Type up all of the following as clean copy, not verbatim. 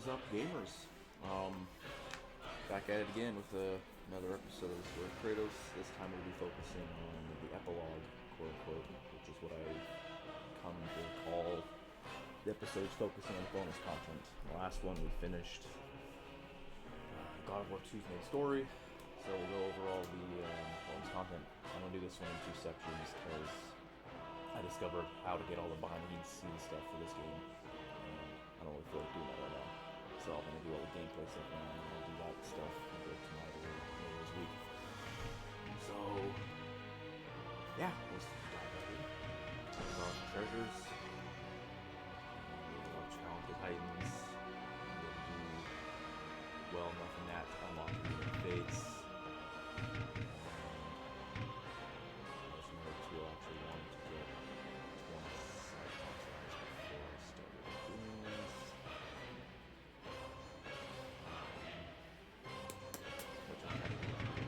is up, gamers? Back at it again with another episode where Kratos, this time we'll be focusing on the epilogue, quote unquote, which is what I've come to call the episodes focusing on bonus content. The last one we finished God of War 2's main story, so we'll go over all the bonus content. I'm going to do this one in two sections because I discovered how to get all the behind the scenes stuff for this game. I don't really feel like doing that right now. So I'm going to do all the gameplay stuff now, and I'll do that stuff tonight or later this week. So, yeah, let's dive right in. Talk about treasures, challenge the Titans, do well enough in that to unlock the fates. There's another two I actually wanted to get 20 side contracts before I started doing this. Which I'm kind of going to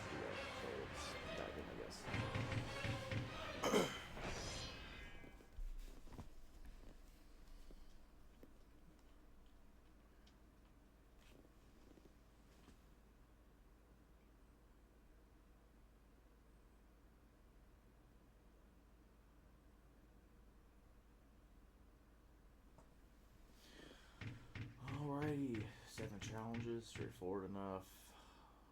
do that, so let's dive in, I guess. Alrighty, 7 challenges, straightforward enough.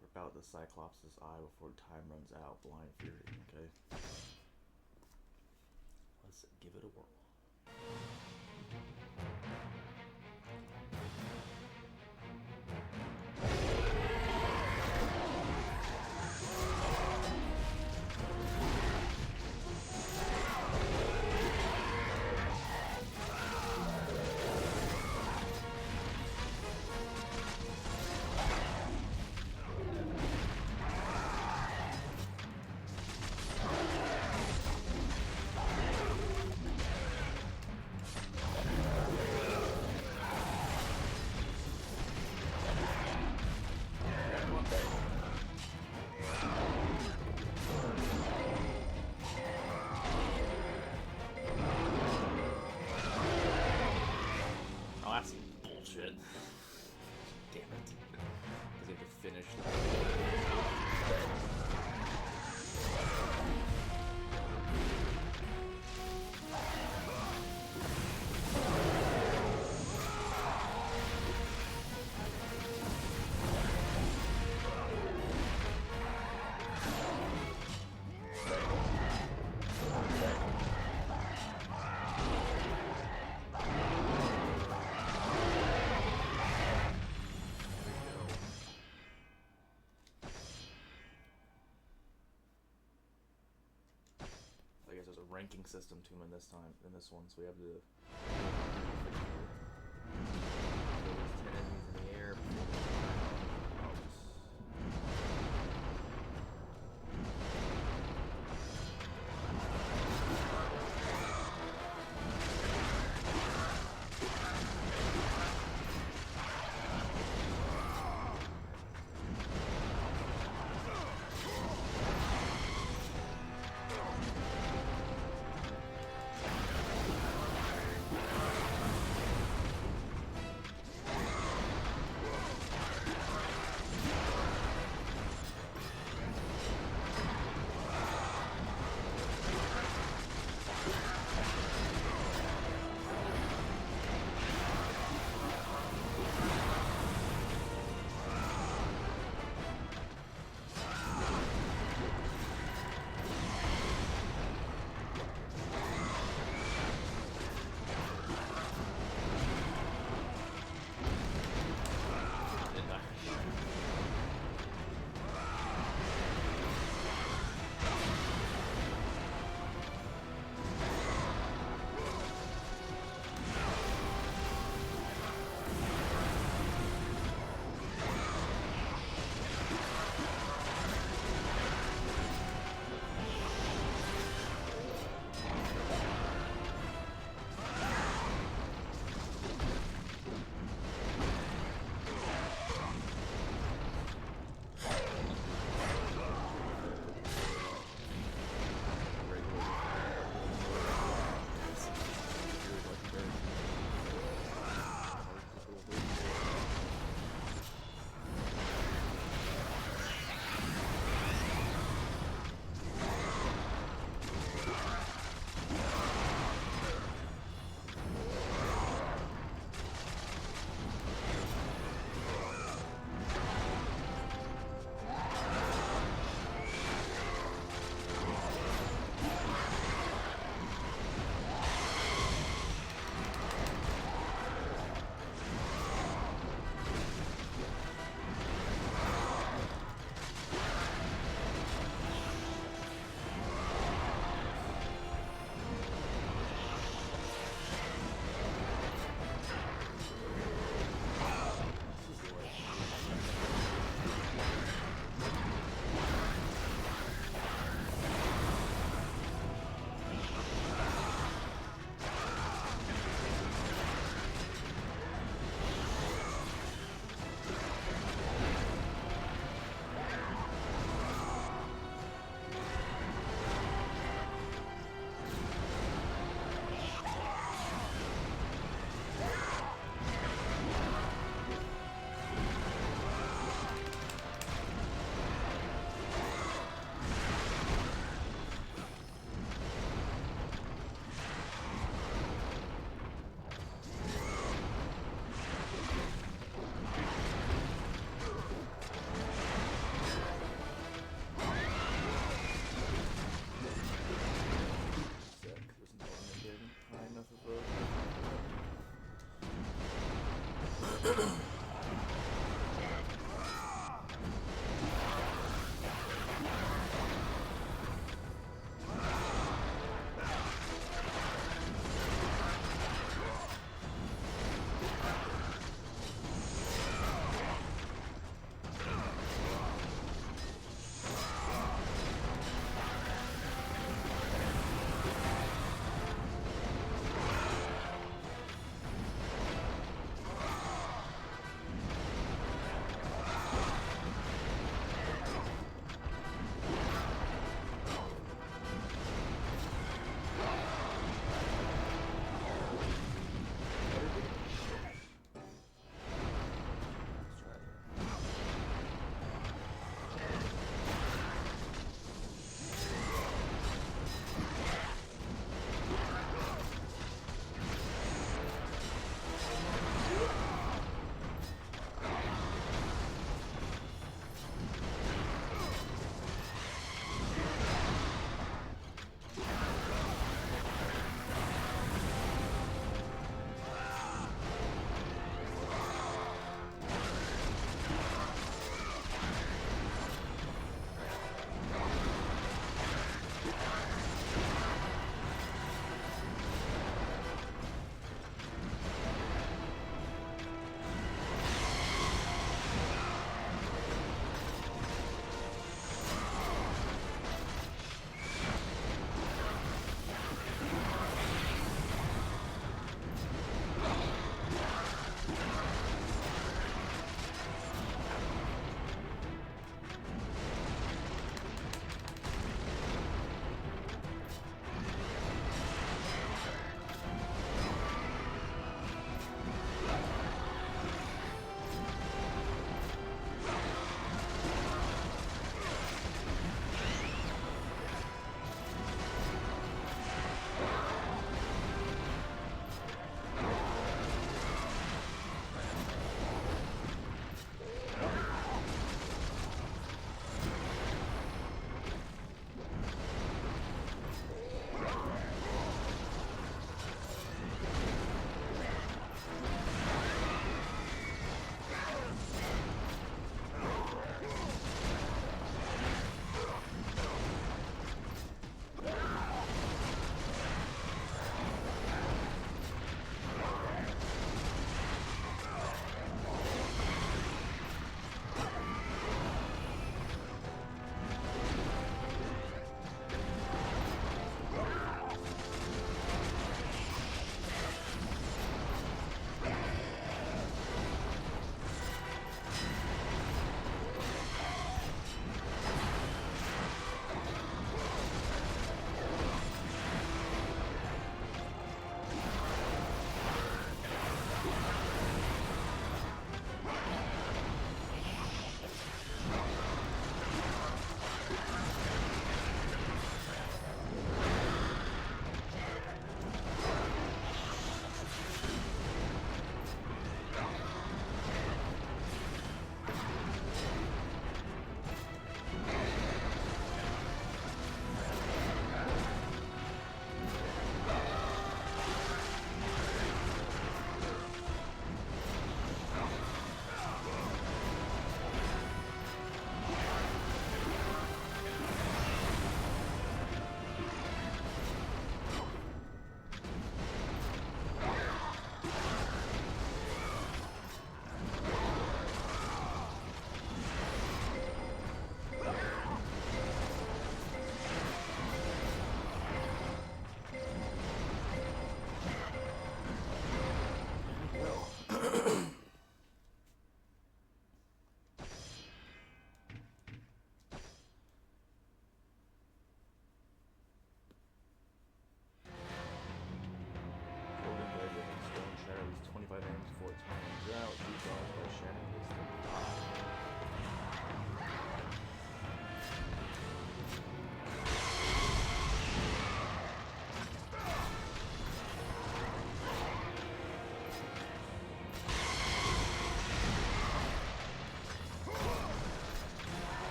Rip out the Cyclops' eye before time runs out. Blind Fury, okay? Let's give it a whirl. Oh, that's bullshit. Damn it. Because you have to finish I guess there's a ranking system to them in this one, so we have to 10 enemies in the air.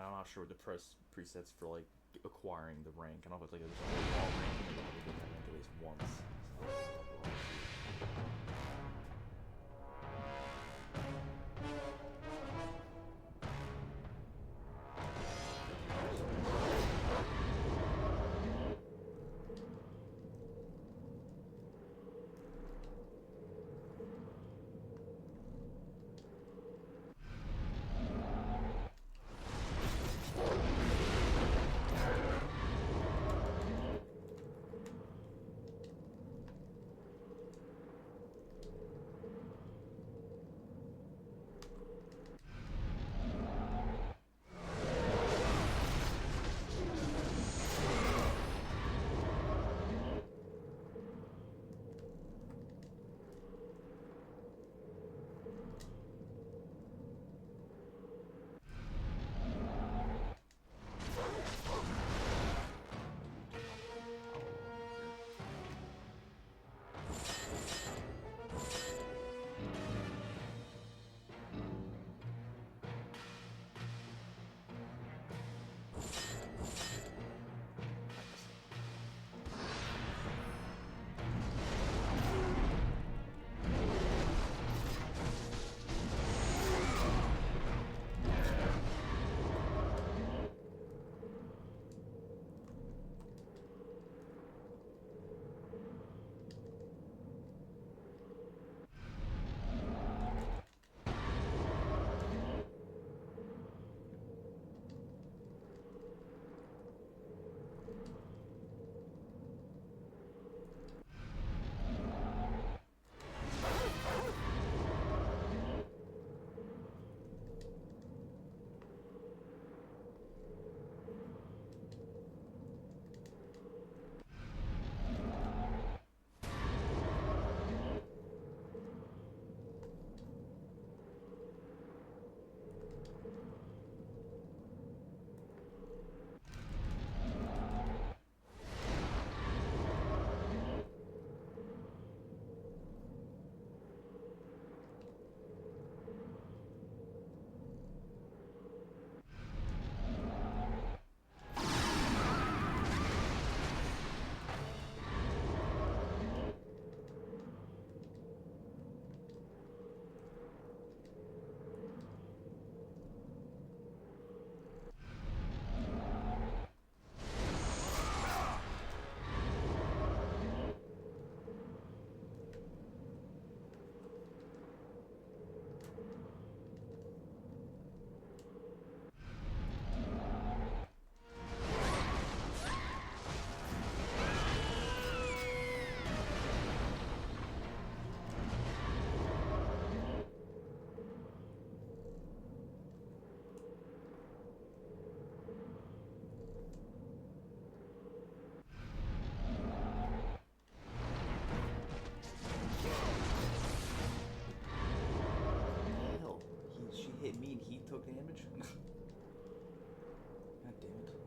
I'm not sure what the presets for like acquiring the rank. I don't know if it's like there's a whole ranking, but I did that rank at least once. Hit me and he took damage? God damn it.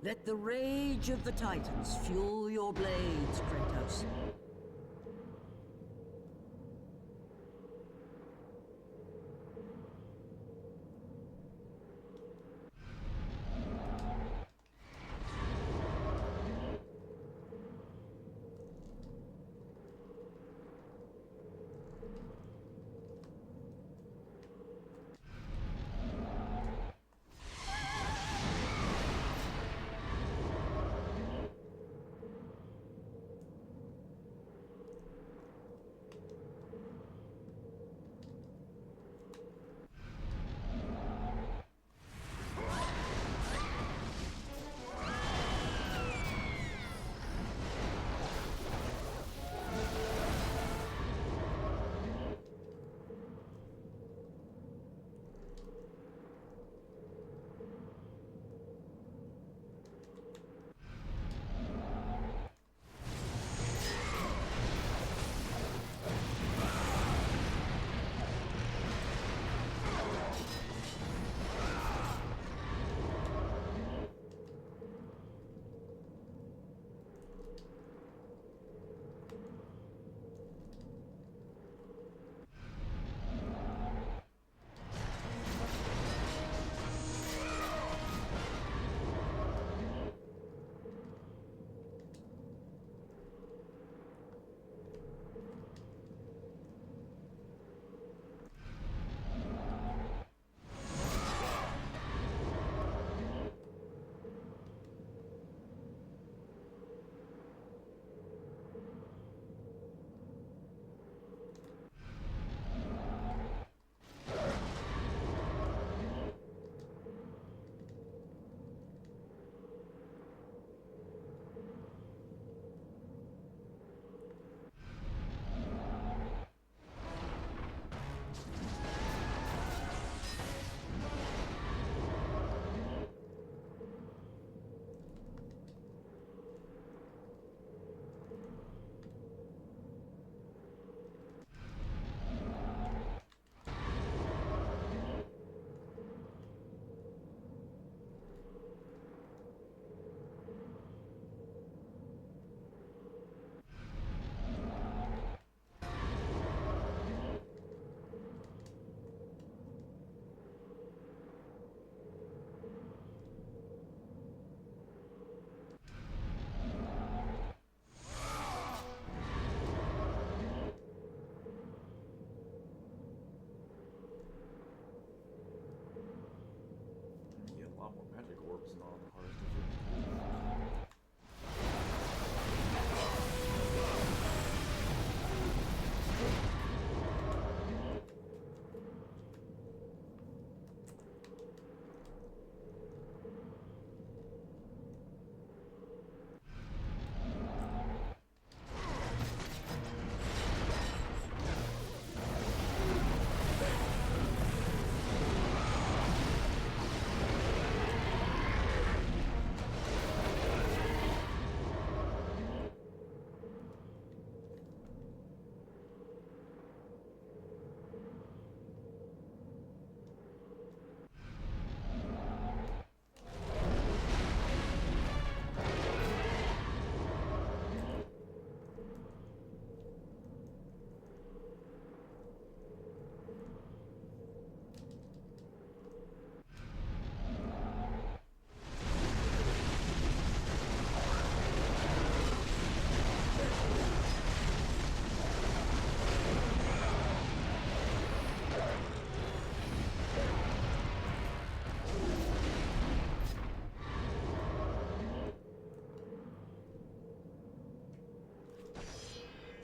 Let the rage of the Titans fuel your blades, Kratos.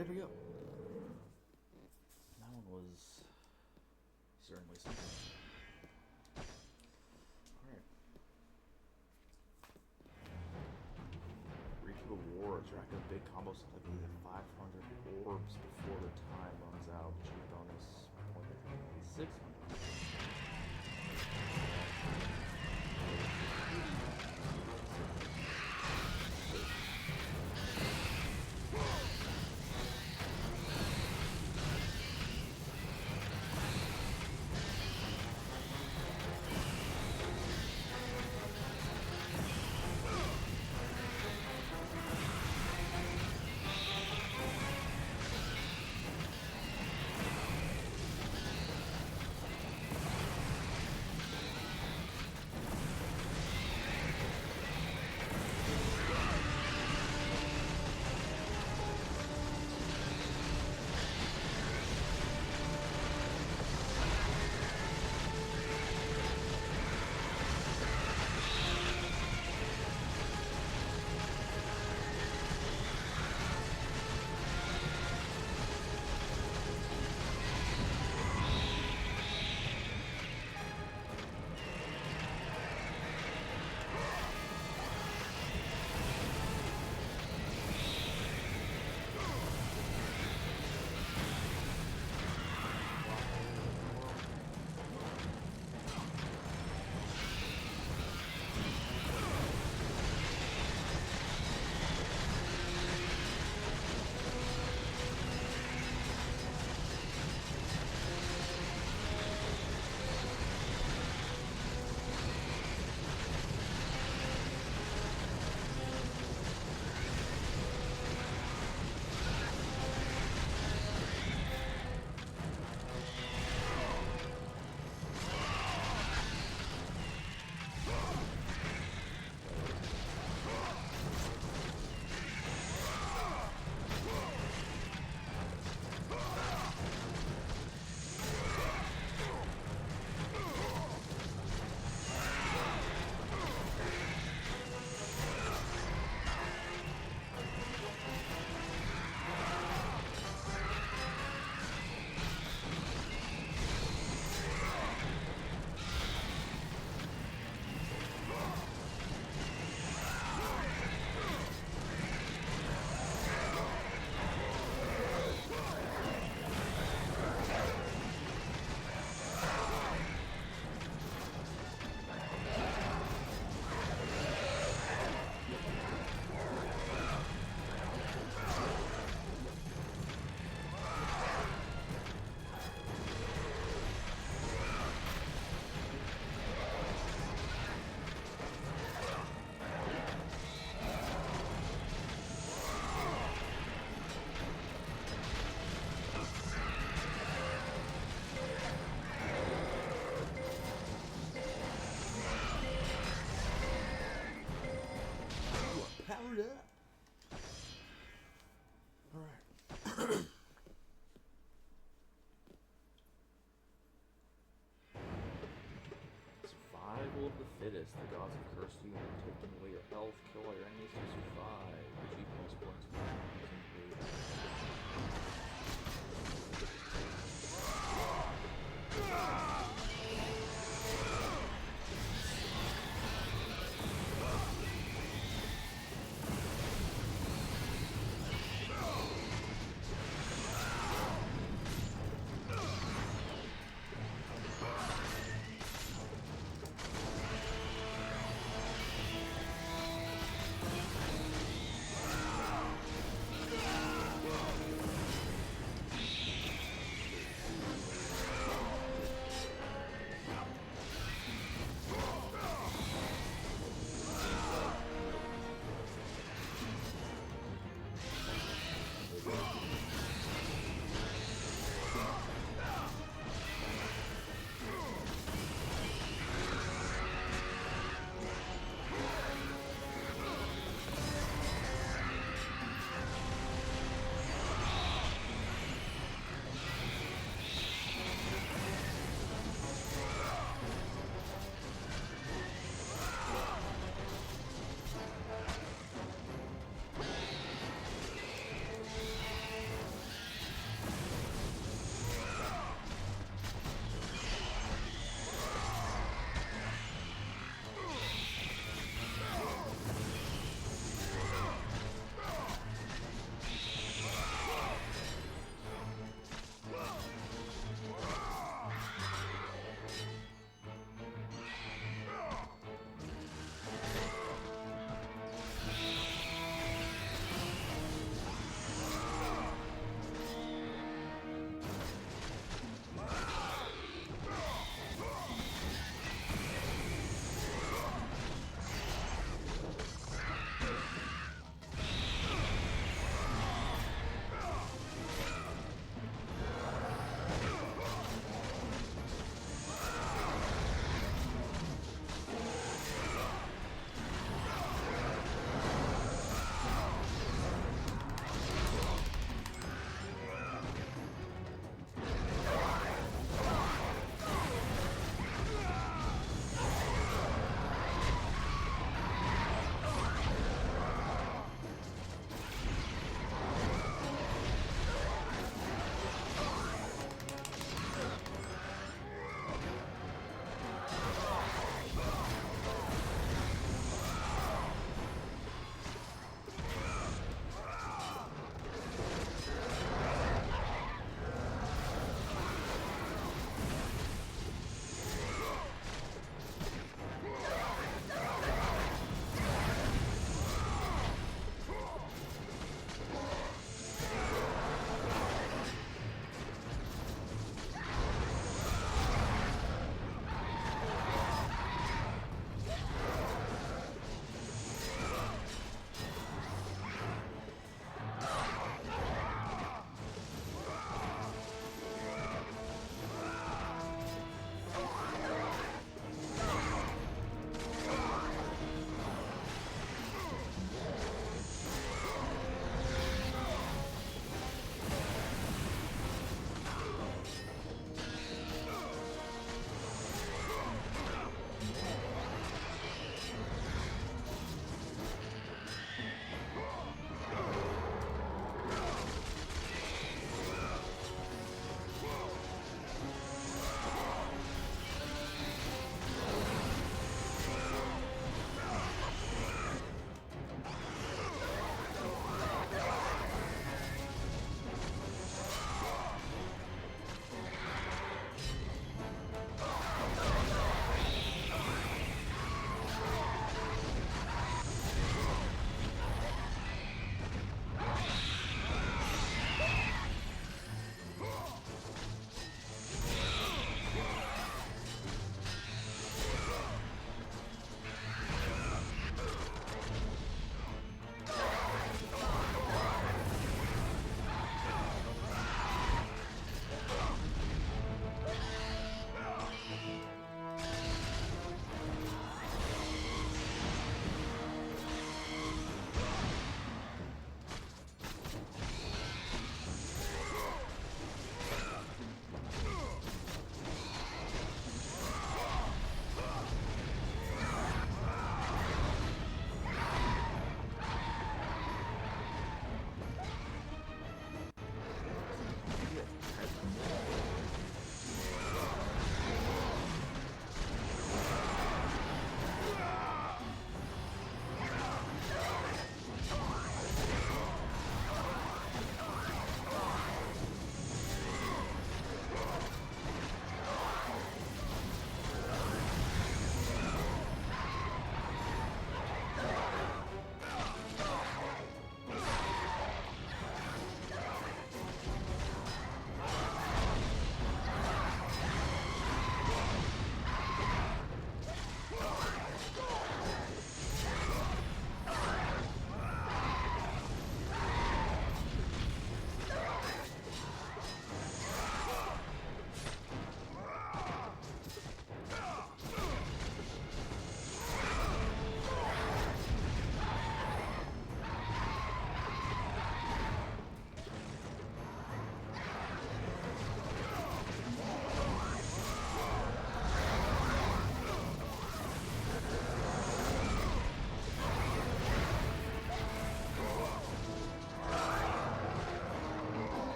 There we go. That one was certainly something. Alright. Reach of the War. Rack of big combos like we have 500 orbs before the time runs out. Achieve bonus point at 600. this. The gods have cursed you and taken away your health. Kill all your enemies to survive. Achieve bonus points for using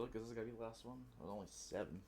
look, is this gonna be the last one? It was only 7.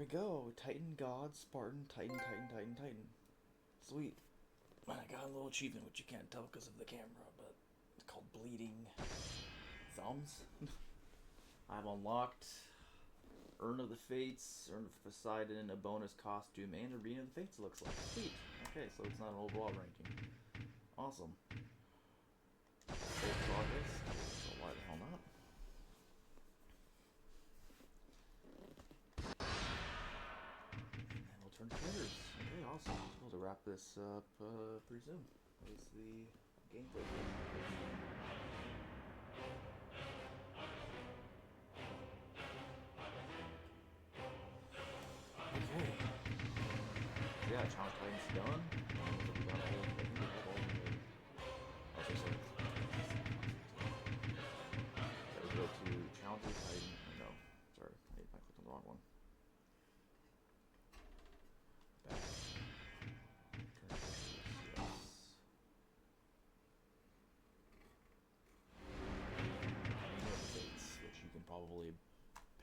we go. Titan, God, Spartan, Titan, Titan, Titan, Titan. Sweet. And I got a little achievement, which you can't tell because of the camera, but it's called Bleeding Thumbs. I've unlocked Urn of the Fates, Urn of Poseidon, a bonus costume, and Arena of the Fates, looks like. Sweet. Okay, so it's not an overall ranking. Awesome. Save progress. So why the hell not? And then we'll turn to critters. Okay, awesome. We'll to wrap this up pretty soon. That was the gameplay. Okay. Yeah, Challenge Titan's done. We got all of them. Gotta go to Challenge Titan. No, sorry, I clicked on the wrong one. Back. Turn to yes. Which you can probably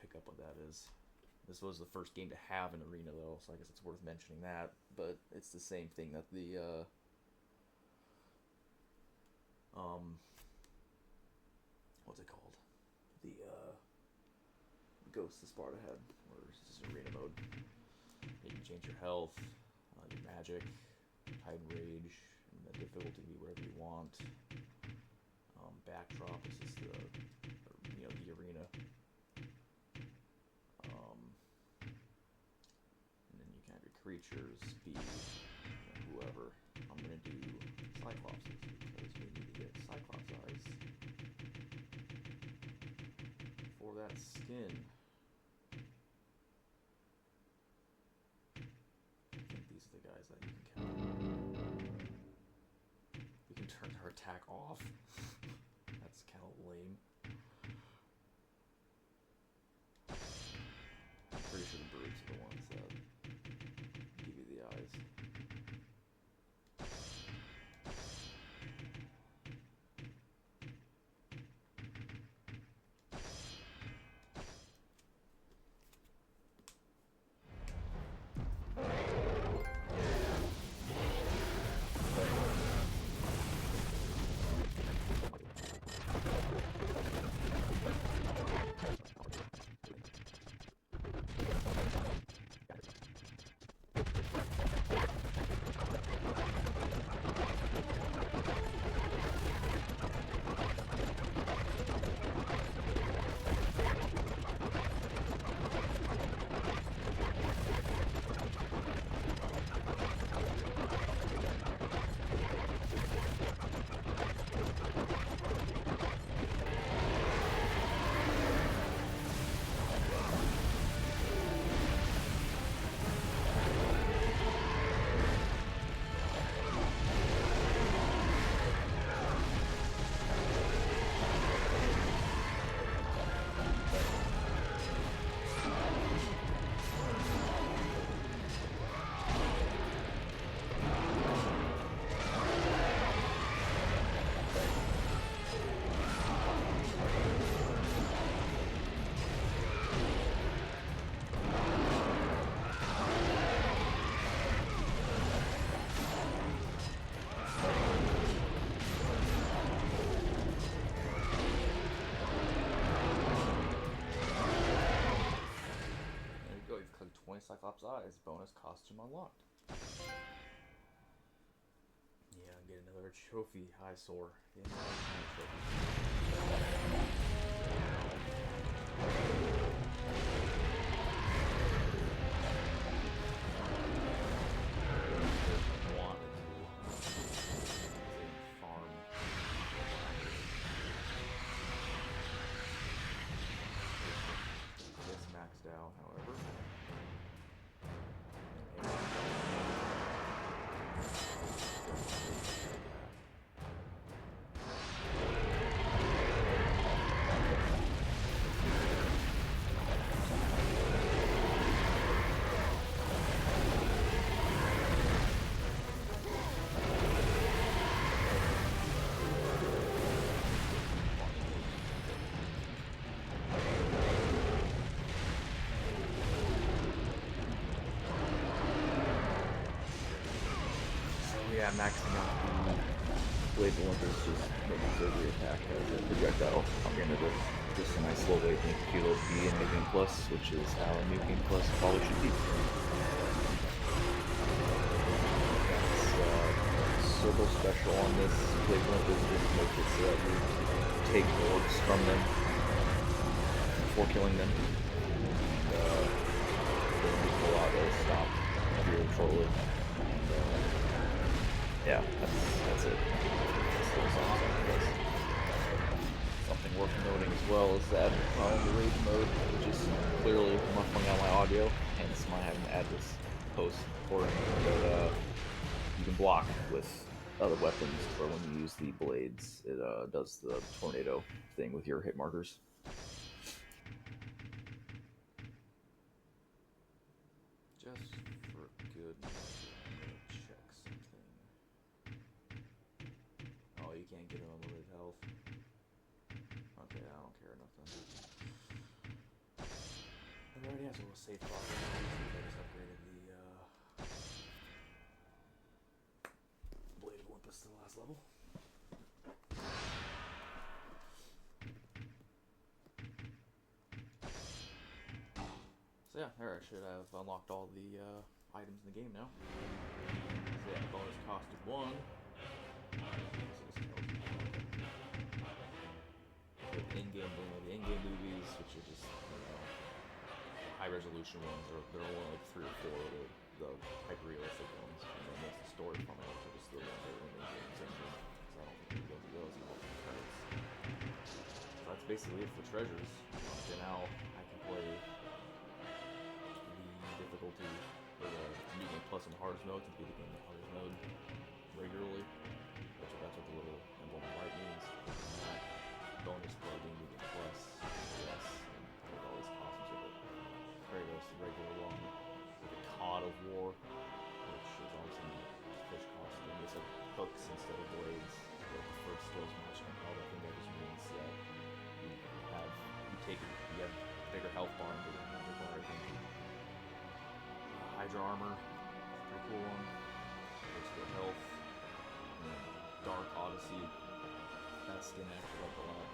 pick up what that is. This was the first game to have an arena, though, so I guess it's worth mentioning that. But it's the same thing that the what's it called? The Ghosts of Sparta had, where it's just arena mode. You can change your health, your magic, Titan Rage, and the difficulty be whatever you want. Backdrop is just the arena. And then you can have your creatures be whoever. I'm gonna do Cyclopses because we need to get Cyclops eyes for that skin. I think these are the guys that you can count. We can turn her attack off. That's kind of lame. I'm pretty sure the brutes are the ones that give you the eyes. Cyclops eyes, bonus costume unlocked. Yeah, I'm getting another trophy eyesore. Yeah, maxed out, however. Yeah, maxing out the Blade of Olympus just making surgery attack as a projectile. I'm gonna do just a nice slow wave make Epilogue B and New Game Plus, which is how a New Game Plus probably should be. Circle special on this Blade of Olympus just makes it so that you take orbs from them before killing them. And pull out a stop here shortly. Yeah, that's it. Something worth noting as well is that on the rage mode, which is clearly muffling out my audio, hence my having to add this post-recording, but you can block with other weapons, but when you use the blades, it does the tornado thing with your hit markers. Just for good measure, I'm gonna check something. Oh, you can't get unlimited health. Okay, I don't care enough then. It already has a little safe bar. I just upgraded the Blade of Olympus to the last level. So yeah, there I should have unlocked all the items in the game now. So yeah, bonus cost of 1. The in-game movies, which are just high-resolution ones, they're only like 3 or 4 of the hyper-realistic ones, and then most of the story from it are just the ones that are in the games engine. So I don't think you go through those and all the credits. So that's basically it for treasures. So now I can play the difficulty for the New Game Plus and hardest mode to be the game in hardest mode regularly. That's what the little emblem on the right means. Bonus play being New Game Plus, yes, and with all these costumes of it. Kratos, the regular one, with the Cod of War, which is also a fish costume. It's like hooks instead of blades. The preferred skills matching up. I think that just means that you have bigger health bar and bigger magic bar, I think. Hydra armor, pretty cool one. Looks good health. And then Dark Odyssey, that skin actually like a lot.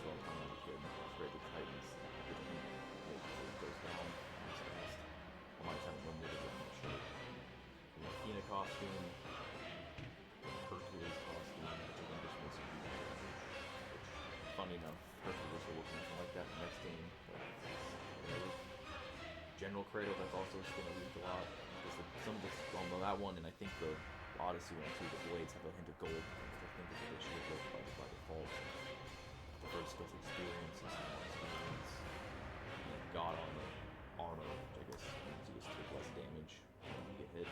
So I'm kind of a kid. It's great with Titans. It goes down nice fast. I might have one with it on my shirt. The Athena costume, the Hercules costume, which I think is supposed to be damage. Which, funny enough, Hercules will look something like that in the next game. But whatever. General Kratos, that's also skin I used a lot. Some of this, on that one, and I think the Odyssey one too, the blades have a hint of gold, which I think is what they should have built by default. The first skills experience is more experience. And then God on the armor, which I guess means you just take less damage when you get hit. And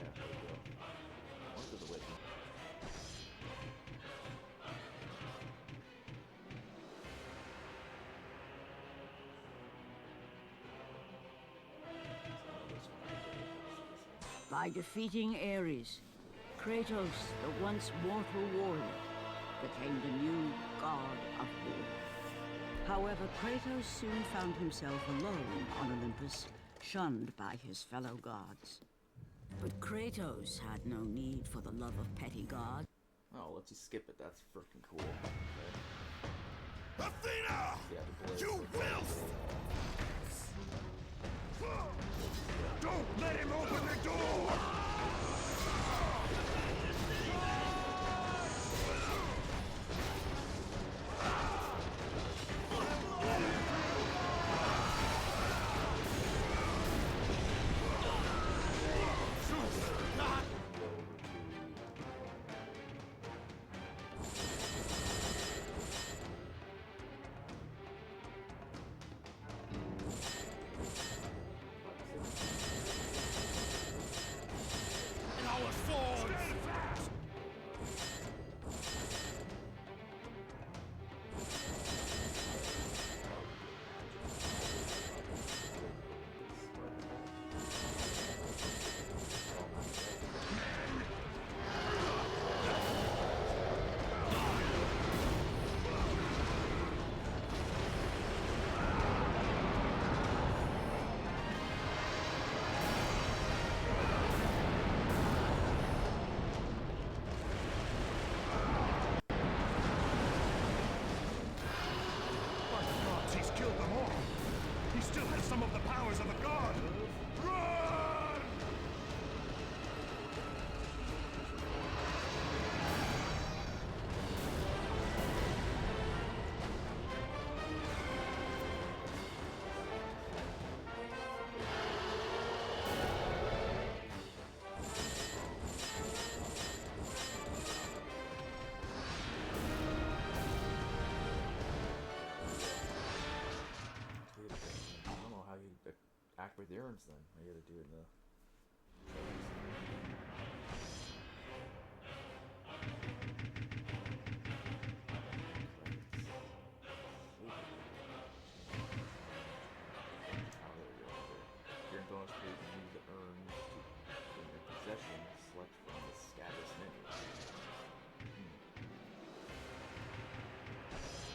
yeah, there we go. On to the wiki. By defeating Ares, Kratos, the once mortal warrior, became the new god of war. However, Kratos soon found himself alone on Olympus, shunned by his fellow gods. But Kratos had no need for the love of petty gods. Oh, let's just skip it. That's freaking cool. Okay. Athena! Yeah, You will! Don't let him open the door! Kratos killed them all, he still has some of the powers of a god. Run! I don't know how you act with errands then. I gotta do it in the. Your bonus page you use the urns in your possession. Select from the status menu.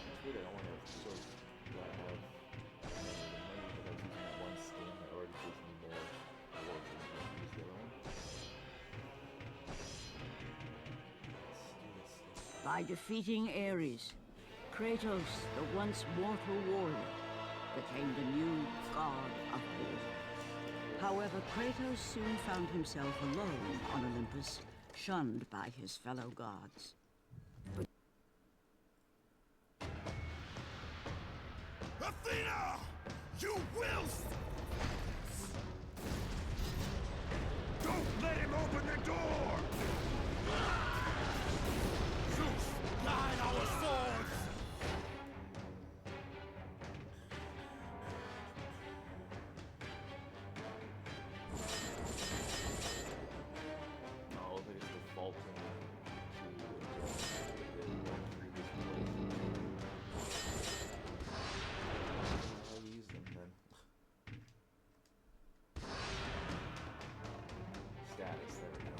It's weird. I only have so I have money, but I was using that one skin that already gives me more rewards than I use the other one. By defeating Ares, Kratos, the once mortal warrior, became the new god of war. However, Kratos soon found himself alone on Olympus, shunned by his fellow gods. Athena! You will! Don't let him open the door! Zeus, guide our swords! No, I think it's defaulting to the previous place. I'll use them then. Status, there we go.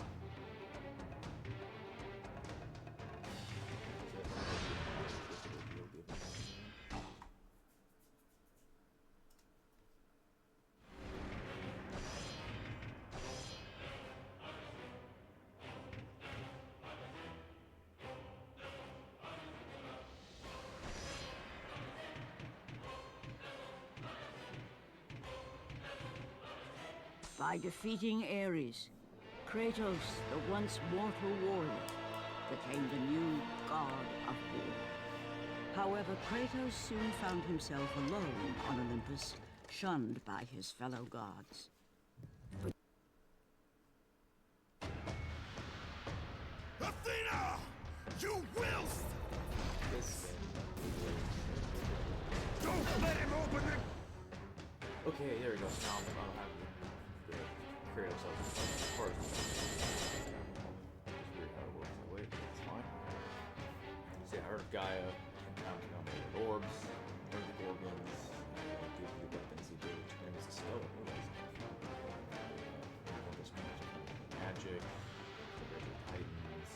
By defeating Ares, Kratos, the once mortal warrior, became the new god of war. However, Kratos soon found himself alone on Olympus, shunned by his fellow gods. Athena! You will! This thing. Don't let him open the... Okay, there we go. So now I'll have the Kratos of course. It's weird how it works that way, but it's fine. See, I heard Gaia counting on the orbs, or the Gorgons, give you the weapons he did, and it's a skeleton. Magic, the regular Titans,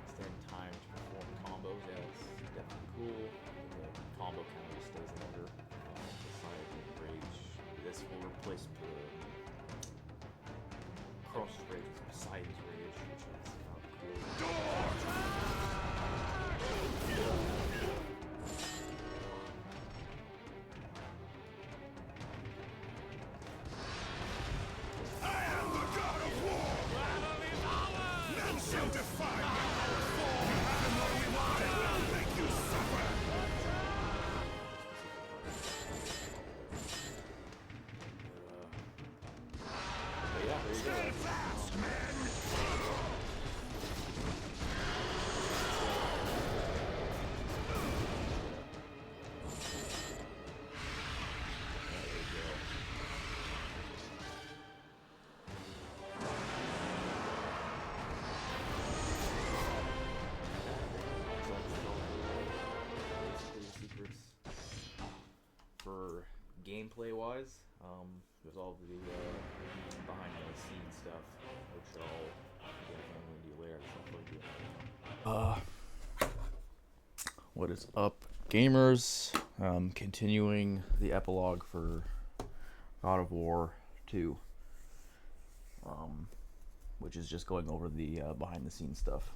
extend time to perform combos, yeah, that's definitely cool. The combo counter just stays longer. Society Rage. This will replace the Kratos' Rage with Poseidon's Rage, which is cool. I am the god of war! None shall defy me! We have him what we want, and we'll make you suffer! But yeah, there you go. Stay fast, men! Secrets for gameplay wise, there's all the behind the scenes stuff, which I'll get into later. What is up, gamers? Continuing the epilogue for God of War 2, which is just going over the behind the scenes stuff.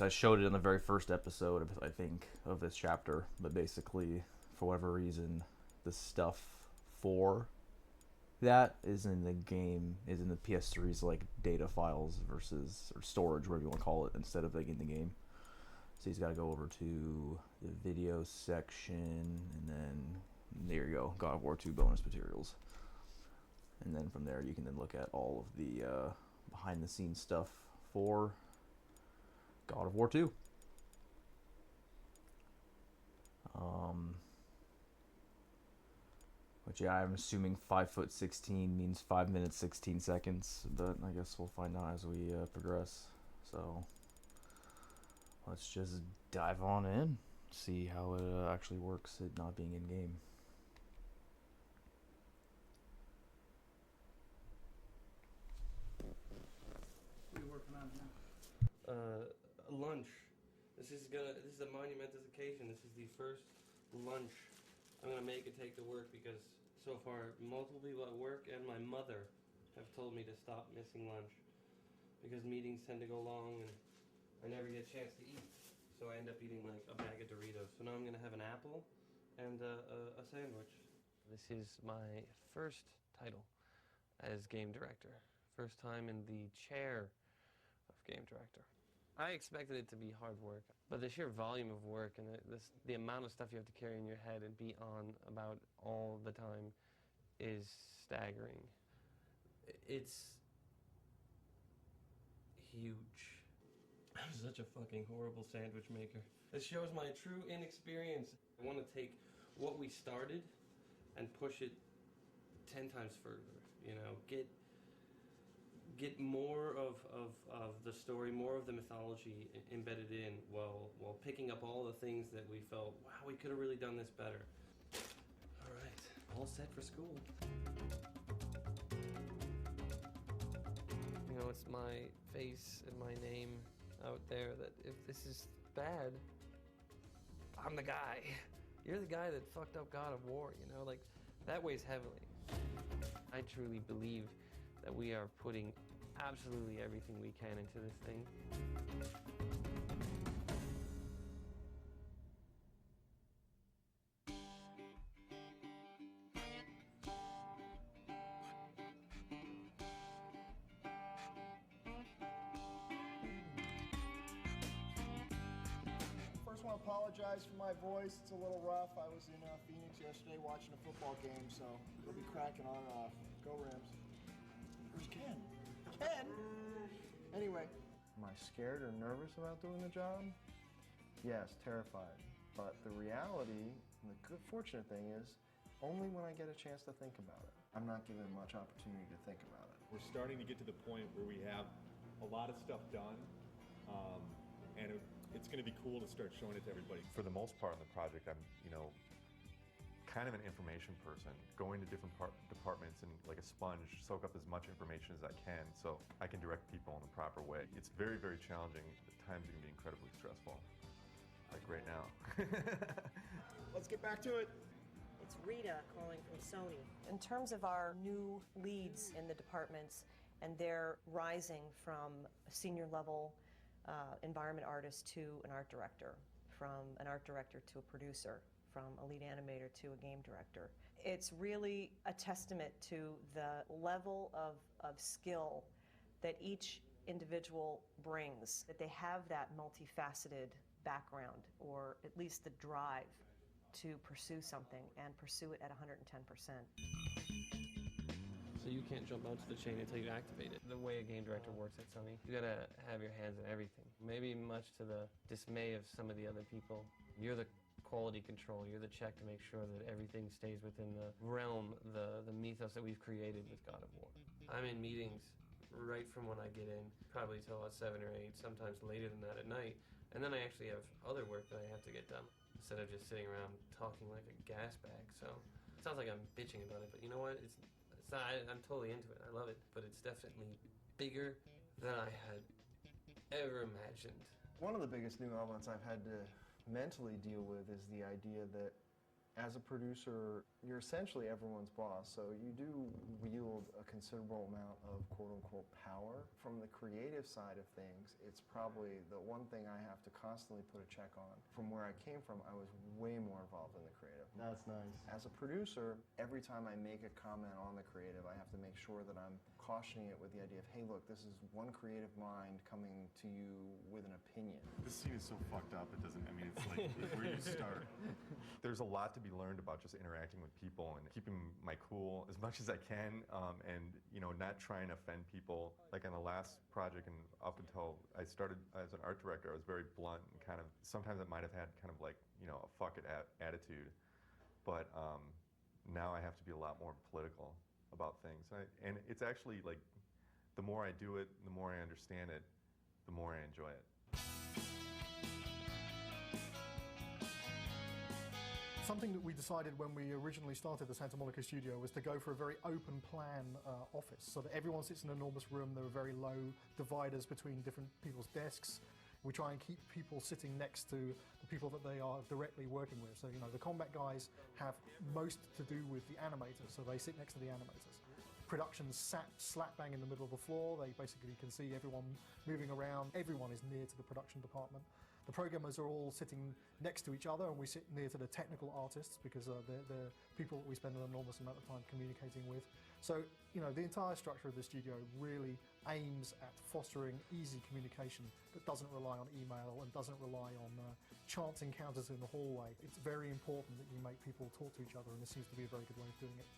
I showed it in the very first episode, I think, of this chapter. But basically, for whatever reason, the stuff for that is in the game, is in the PS3's like data files versus, or storage, whatever you want to call it, instead of like in the game. So he's got to go over to the video section, and then there you go, God of War 2 bonus materials. And then from there you can then look at all of the behind the scenes stuff for God of War 2. Which, yeah, I'm assuming 5'16" means 5 minutes 16 seconds, but I guess we'll find out as we progress. So let's just dive on in, see how it actually works, it not being in game. What are you working on now? Lunch. This is a monumentous occasion. This is the first lunch I'm gonna make it take to work, because so far multiple people at work and my mother have told me to stop missing lunch because meetings tend to go long and I never get a chance to eat. So I end up eating like a bag of Doritos. So now I'm gonna have an apple and a sandwich. This is my first title as game director. First time in the chair of game director. I expected it to be hard work, but the sheer volume of work and the amount of stuff you have to carry in your head and be on about all the time is staggering. It's huge. I'm such a fucking horrible sandwich maker. This shows my true inexperience. I want to take what we started and push it 10 times further, you know, get more of the story, more of the mythology embedded in, while picking up all the things that we felt, wow, we could have really done this better. All right, all set for school. You know, it's my face and my name out there that if this is bad, I'm the guy. You're the guy that fucked up God of War, you know, like, that weighs heavily. I truly believe that we are putting absolutely everything we can into this thing. First, I want to apologize for my voice. It's a little rough. I was in Phoenix yesterday watching a football game, so it'll be cracking on and off. Go Rams. Where's Ken? Ken? Anyway. Am I scared or nervous about doing the job? Yes, terrified. But the reality, and the good fortunate thing is, only when I get a chance to think about it. I'm not given much opportunity to think about it. We're starting to get to the point where we have a lot of stuff done, and it's going to be cool to start showing it to everybody. For the most part on the project, I'm, kind of an information person, going to different departments and like a sponge, soak up as much information as I can so I can direct people in the proper way. It's very, very challenging. At times it can be incredibly stressful, like right now. Let's get back to it. It's Rita calling from Sony. In terms of our new leads in the departments, and they're rising from a senior level environment artist to an art director, from an art director to a producer, from a lead animator to a game director. It's really a testament to the level of skill that each individual brings, that they have that multifaceted background, or at least the drive to pursue something and pursue it at 110%. So you can't jump onto the chain until you activate it. The way a game director works at Sony, you gotta have your hands in everything. Maybe much to the dismay of some of the other people, you're the quality control, you're the check to make sure that everything stays within the realm, the mythos that we've created with God of War. I'm in meetings right from when I get in, probably till about 7 or 8, sometimes later than that at night, and then I actually have other work that I have to get done, instead of just sitting around talking like a gas bag. So it sounds like I'm bitching about it, but you know what? It's not, I'm totally into it. I love it, but it's definitely bigger than I had ever imagined. One of the biggest new elements I've had to mentally deal with is the idea that As a producer, you're essentially everyone's boss, so you do wield a considerable amount of quote-unquote power. From the creative side of things, it's probably the one thing I have to constantly put a check on. From where I came from, I was way more involved in the creative. That's nice. As a producer, every time I make a comment on the creative, I have to make sure that I'm cautioning it with the idea of, hey, look, this is one creative mind coming to you with an opinion. This scene is so fucked up, it doesn't, I mean, it's like, where do you start? There's a lot to be learned about just interacting with people and keeping my cool as much as I can, and, you know, not trying to offend people. Like on the last project and up until I started as an art director, I was very blunt and kind of, sometimes I might have had kind of like, you know, a fuck it attitude. But now I have to be a lot more political about things. And it's actually like, the more I do it, the more I understand it, the more I enjoy it. Something that we decided when we originally started the Santa Monica studio was to go for a very open plan office, so that everyone sits in an enormous room. There are very low dividers between different people's desks. We try and keep people sitting next to the people that they are directly working with. So, you know, the combat guys have most to do with the animators, so they sit next to the animators. Production's sat slap bang in the middle of the floor. They basically can see everyone moving around. Everyone is near to the production department. The programmers are all sitting next to each other, and we sit near to the technical artists because they're people that we spend an enormous amount of time communicating with. So, you know, the entire structure of the studio really aims at fostering easy communication that doesn't rely on email and doesn't rely on chance encounters in the hallway. It's very important that you make people talk to each other, and this seems to be a very good way of doing it.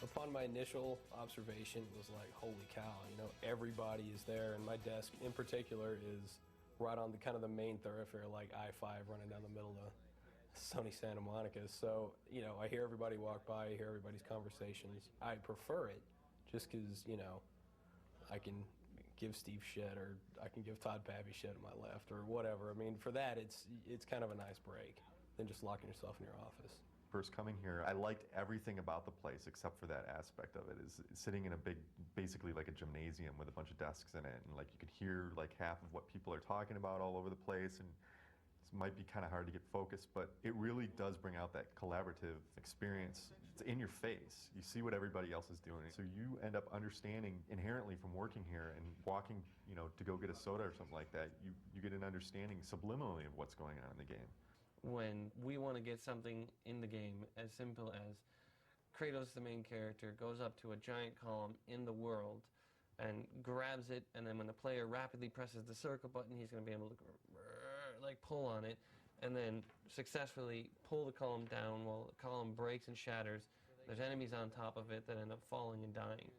Upon my initial observation, it was like, holy cow, you know, everybody is there, and my desk in particular is right on the kind of the main thoroughfare, like I-5 running down the middle of sunny Santa Monica. So, you know, I hear everybody walk by, I hear everybody's conversations. I prefer it just because, you know, I can give Steve shit, or I can give Todd Pappy shit on my left, or whatever. I mean, for that, it's kind of a nice break than just locking yourself in your office. First coming here, I liked everything about the place except for that aspect of it. Is sitting in a big, basically like a gymnasium with a bunch of desks in it, and like you could hear like half of what people are talking about all over the place, and it might be kind of hard to get focused, but it really does bring out that collaborative experience. It's in your face. You see what everybody else is doing, so you end up understanding inherently from working here and walking, you know, to go get a soda or something like that. You get an understanding subliminally of what's going on in the game. When we want to get something in the game as simple as Kratos, the main character, goes up to a giant column in the world and grabs it, and then when the player rapidly presses the circle button, he's going to be able to like pull on it and then successfully pull the column down while the column breaks and shatters. There's enemies on top of it that end up falling and dying.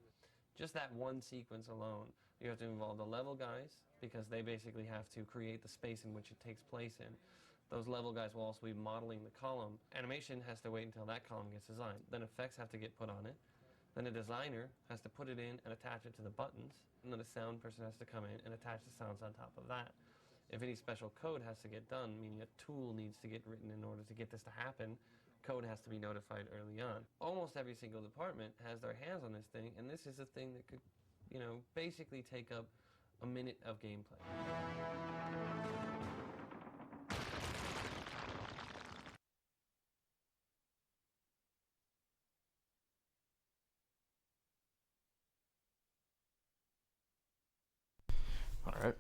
Just that one sequence alone, you have to involve the level guys, because they basically have to create the space in which it takes place in. Those level guys will also be modeling the column. Animation has to wait until that column gets designed. Then effects have to get put on it. Then a designer has to put it in and attach it to the buttons. And then a sound person has to come in and attach the sounds on top of that. If any special code has to get done, meaning a tool needs to get written in order to get this to happen, code has to be notified early on. Almost every single department has their hands on this thing, and this is a thing that could, you know, basically take up a minute of gameplay. Alright,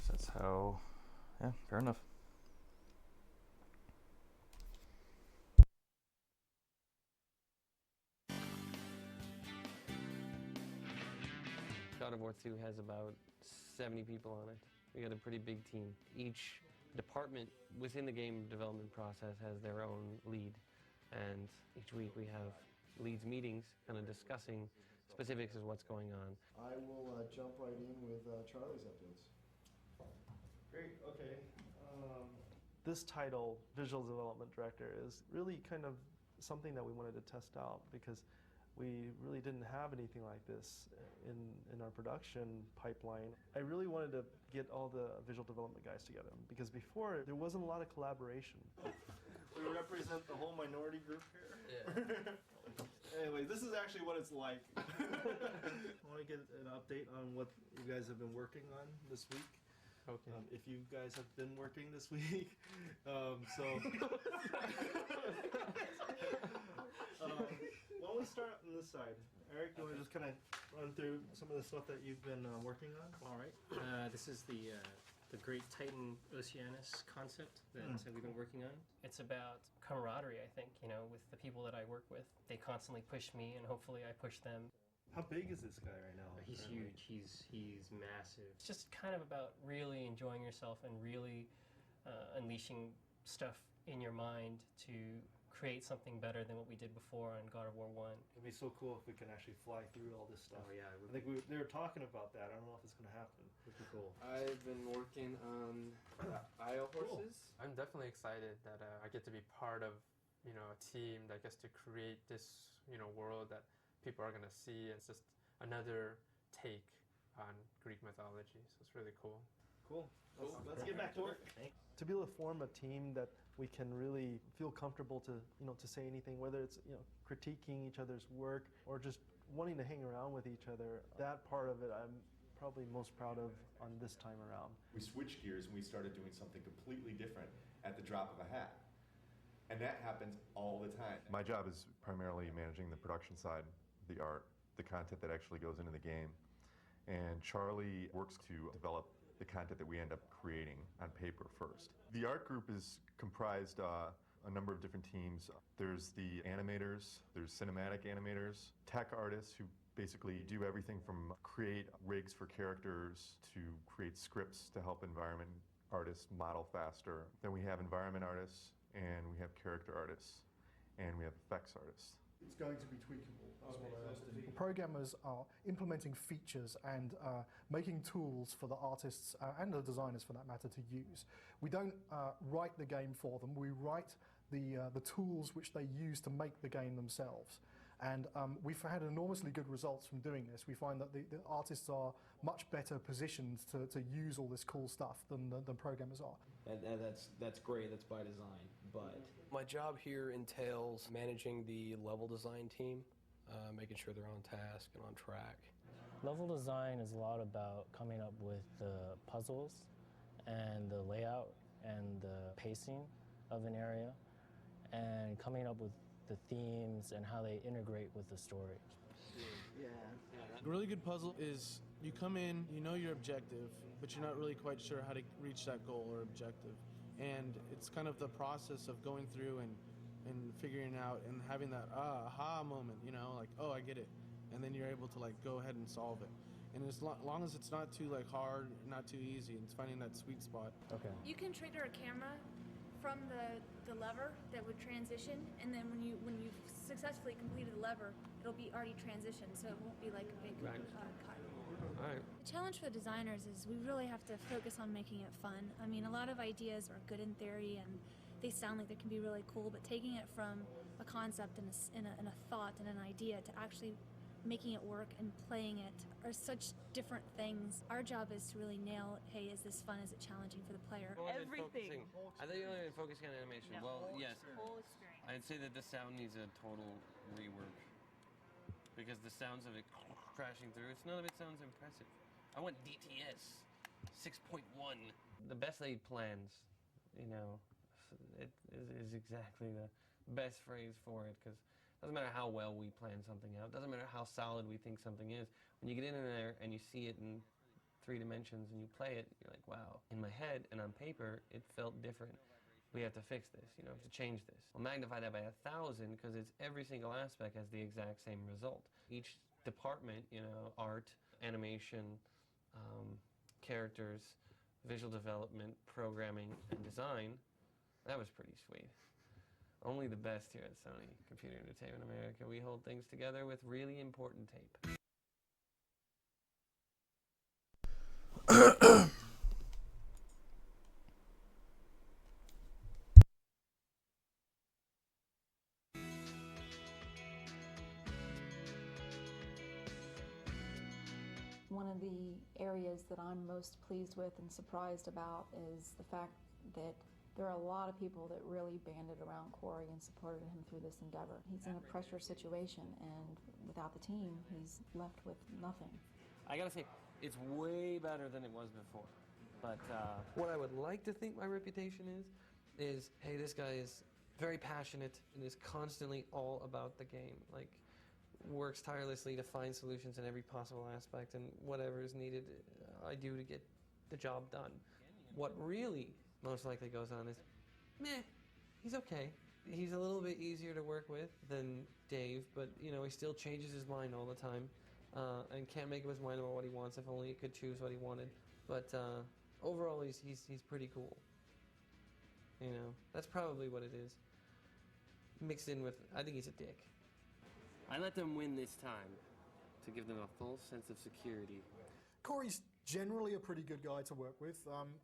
so that's how, yeah, fair enough. God of War 2 has about 70 people on it. We got a pretty big team. Each department within the game development process has their own lead, and each week we have leads meetings kind of discussing specifics of what's going on. I will jump right in with Charlie's updates. Great, okay. This title, Visual Development Director, is really kind of something that we wanted to test out, because we really didn't have anything like this in our production pipeline. I really wanted to get all the visual development guys together, because before there wasn't a lot of collaboration. We represent the whole minority group here. Yeah. Anyway, this is actually what it's like. I want to get an update on what you guys have been working on this week. Okay. If you guys have been working this week, so why don't we start on this side? Eric, you want to just kind of run through some of the stuff that you've been working on? All right. This is the Great Titan Oceanus concept that we've been working on. It's about camaraderie, I think, you know, with the people that I work with. They constantly push me, and hopefully I push them. How big is this guy right now? He's huge. He's massive. It's just kind of about really enjoying yourself and really unleashing stuff in your mind to create something better than what we did before on God of War 1. It'd be so cool if we can actually fly through all this stuff. Oh yeah, I think they were talking about that. I don't know if it's going to happen. Would be cool. I've been working on Isle horses. Cool. I'm definitely excited that I get to be part of, you know, a team that gets to create this, you know, world that people are going to see. It's just another take on Greek mythology, so it's really cool. Cool. Let's get back to work. To be able to form a team that we can really feel comfortable to, you know, to say anything, whether it's, you know, critiquing each other's work or just wanting to hang around with each other, that part of it I'm probably most proud of on this time around. We switched gears and we started doing something completely different at the drop of a hat. And that happens all the time. My job is primarily managing the production side, the art, the content that actually goes into the game. And Charlie works to develop the content that we end up creating on paper first. The art group is comprised a number of different teams. There's the animators, there's cinematic animators, tech artists who basically do everything from create rigs for characters to create scripts to help environment artists model faster. Then we have environment artists, and we have character artists, and we have effects artists. It's going to be tweakable, is what I asked him. Programmers are implementing features and making tools for the artists and the designers, for that matter, to use. We don't write the game for them. We write the tools which they use to make the game themselves. And we've had enormously good results from doing this. We find that the artists are much better positioned to use all this cool stuff than programmers are. That's great, that's by design, but... My job here entails managing the level design team, making sure they're on task and on track. Level design is a lot about coming up with the puzzles and the layout and the pacing of an area and coming up with the themes and how they integrate with the story. Yeah. A really good puzzle is you come in, you know your objective, but you're not really quite sure how to reach that goal or objective. And it's kind of the process of going through and figuring out and having that aha moment, you know, like, oh, I get it. And then you're able to like go ahead and solve it. And as long as it's not too like hard, not too easy, it's finding that sweet spot. Okay. You can trigger a camera from the lever that would transition, and then when you've successfully completed the lever, it'll be already transitioned, so it won't be like a big cut. Alright. The challenge for the designers is we really have to focus on making it fun. I mean, a lot of ideas are good in theory and they sound like they can be really cool, but taking it from a concept and a thought and an idea to actually making it work and playing it are such different things. Our job is to really nail, hey, is this fun? Is it challenging for the player? Everything. I thought you only been focusing on animation. No. Well, yes. Whole experience. I'd say that the sound needs a total rework. Because the sounds of it crashing through, none of it sounds impressive. I want DTS 6.1. The best laid plans, you know, it is exactly the best phrase for it, because it doesn't matter how well we plan something out, doesn't matter how solid we think something is. When you get in there and you see it in 3 dimensions and you play it, you're like, wow. In my head and on paper, it felt different. We have to fix this, you know, we have to change this. I'll magnify that by 1,000 because it's every single aspect has the exact same result. Each department, you know, art, animation, characters, visual development, programming, and design, that was pretty sweet. Only the best here at Sony Computer Entertainment America. We hold things together with really important tape. One of the areas that I'm most pleased with and surprised about is the fact that there are a lot of people that really banded around Corey and supported him through this endeavor. He's in a pressure situation, and without the team, he's left with nothing. I gotta say, it's way better than it was before. But what I would like to think my reputation is, hey, this guy is very passionate and is constantly all about the game. Like, works tirelessly to find solutions in every possible aspect, and whatever is needed, I do to get the job done. What really most likely goes on is, meh, he's okay. He's a little bit easier to work with than Dave, but you know, he still changes his mind all the time, and can't make up his mind about what he wants. If only he could choose what he wanted. But overall, he's pretty cool. You know, that's probably what it is. Mixed in with, I think he's a dick. I let them win this time to give them a full sense of security. Corey's generally a pretty good guy to work with.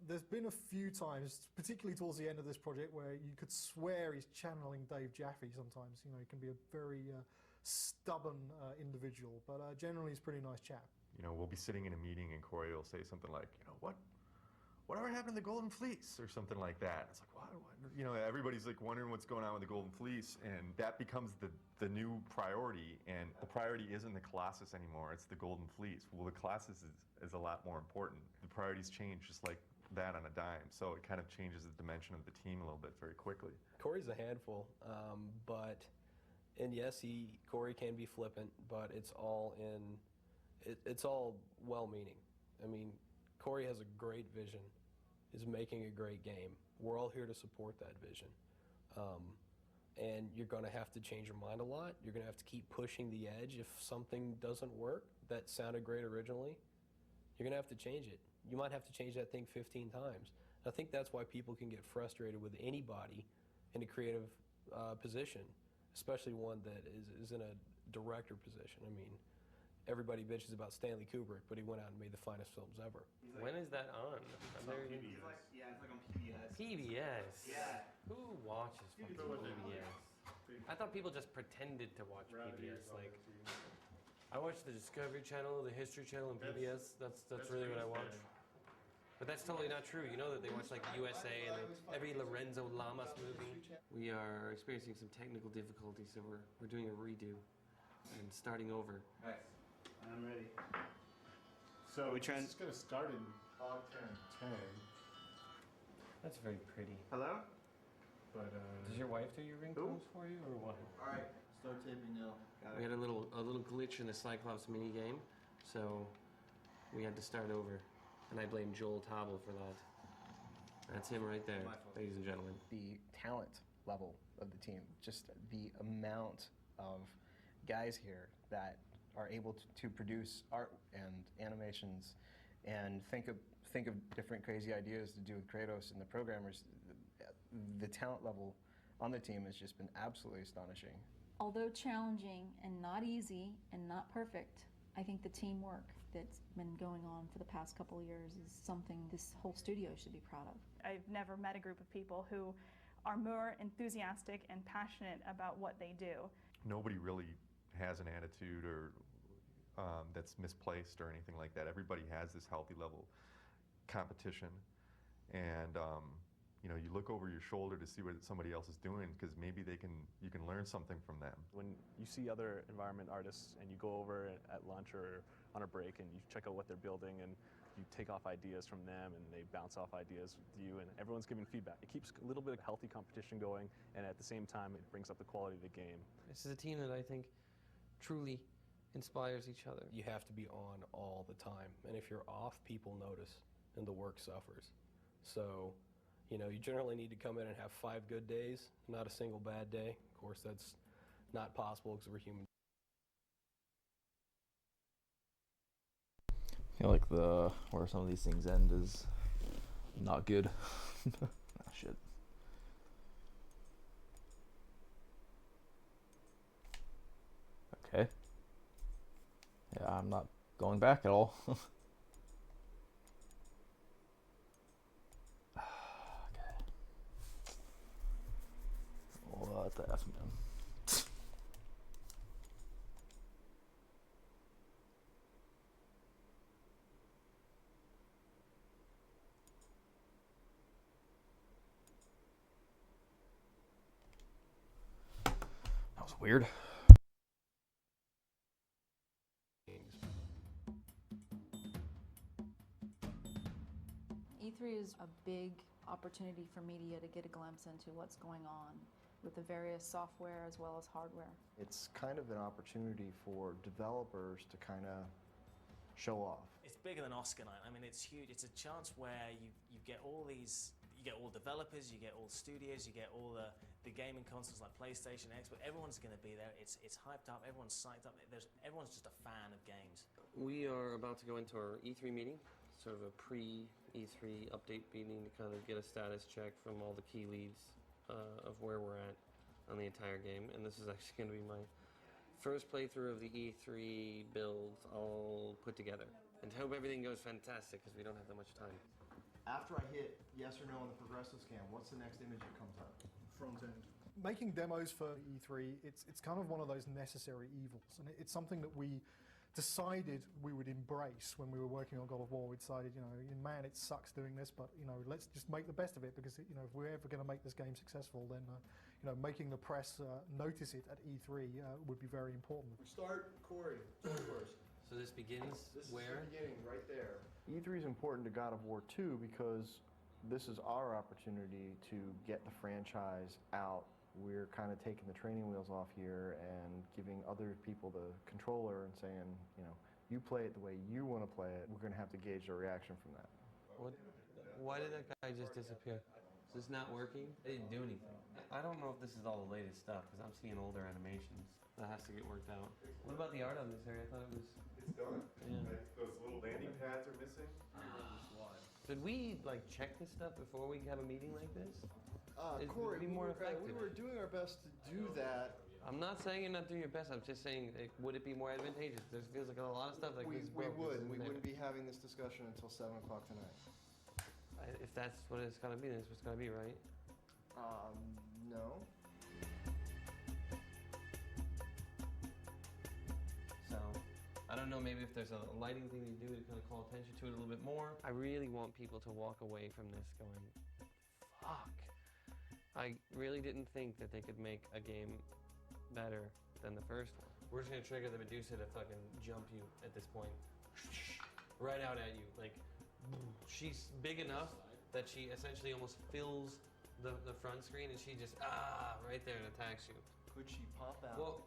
There's been a few times, particularly towards the end of this project, where you could swear he's channeling Dave Jaffe sometimes. You know, he can be a very stubborn individual, but generally he's a pretty nice chap. You know, we'll be sitting in a meeting and Corey will say something like, you know, whatever happened to the Golden Fleece or something like that. It's like, what? You know, everybody's like wondering what's going on with the Golden Fleece, and that becomes the new priority, and the priority isn't the Colossus anymore, it's the Golden Fleece. Well, the Colossus is a lot more important. The priorities change just like that on a dime, so it kind of changes the dimension of the team a little bit very quickly. Corey's a handful, and yes, Corey can be flippant, but it's all well-meaning. I mean, Corey has a great vision, is making a great game. We're all here to support that vision. And you're going to have to change your mind a lot. You're going to have to keep pushing the edge. If something doesn't work that sounded great originally, you're going to have to change it. You might have to change that thing 15 times. I think that's why people can get frustrated with anybody in a creative position, especially one that is in a director position. I mean, everybody bitches about Stanley Kubrick, but he went out and made the finest films ever. When is that on? It's on PBS. It's like on PBS. PBS? Yeah. Who watches fucking PBS? I thought people just pretended to watch PBS. Like, I watch the Discovery Channel, the History Channel, and PBS. That's really what I watch. But that's totally not true. You know that they watch like USA and every Lorenzo Lamas movie. We are experiencing some technical difficulties, so we're doing a redo and starting over. Nice. I'm ready. So it's just going to start in 10. That's very pretty. Hello? But does your wife do your ringtones for you, or what? All right, start taping now. We had a little glitch in the Cyclops mini game, so we had to start over, and I blame Joel Tobble for that. That's him right there, ladies and gentlemen. The talent level of the team, just the amount of guys here that are able to produce art and animations and think of different crazy ideas to do with Kratos, and the programmers, the talent level on the team has just been absolutely astonishing. Although challenging and not easy and not perfect, I think the teamwork that's been going on for the past couple of years is something this whole studio should be proud of. I've never met a group of people who are more enthusiastic and passionate about what they do. Nobody really has an attitude or that's misplaced or anything like that. Everybody has this healthy level competition, and you know, you look over your shoulder to see what somebody else is doing, because maybe you can learn something from them. When you see other environment artists and you go over at lunch or on a break and you check out what they're building, and you take off ideas from them and they bounce off ideas with you, and everyone's giving feedback. It keeps a little bit of healthy competition going, and at the same time it brings up the quality of the game. This is a team that I think truly inspires each other. You have to be on all the time, and if you're off, people notice and the work suffers. So, you know, you generally need to come in and have 5 good days, not a single bad day. Of course, that's not possible because we're human. I feel like where some of these things end is not good. Shit. Okay. Yeah, I'm not going back at all. What the F, man? That was weird. E3 is a big opportunity for media to get a glimpse into what's going on with the various software as well as hardware. It's kind of an opportunity for developers to kind of show off. It's bigger than Oscar night. I mean, it's huge. It's a chance where you get all these, you get all developers, you get all studios, you get all the gaming consoles like PlayStation, Xbox. Everyone's going to be there. It's hyped up. Everyone's psyched up. Everyone's just a fan of games. We are about to go into our E3 meeting, sort of a pre-E3 update meeting to kind of get a status check from all the key leads of where we're at on the entire game. And this is actually going to be my first playthrough of the E3 build all put together. And hope everything goes fantastic because we don't have that much time. After I hit yes or no on the progressive scan, what's the next image that comes up? Front end. Making demos for E3, it's kind of one of those necessary evils, and it's something that we decided we would embrace when we were working on God of War. We decided, man, it sucks doing this, but let's just make the best of it, because if we're ever going to make this game successful, then making the press notice it at E3 would be very important. Start, Corey. First. So this begins where? This is the beginning, right there. E3 is important to God of War 2 because this is our opportunity to get the franchise out. We're kind of taking the training wheels off here and giving other people the controller and saying, you play it the way you want to play it. We're going to have to gauge their reaction from that. Why did that guy just disappear? Is this not working? I didn't do anything. I don't know if this is all the latest stuff because I'm seeing older animations. That has to get worked out. What about the art on this area? I thought it was... It's done. Yeah. Those little landing pads are missing. Should we check this stuff before we have a meeting like this? Corey, be more effective. we were doing our best to do that. I'm not saying you're not doing your best. I'm just saying, would it be more advantageous? There feels like a lot of stuff like We this. broke. would. This We isn't wouldn't there. be having this discussion until 7 o'clock tonight. If that's what it's gonna be, then it's what's gonna be, right? No. So, I don't know, maybe if there's a lighting thing you do to kind of call attention to it a little bit more. I really want people to walk away from this going, fuck. I really didn't think that they could make a game better than the first one. We're just gonna trigger the Medusa to fucking jump you at this point. Right out at you. Like, she's big enough that she essentially almost fills the front screen and she just, right there and attacks you. Could she pop out? Well,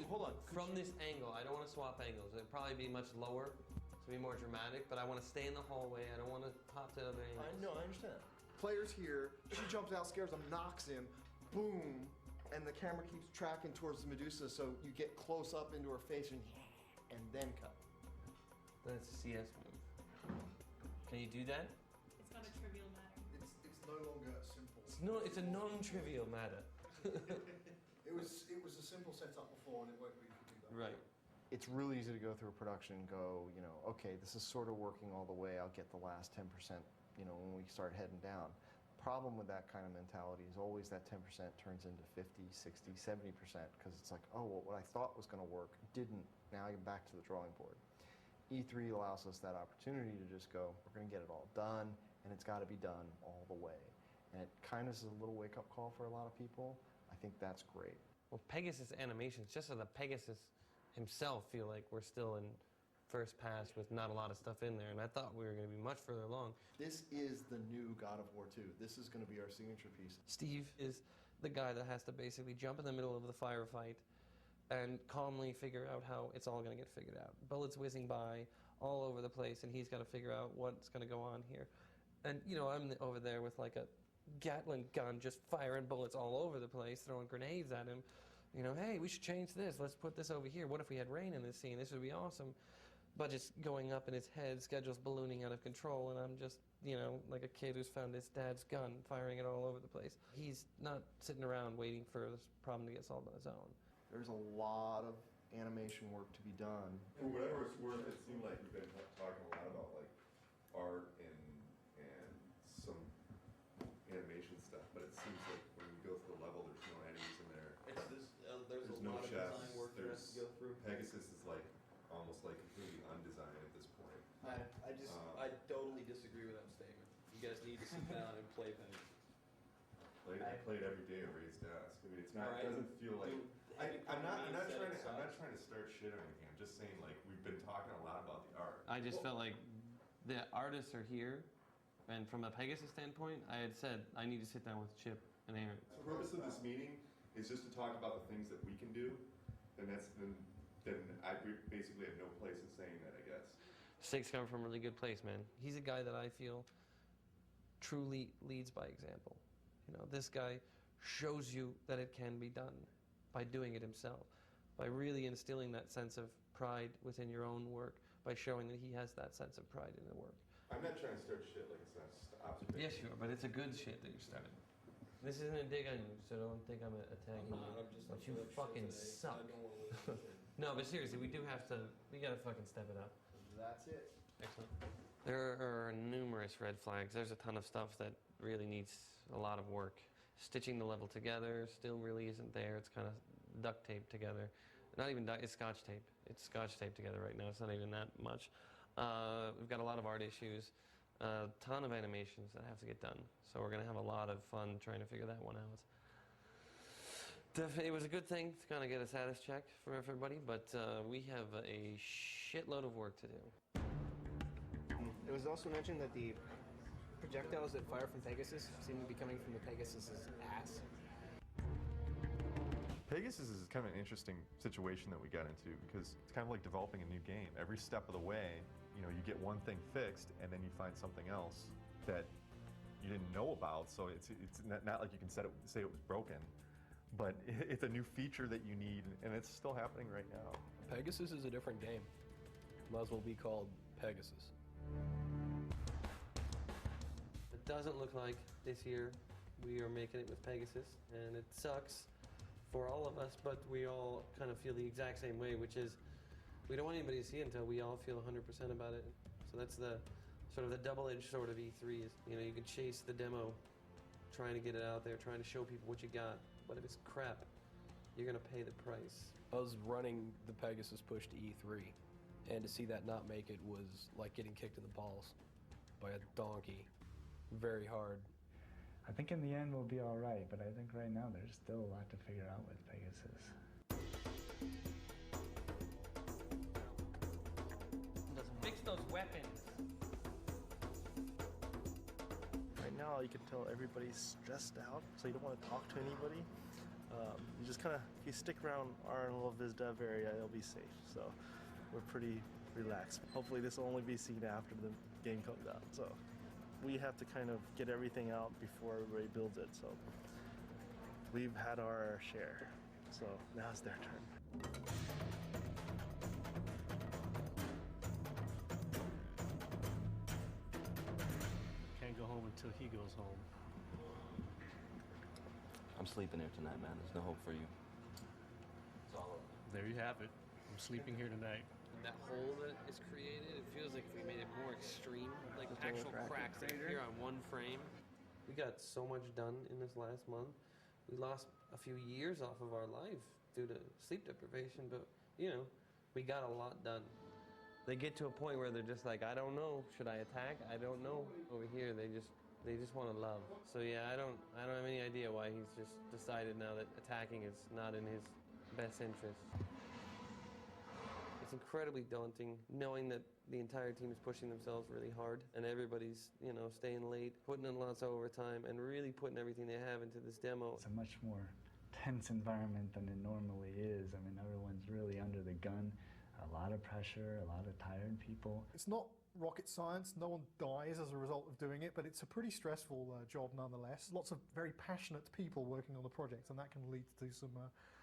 hold on. From this angle, I don't want to swap angles. It'd probably be much lower to be more dramatic, but I want to stay in the hallway. I don't want to pop to other angles. I understand. Player's here, she jumps out, scares him, knocks him, boom, and the camera keeps tracking towards the Medusa, so you get close up into her face and then cut. That's a CS move. Can you do that? It's not a trivial matter. It's no longer simple. It's a non-trivial matter. It was a simple setup before, and it won't be that. Right. It's really easy to go through a production and go, okay, this is sort of working all the way. I'll get the last 10%, when we start heading down. Problem with that kind of mentality is always that 10% turns into 50, 60, 70% because it's like, oh, well, what I thought was going to work didn't. Now I'm back to the drawing board. E3 allows us that opportunity to just go, we're going to get it all done, and it's got to be done all the way. And it kind of is a little wake-up call for a lot of people. I think that's great. Well, Pegasus animations, just so the Pegasus himself feel like we're still in first pass with not a lot of stuff in there, and I thought we were going to be much further along. This is the new God of War 2. This is going to be our signature piece. Steve is the guy that has to basically jump in the middle of the firefight and calmly figure out how it's all going to get figured out. Bullets whizzing by all over the place, and he's got to figure out what's going to go on here. And, I'm over there with like a Gatling gun just firing bullets all over the place, throwing grenades at him. Hey, we should change this. Let's put this over here. What if we had rain in this scene? This would be awesome. Budget's going up in his head, schedule's ballooning out of control, and I'm just, like a kid who's found his dad's gun, firing it all over the place. He's not sitting around waiting for this problem to get solved on his own. There's a lot of animation work to be done. For whatever it's worth, it seemed like we've been talking a lot about like art and some animation stuff, but it seems like when we go through the level, there's no enemies in there. There's no a lot chests. of design work that has to go through. Pegasus is like almost like completely undesigned at this point. I totally disagree with that statement. You guys need to sit down and play Pegasus. I played every day over his desk. I mean, it's not. Right. It doesn't feel like. I'm not trying to. aside. I'm not trying to start shit or anything. I'm just saying like we've been talking a lot about the art. I just felt like the artists are here, And from a Pegasus standpoint, I had said I need to sit down with Chip and Aaron. The purpose of this meeting is just to talk about the things that we can do, then I basically have no place in saying that, I guess. Steak's coming from a really good place, man. He's a guy that I feel truly leads by example. You know, this guy shows you that it can be done by doing it himself, by really instilling that sense of pride within your own work, by showing that he has that sense of pride in the work. I'm not trying to start shit, like I said, it's just observation. Yes, you are, but it's a good shit that you're starting. This isn't a dig on you, so don't think I'm attacking you. But you fucking suck. No, but seriously, we gotta fucking step it up. That's it. Excellent. There are numerous red flags. There's a ton of stuff that really needs a lot of work. Stitching the level together still really isn't there. It's kind of duct tape together. Not even duct, it's scotch tape. It's scotch tape together right now. It's not even that much. We've got a lot of art issues, a ton of animations that have to get done. So we're going to have a lot of fun trying to figure that one out. It was a good thing to kind of get a status check from everybody, but we have a shitload of work to do. It was also mentioned that the projectiles that fire from Pegasus seem to be coming from the Pegasus's ass. Pegasus is kind of an interesting situation that we got into because it's kind of like developing a new game. Every step of the way, you know, you get one thing fixed and then you find something else that you didn't know about. So it's not like you can say it was broken, but it's a new feature that you need, and it's still happening right now. Pegasus is a different game. Might as well be called Pegasus. It doesn't look like this year we are making it with Pegasus, and it sucks for all of us, but we all kind of feel the exact same way, which is we don't want anybody to see it until we all feel 100% about it. So that's the sort of the double-edged sword of E3 is, you know, you can chase the demo, trying to get it out there, trying to show people what you got, but if it's crap, you're gonna pay the price. I was running the Pegasus push to E3, and to see that not make it was like getting kicked in the balls by a donkey. Very hard. I think in the end we'll be all right, but I think right now there's still a lot to figure out with Pegasus. Let's fix those weapons. Right now you can tell everybody's stressed out, so you don't want to talk to anybody. You just kind of, if you stick around our little biz dev area, you'll be safe. So we're pretty relaxed. Hopefully this will only be seen after the game comes out. So we have to kind of get everything out before everybody builds it. So we've had our share. So now it's their turn. Can't go home until he goes home. I'm sleeping here tonight, man. There's no hope for you. There you have it. I'm sleeping here tonight. And that hole that is created, it feels like if we made it more extreme, like actual cracks right here on one frame. We got so much done in this last month. We lost a few years off of our life due to sleep deprivation, but you know, we got a lot done. They get to a point where they're just like, I don't know, should I attack? I don't know. Over here, they just want to love. So yeah, I don't have any idea why he's just decided now that attacking is not in his best interest. It's incredibly daunting knowing that the entire team is pushing themselves really hard and everybody's, you know, staying late, putting in lots of overtime and really putting everything they have into this demo. It's a much more tense environment than it normally is. I mean, everyone's really under the gun. A lot of pressure, a lot of tired people. It's not rocket science, no one dies as a result of doing it, but it's a pretty stressful job nonetheless. Lots of very passionate people working on the project, and that can lead to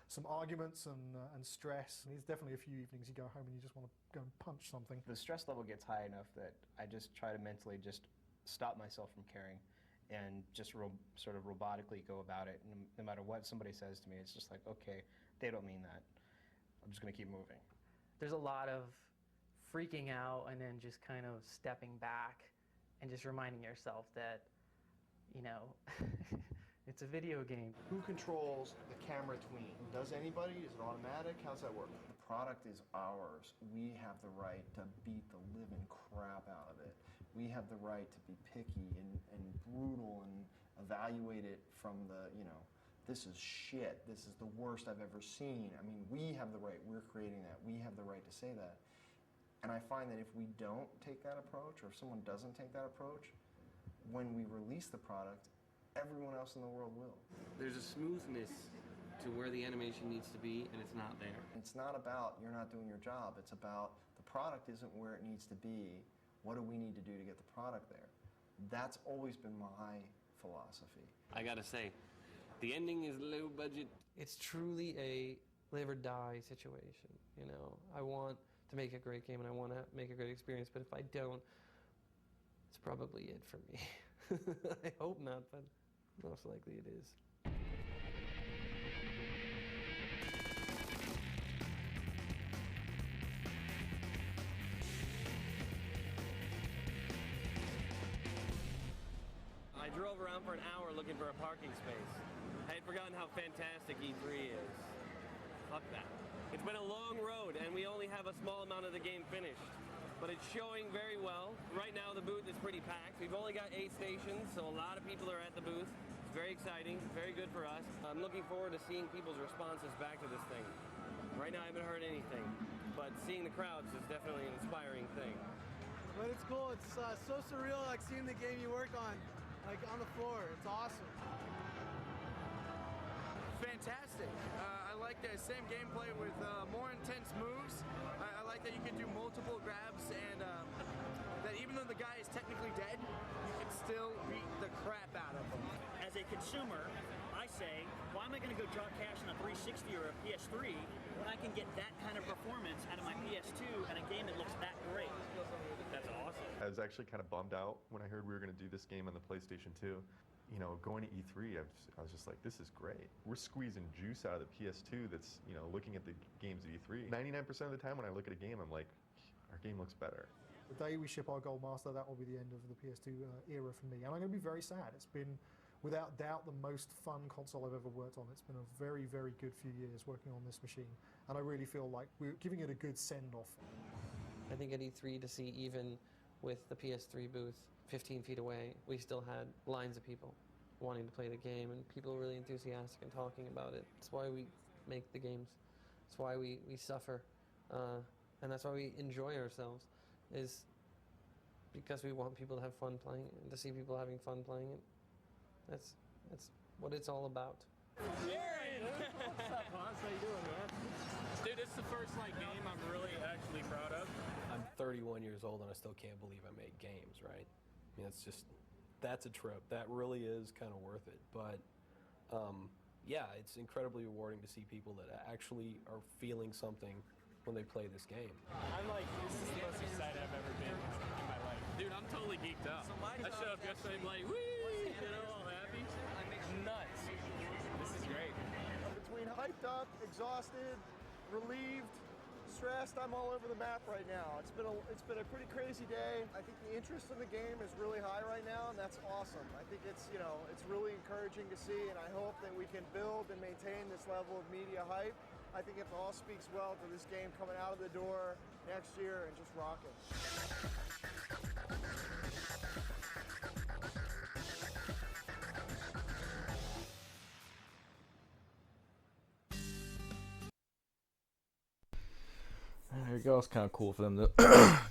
some arguments and stress. And there's definitely a few evenings you go home and you just want to go and punch something. The stress level gets high enough that I just try to mentally just stop myself from caring and just sort of robotically go about it. And no matter what somebody says to me, it's just like, okay, they don't mean that. I'm just going to keep moving. There's a lot of freaking out and then just kind of stepping back and just reminding yourself that, you know, it's a video game. Who controls the camera tween? Does anybody? Is it automatic? How's that work? The product is ours. We have the right to beat the living crap out of it. We have the right to be picky and brutal and evaluate it from the, you know, this is shit. This is the worst I've ever seen. I mean, we have the right. We're creating that. We have the right to say that. And I find that if we don't take that approach, or if someone doesn't take that approach, when we release the product, everyone else in the world will. There's a smoothness to where the animation needs to be, and it's not there. It's not about you're not doing your job. It's about the product isn't where it needs to be. What do we need to do to get the product there? That's always been my philosophy. I gotta say, the ending is low budget. It's truly a live or die situation. You know, I want to make a great game and I want to make a great experience, but if I don't, it's probably it for me. I hope not, but most likely it is. I drove around for an hour looking for a parking space. I had forgotten how fantastic E3 is. Fuck that. It's been a long road, and we only have a small amount of the game finished. But it's showing very well. Right now, the booth is pretty packed. We've only got 8 stations, so a lot of people are at the booth. It's very exciting, very good for us. I'm looking forward to seeing people's responses back to this thing. Right now, I haven't heard anything, but seeing the crowds is definitely an inspiring thing. But it's cool. It's so surreal, like seeing the game you work on, like on the floor. It's awesome. Fantastic. I like the same gameplay with more intense moves. I like that you can do multiple grabs and that even though the guy is technically dead, you can still beat the crap out of him. As a consumer, I say, why am I going to go drop cash on a 360 or a PS3 when I can get that kind of performance out of my PS2 and a game that looks that great? That's awesome. I was actually kind of bummed out when I heard we were going to do this game on the PlayStation 2. You know, going to E3, I was just like, this is great. We're squeezing juice out of the PS2 that's, you know, looking at the games at E3. 99% of the time when I look at a game, I'm like, our game looks better. The day we ship our Gold Master, that will be the end of the PS2 era for me. And I'm going to be very sad. It's been, without doubt, the most fun console I've ever worked on. It's been a very, very good few years working on this machine. And I really feel like we're giving it a good send-off. I think at E3 to see even with the PS3 booth 15 feet away, we still had lines of people wanting to play the game and people really enthusiastic and talking about it. That's why we make the games. That's why we suffer. And that's why we enjoy ourselves, is because we want people to have fun playing it and to see people having fun playing it. That's what it's all about. Jared! What's up, Hans? How you doing, man? Dude, this is the first game I'm really actually proud of. I'm 31 years old and I still can't believe I make games, right? I mean, that's a trip. That really is kind of worth it. But yeah, it's incredibly rewarding to see people that actually are feeling something when they play this game. I'm like, this is the most excited I've ever been in my life. Dude, I'm totally geeked out. I showed up yesterday, I'm like, whee, you know, all happy. Nuts. This is great. Between hyped up, exhausted, relieved, stressed, I'm all over the map right now. It's been a pretty crazy day. I think the interest in the game is really high right now, and that's awesome. I think it's really encouraging to see, and I hope that we can build and maintain this level of media hype. I think it all speaks well to this game coming out of the door next year and just rocking. There you go. It's kind of cool for them to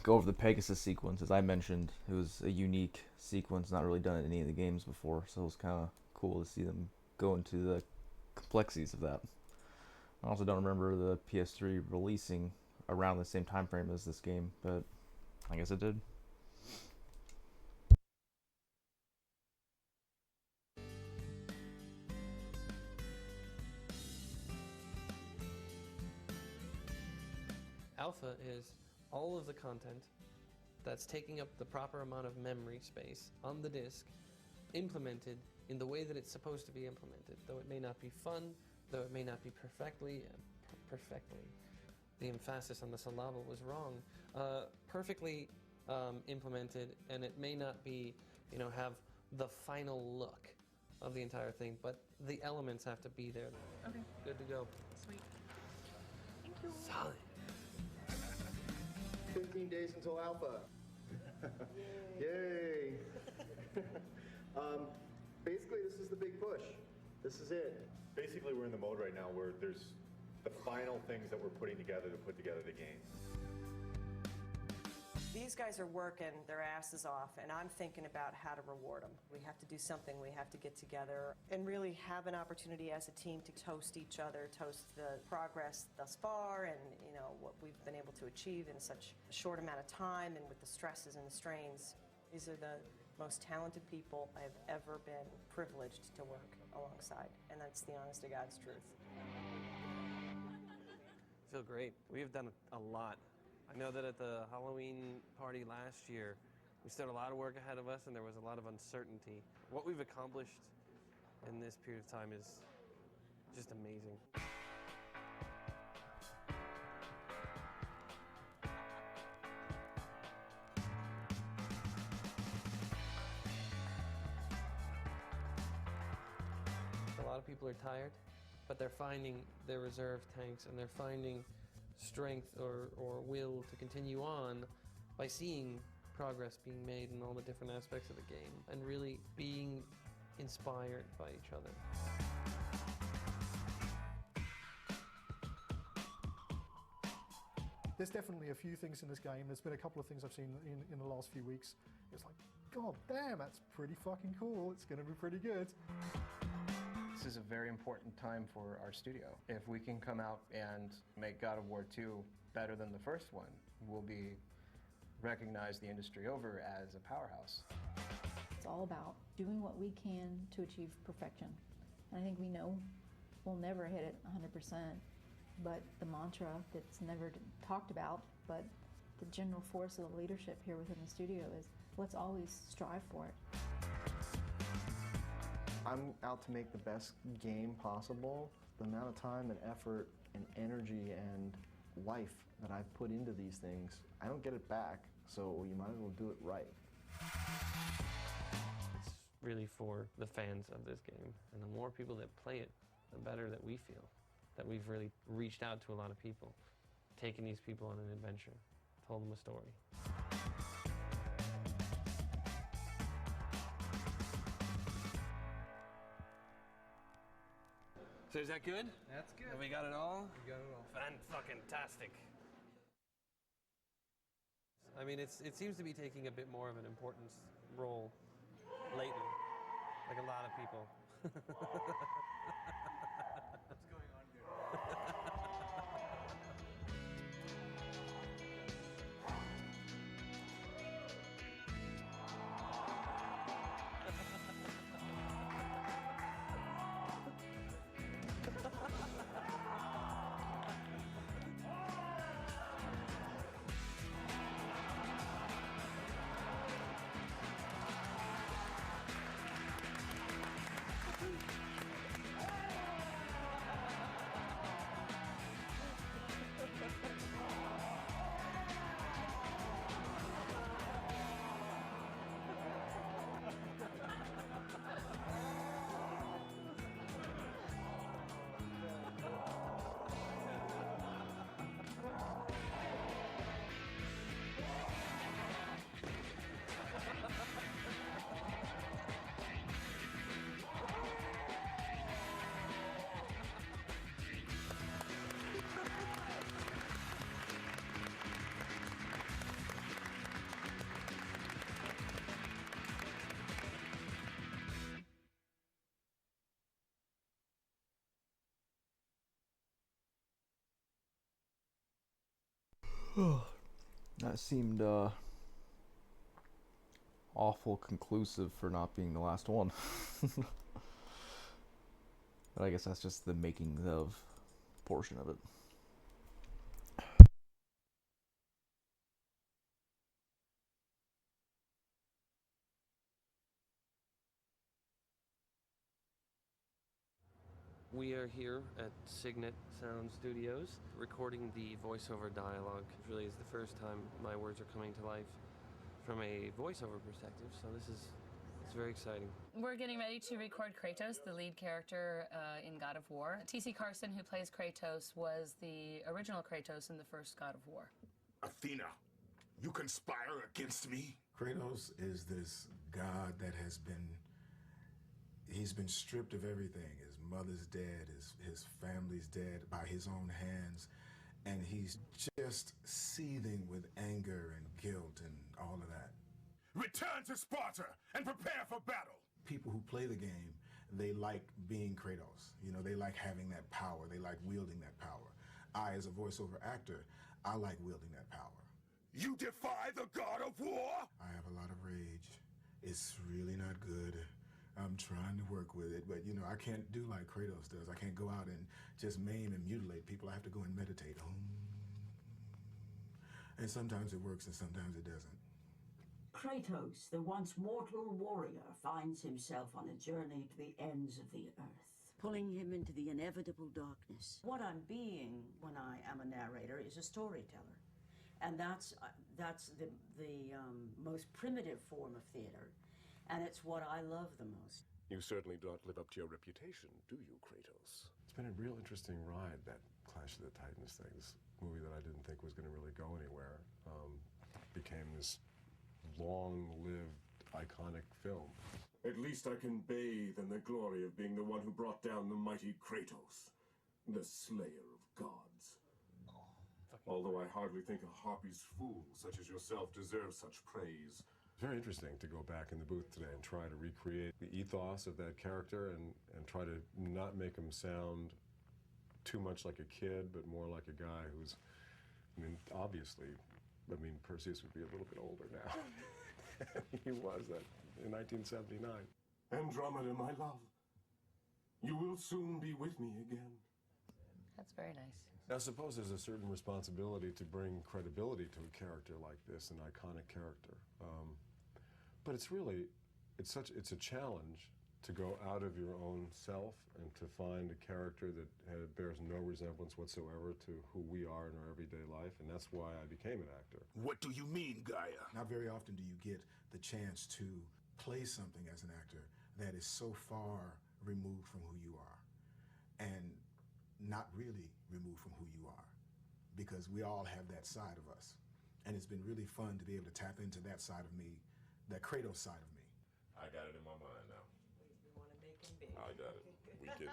go over the Pegasus sequence. As I mentioned, it was a unique sequence, not really done in any of the games before, so it was kind of cool to see them go into the complexities of that. I also don't remember the PS3 releasing around the same time frame as this game, but I guess it did. Alpha is all of the content that's taking up the proper amount of memory space on the disk, implemented in the way that it's supposed to be implemented, though it may not be fun, though it may not be perfectly, the emphasis on the syllable was wrong, perfectly implemented, and it may not be, have the final look of the entire thing, but the elements have to be there. Okay. Good to go. Sweet. Thank you. Solid. 15 days until alpha. Yay! Basically, this is the big push. This is it. Basically, we're in the mode right now where there's the final things that we're putting together to put together the game. These guys are working their asses off, and I'm thinking about how to reward them. We have to do something. We have to get together and really have an opportunity as a team to toast each other, toast the progress thus far, and what we've been able to achieve in such a short amount of time, and with the stresses and the strains. These are the most talented people I've ever been privileged to work alongside, and that's the honest to God's truth. I feel great. We have done a lot. I know that at the Halloween party last year, we still had a lot of work ahead of us, and there was a lot of uncertainty. What we've accomplished in this period of time is just amazing. A lot of people are tired, but they're finding their reserve tanks, and they're finding strength or will to continue on by seeing progress being made in all the different aspects of the game and really being inspired by each other. There's definitely a few things in this game. There's been a couple of things I've seen in the last few weeks. It's like, God damn, that's pretty fucking cool. It's going to be pretty good. This is a very important time for our studio. If we can come out and make God of War 2 better than the first one, we'll be recognized the industry over as a powerhouse. It's all about doing what we can to achieve perfection. And I think we know we'll never hit it 100%, but the mantra that's never talked about, but the general force of the leadership here within the studio is let's always strive for it. I'm out to make the best game possible. The amount of time and effort and energy and life that I've put into these things, I don't get it back, so you might as well do it right. It's really for the fans of this game, and the more people that play it, the better that we feel. That we've really reached out to a lot of people, taken these people on an adventure, told them a story. So is that good? That's good. Have we got it all? We got it all. Fan-fucking-tastic. I mean, it seems to be taking a bit more of an important role lately, like a lot of people. What's going on here? That seemed awful conclusive for not being the last one. But I guess that's just the making of portion of it. We are here at Signet Sound Studios recording the voiceover dialogue. It really is the first time my words are coming to life from a voiceover perspective, so it's very exciting. We're getting ready to record Kratos, the lead character in God of War. T.C. Carson, who plays Kratos, was the original Kratos in the first God of War. Athena, you conspire against me? Kratos is this god that he's been stripped of everything. His mother's dead, his family's dead by his own hands, and he's just seething with anger and guilt and all of that. Return to Sparta and prepare for battle! People who play the game, they like being Kratos. You know, they like having that power. They like wielding that power. I, as a voiceover actor, I like wielding that power. You defy the god of war? I have a lot of rage. It's really not good. I'm trying to work with it, but you know, I can't do like Kratos does. I can't go out and just maim and mutilate people. I have to go and meditate. And sometimes it works and sometimes it doesn't. Kratos, the once mortal warrior, finds himself on a journey to the ends of the earth, pulling him into the inevitable darkness. What I'm being when I am a narrator is a storyteller. And that's the most primitive form of theater, and it's what I love the most. You certainly don't live up to your reputation, do you, Kratos? It's been a real interesting ride, that Clash of the Titans thing. This movie that I didn't think was going to really go anywhere became this long-lived, iconic film. At least I can bathe in the glory of being the one who brought down the mighty Kratos, the slayer of gods. Although I hardly think a harpy's fool such as yourself deserves such praise. It's very interesting to go back in the booth today and try to recreate the ethos of that character and try to not make him sound too much like a kid, but more like a guy who's, I mean, obviously, Perseus would be a little bit older now. He was that in 1979. Andromeda, my love, you will soon be with me again. That's very nice. I suppose there's a certain responsibility to bring credibility to a character like this, an iconic character. But it's really, it's a challenge to go out of your own self and to find a character that bears no resemblance whatsoever to who we are in our everyday life, and that's why I became an actor. What do you mean, Gaia? Not very often do you get the chance to play something as an actor that is so far removed from who you are, and not really removed from who you are, because we all have that side of us. And it's been really fun to be able to tap into that side of me, that Kratos side of me. I got it in my mind now. We want to make him big. I got it. We can.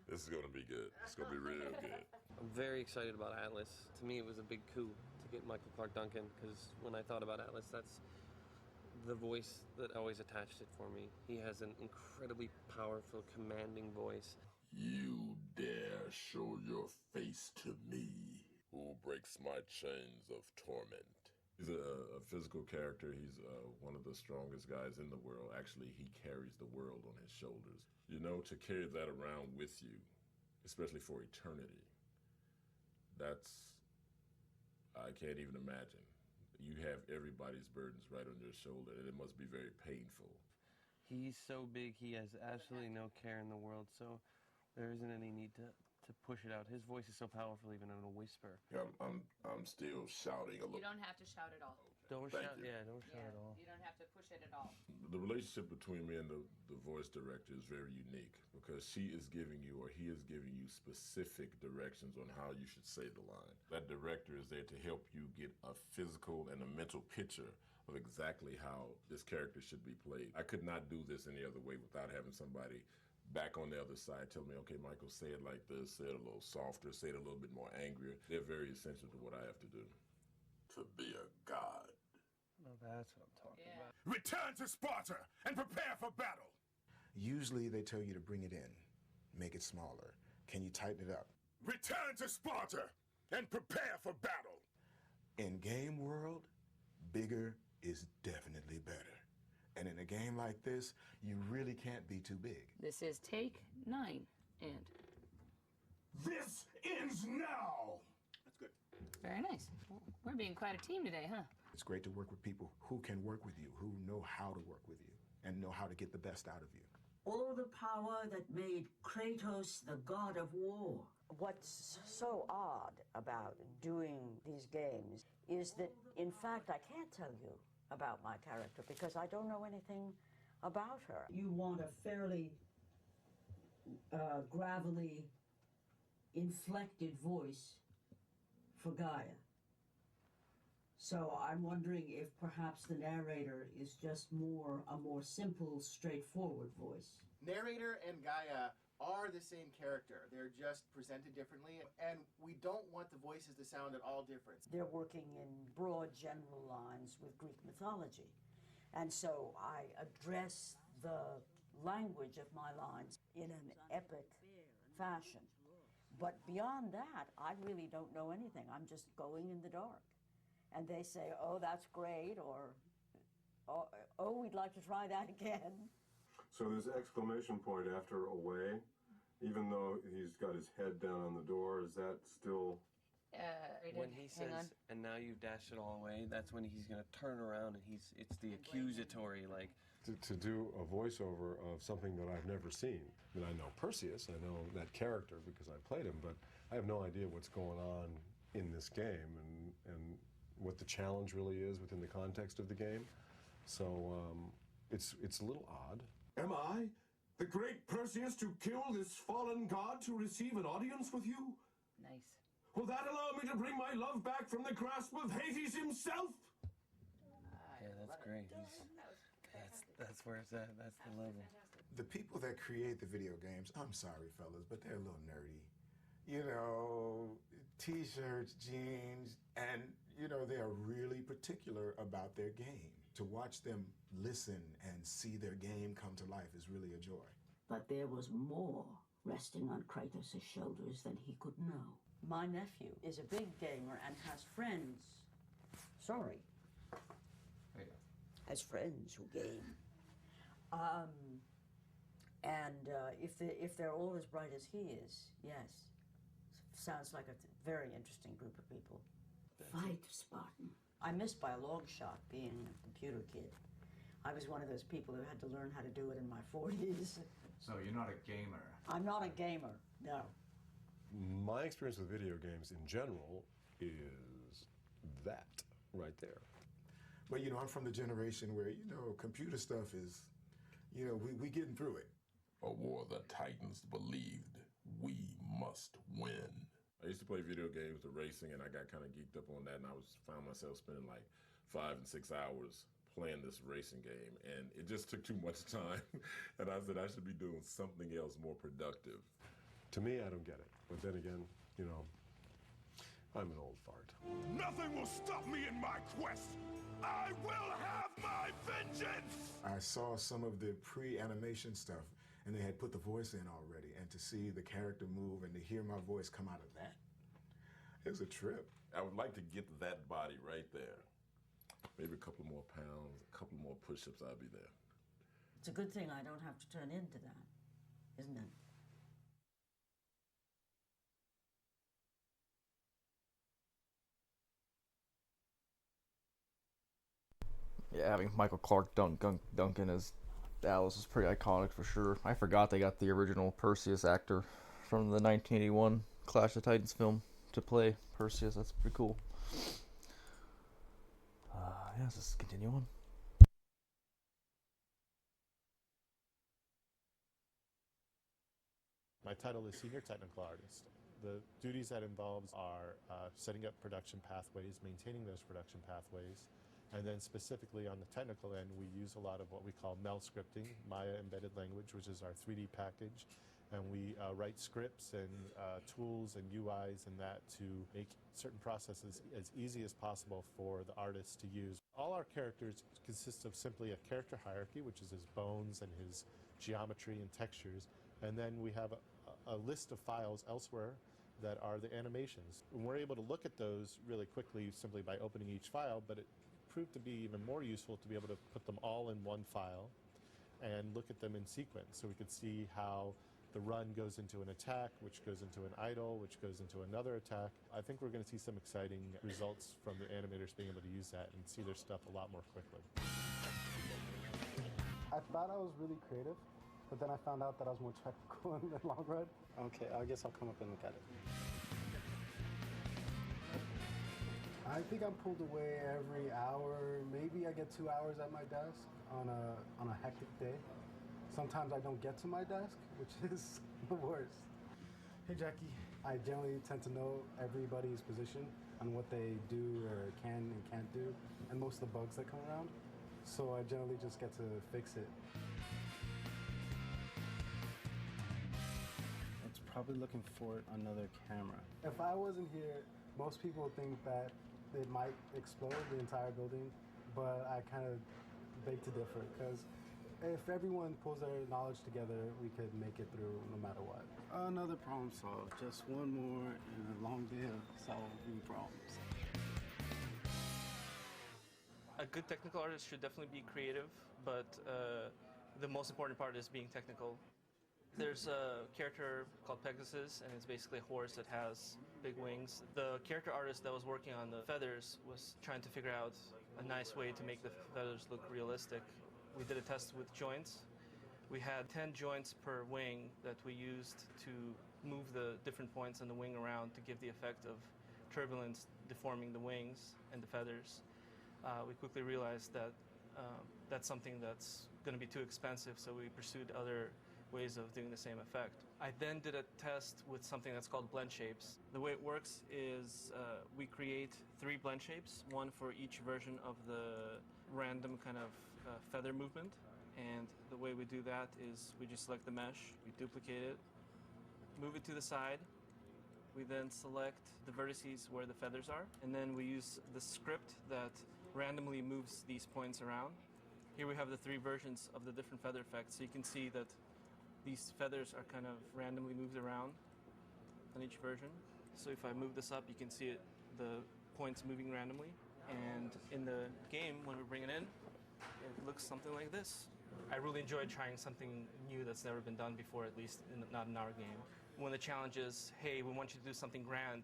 This is going to be good. It's going to be real good. I'm very excited about Atlas. To me, it was a big coup to get Michael Clark Duncan, because when I thought about Atlas, that's the voice that always attached it for me. He has an incredibly powerful, commanding voice. You dare show your face to me? Who breaks my chains of torment? He's a physical character. He's one of the strongest guys in the world. Actually, he carries the world on his shoulders. You know, to carry that around with you, especially for eternity, I can't even imagine. You have everybody's burdens right on your shoulder, and it must be very painful. He's so big, he has absolutely no care in the world, so there isn't any need to push it out. His voice is so powerful, even in a whisper. I'm still shouting a little. You don't have to shout at all. Don't Thank shout, you. yeah, don't shout at all. You don't have to push it at all. The relationship between me and the voice director is very unique, because she is giving you, or he is giving you, specific directions on how you should say the line. That director is there to help you get a physical and a mental picture of exactly how this character should be played. I could not do this any other way without having somebody back on the other side tell me, okay, Michael, say it like this, say it a little softer, say it a little bit more angrier. They're very essential to what I have to do. To be a god. Oh, that's what I'm talking about. Return to Sparta and prepare for battle! Usually they tell you to bring it in, make it smaller. Can you tighten it up? Return to Sparta and prepare for battle! In game world, bigger is definitely better. And in a game like this, you really can't be too big. This is take 9, and this ends now! That's good. very nice. We're being quite a team today, huh? It's great to work with people who can work with you, who know how to work with you, and know how to get the best out of you. All the power that made Kratos the god of war. What's so odd about doing these games is that, in fact, I can't tell you about my character because I don't know anything about her. You want a fairly gravelly, inflected voice for Gaia. So I'm wondering if perhaps the narrator is just a more simple, straightforward voice. Narrator and Gaia are the same character. They're just presented differently, and we don't want the voices to sound at all different. They're working in broad general lines with Greek mythology. And so I address the language of my lines in an epic fashion. But beyond that, I really don't know anything. I'm just going in the dark. And they say, oh, that's great, or, oh, we'd like to try that again. So this exclamation point after away, even though he's got his head down on the door, is that still... When he says, and now you've dashed it all away, that's when he's going to turn around and it's the accusatory, like... To do a voiceover of something that I've never seen. I mean, I know Perseus, I know that character because I played him, but I have no idea what's going on in this game and what the challenge really is within the context of the game. So it's a little odd. Am I, the great Perseus, to kill this fallen god to receive an audience with you? Nice. Will that allow me to bring my love back from the grasp of Hades himself? Yeah, that's great. That's where it's at. That's the level. The people that create the video games, I'm sorry, fellas, but they're a little nerdy. You know, t-shirts, jeans, and, you know, they are really particular about their game. To watch them listen and see their game come to life is really a joy. But there was more resting on Kratos' shoulders than he could know. My nephew is a big gamer and has friends. Sorry. Has friends who game. If they're all as bright as he is, yes. Sounds like a very interesting group of people. Fight, Spartan. I missed by a long shot being a computer kid. I was one of those people who had to learn how to do it in my 40s. So you're not a gamer? I'm not a gamer, no. My experience with video games in general is that right there. But, you know, I'm from the generation where, you know, computer stuff is, you know, we getting through it. A war the Titans believed we must win. I used to play video games, the racing, and I got kind of geeked up on that, and found myself spending like 5 and 6 hours playing this racing game, and it just took too much time, and I said I should be doing something else more productive. To me, I don't get it. But then again, you know, I'm an old fart. Nothing will stop me in my quest! I will have my vengeance! I saw some of the pre-animation stuff, and they had put the voice in already, and to see the character move and to hear my voice come out of that, it was a trip. I would like to get that body right there. Maybe a couple more pounds, a couple more push-ups, I'll be there. It's a good thing I don't have to turn into that, isn't it? Yeah, having Michael Clark Duncan as Dallas is pretty iconic for sure. I forgot they got the original Perseus actor from the 1981 Clash of Titans film to play Perseus. That's pretty cool. Yeah, let's just continue on. My title is Senior Technical Artist. The duties that involves are setting up production pathways, maintaining those production pathways, and then specifically on the technical end, we use a lot of what we call MEL scripting, Maya Embedded Language, which is our 3D package. And we write scripts and tools and UIs and that to make certain processes as easy as possible for the artists to use. All our characters consist of simply a character hierarchy, which is his bones and his geometry and textures. And then we have a list of files elsewhere that are the animations. And we're able to look at those really quickly simply by opening each file, but it proved to be even more useful to be able to put them all in one file and look at them in sequence so we could see how the run goes into an attack, which goes into an idle, which goes into another attack. I think we're going to see some exciting results from the animators being able to use that and see their stuff a lot more quickly. I thought I was really creative, but then I found out that I was more technical in the long run. Okay, I guess I'll come up and look at it. I think I'm pulled away every hour. Maybe I get 2 hours at my desk on a hectic day. Sometimes I don't get to my desk, which is the worst. Hey, Jackie. I generally tend to know everybody's position. on what they do or can and can't do, and most of the bugs that come around. So I generally just get to fix it. It's probably looking for another camera. If I wasn't here, most people think that it might explode the entire building, but I kind of beg to differ, because if everyone pulls their knowledge together, we could make it through no matter what. Another problem solved. Just one more and a long day of solving problems. A good technical artist should definitely be creative, but the most important part is being technical. There's a character called Pegasus, and it's basically a horse that has big wings. The character artist that was working on the feathers was trying to figure out a nice way to make the feathers look realistic. We did a test with joints. We had 10 joints per wing that we used to move the different points on the wing around to give the effect of turbulence deforming the wings and the feathers. We quickly realized that that's something that's going to be too expensive, so we pursued other ways of doing the same effect. I then did a test with something that's called blend shapes. The way it works is we create 3 blend shapes, one for each version of the random kind of feather movement. And the way we do that is we just select the mesh, we duplicate it, move it to the side. We then select the vertices where the feathers are, and then we use the script that randomly moves these points around. Here we have the 3 versions of the different feather effects, so you can see that these feathers are kind of randomly moved around on each version. So if I move this up, you can see it, the points moving randomly. And in the game, when we bring it in, it looks something like this. I really enjoyed trying something new that's never been done before, at least not in our game. When the challenge is, hey, we want you to do something grand,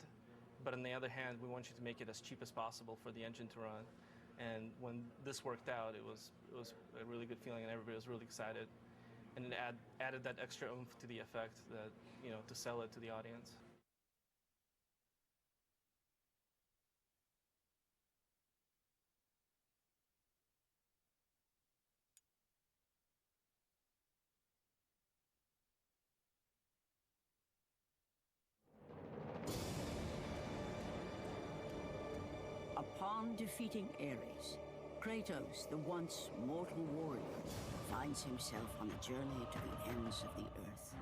but on the other hand, we want you to make it as cheap as possible for the engine to run. And when this worked out, it was a really good feeling, and everybody was really excited. And it added that extra oomph to the effect that, you know, to sell it to the audience. Upon defeating Ares, Kratos, the once mortal warrior, finds himself on a journey to the ends of the earth.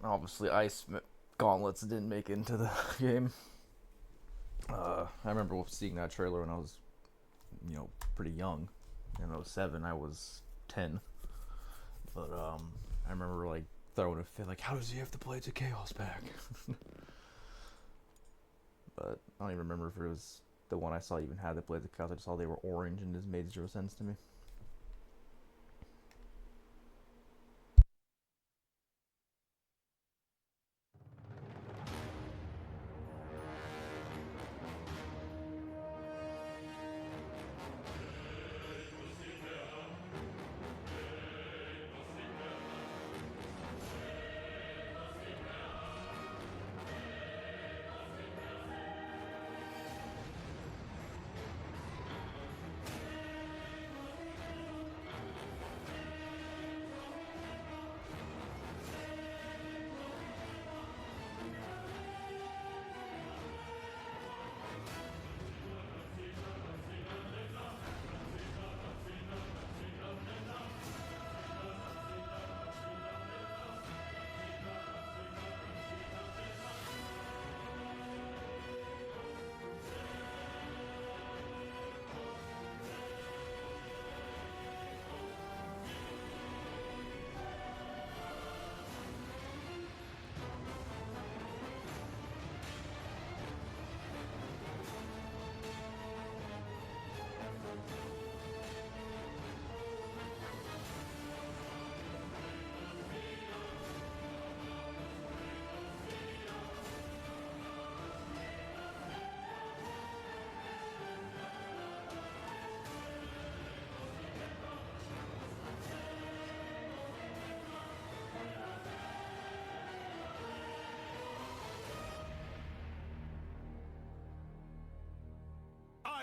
Obviously, Ice Gauntlets didn't make it into the game. I remember seeing that trailer when I was, you know, pretty young. In 07, I was 10. But I remember like throwing a fit, like, how does he have to play to Chaos back? But I don't even remember if it was the one I saw even had the Blades of Chaos. I just saw they were orange and it just made 0 sense to me.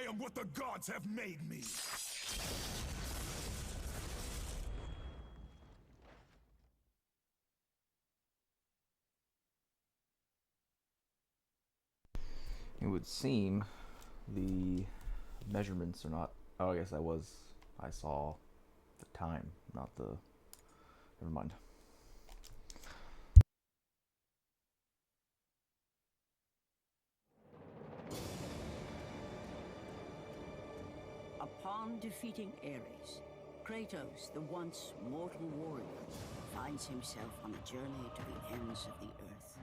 I am what the gods have made me! It would seem the measurements are not. Oh, I guess I saw the time, not the. Never mind. Upon defeating Ares, Kratos, the once mortal warrior, finds himself on a journey to the ends of the earth.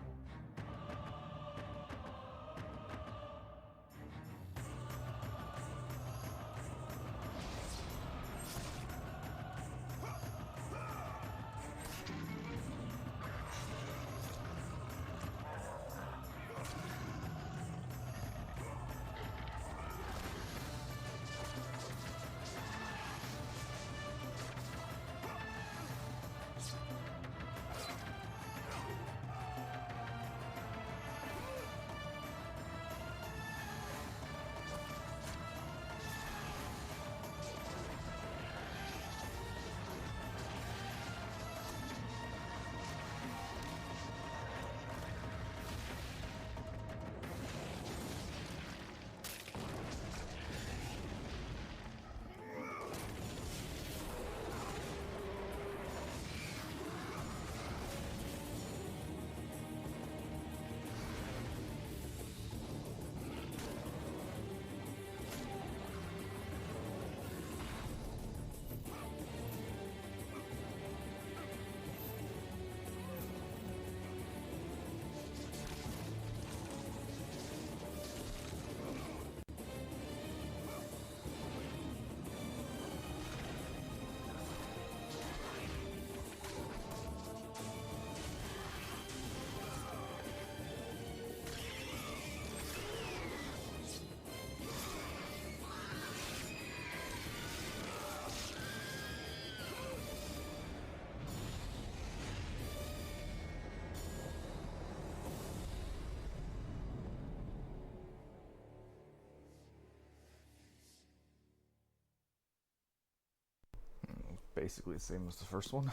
Basically the same as the first one.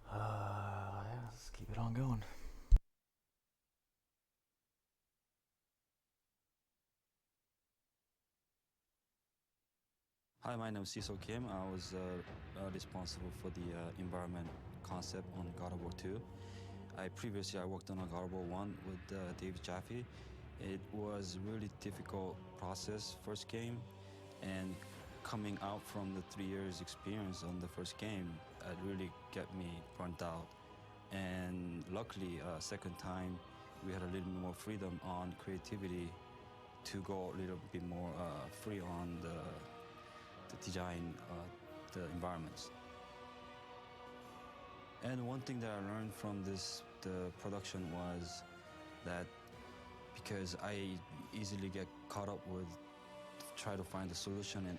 Yeah, let's keep it on going. Hi, my name is Siso Kim. I was responsible for the environment concept on God of War 2. Previously I worked on a God of War 1 with Dave Jaffe. It was really difficult process, first game, and coming out from the 3 years experience on the first game, it really got me burnt out. And luckily, second time, we had a little bit more freedom on creativity to go a little bit more free on the design, the environments. And one thing that I learned from the production was that because I easily get caught up with try to find the solution in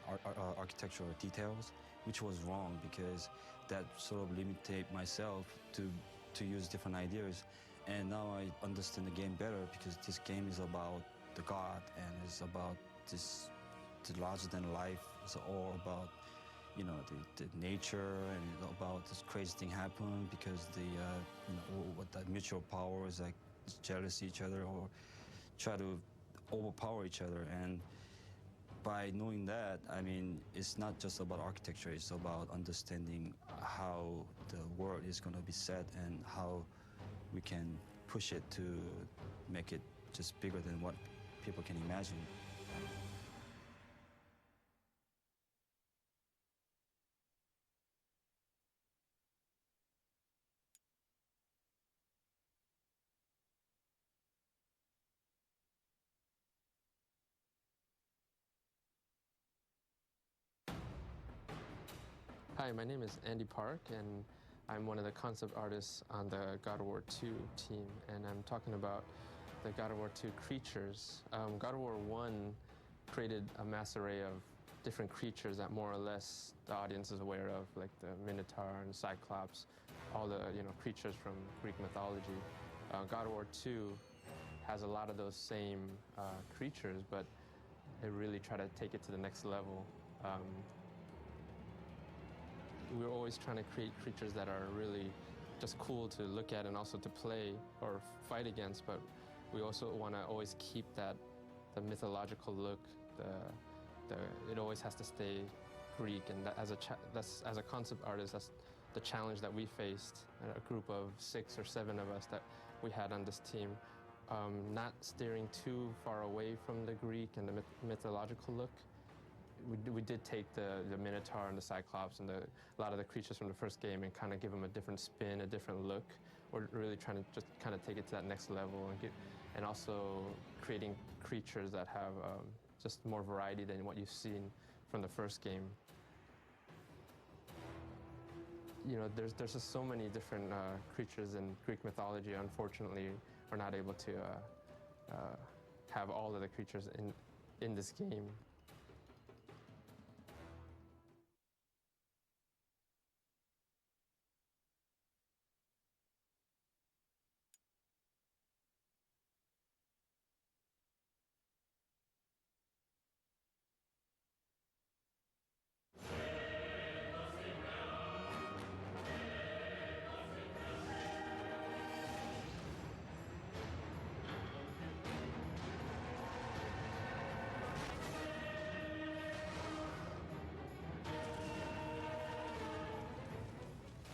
architectural details, which was wrong because that sort of limited myself to use different ideas. And now I understand the game better because this game is about the god and it's about this the larger than life. It's all about the nature and about this crazy thing happen because what that mutual power is like jealous each other or try to overpower each other. And by knowing that, I mean, it's not just about architecture, it's about understanding how the world is going to be set and how we can push it to make it just bigger than what people can imagine. Hi, my name is Andy Park, and I'm one of the concept artists on the God of War 2 team, and I'm talking about the God of War 2 creatures. God of War 1 created a mass array of different creatures that more or less the audience is aware of, like the Minotaur and Cyclops, all the creatures from Greek mythology. God of War 2 has a lot of those same creatures, but they really try to take it to the next level. We're always trying to create creatures that are really just cool to look at and also to play or fight against, but we also want to always keep the mythological look. It always has to stay Greek, and as a concept artist, that's the challenge that we faced. A group of 6 or 7 of us that we had on this team, not steering too far away from the Greek and the mythological look. We did take the Minotaur and the Cyclops and a lot of the creatures from the first game and kind of give them a different spin, a different look. We're really trying to just kind of take it to that next level and also creating creatures that have just more variety than what you've seen from the first game. You know, there's just so many different creatures in Greek mythology. Unfortunately, we're not able to have all of the creatures in this game.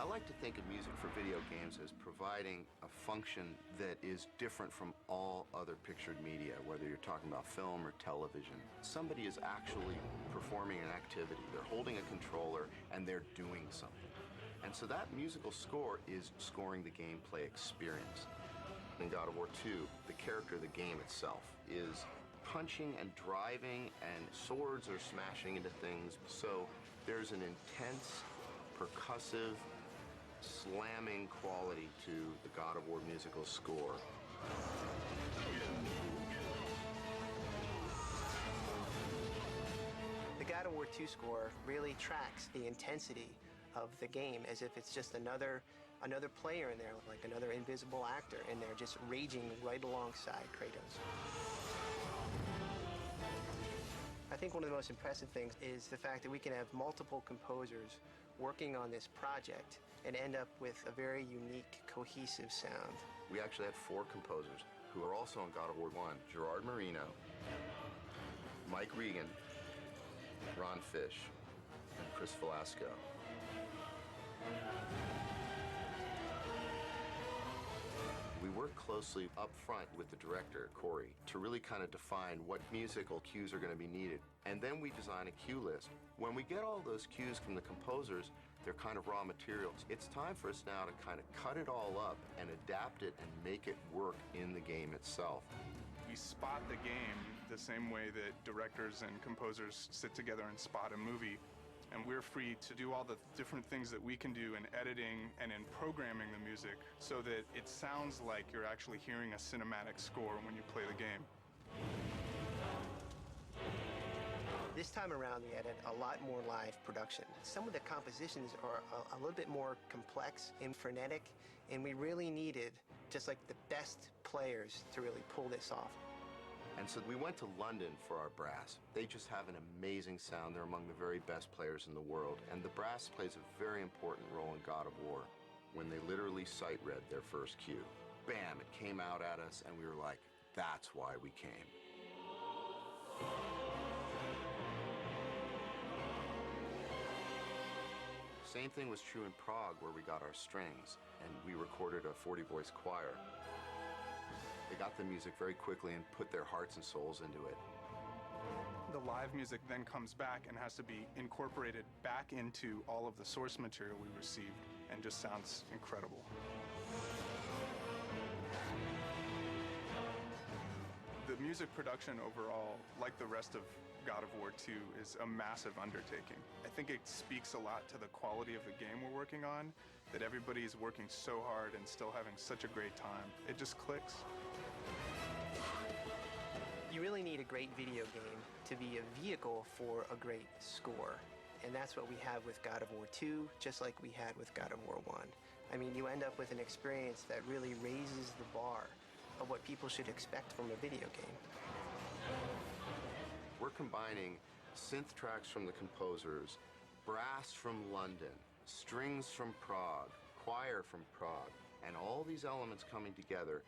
I like to think of music for video games as providing a function that is different from all other pictured media, whether you're talking about film or television. Somebody is actually performing an activity. They're holding a controller and they're doing something. And so that musical score is scoring the gameplay experience. In God of War 2, the character of the game itself is punching and driving, and swords are smashing into things. So there's an intense, percussive, slamming quality to the God of War musical score. The God of War 2 score really tracks the intensity of the game as if it's just another player in there, like another invisible actor in there, just raging right alongside Kratos. I think one of the most impressive things is the fact that we can have multiple composers working on this project and end up with a very unique, cohesive sound. We actually had 4 composers who are also on God of War 1. Gerard Marino, Mike Regan, Ron Fish, and Chris Velasco. We work closely up front with the director, Corey, to really kind of define what musical cues are going to be needed. And then we design a cue list. When we get all those cues from the composers, they're kind of raw materials. It's time for us now to kind of cut it all up and adapt it and make it work in the game itself. We spot the game the same way that directors and composers sit together and spot a movie. And we're free to do all the different things that we can do in editing and in programming the music so that it sounds like you're actually hearing a cinematic score when you play the game. This time around, we added a lot more live production. Some of the compositions are a little bit more complex and frenetic, and we really needed just like the best players to really pull this off. And so we went to London for our brass. They just have an amazing sound. They're among the very best players in the world. And the brass plays a very important role in God of War. When they literally sight read their first cue, bam, it came out at us, and we were like, that's why we came. Same thing was true in Prague, where we got our strings, and we recorded a 40-voice choir. They got the music very quickly and put their hearts and souls into it. The live music then comes back and has to be incorporated back into all of the source material we received, and just sounds incredible. The music production overall, like the rest of God of War 2, is a massive undertaking. I think it speaks a lot to the quality of the game we're working on, that everybody is working so hard and still having such a great time. It just clicks. You really need a great video game to be a vehicle for a great score. And that's what we have with God of War 2, just like we had with God of War 1. I mean, you end up with an experience that really raises the bar of what people should expect from a video game. We're combining synth tracks from the composers, brass from London, strings from Prague, choir from Prague, and all these elements coming together,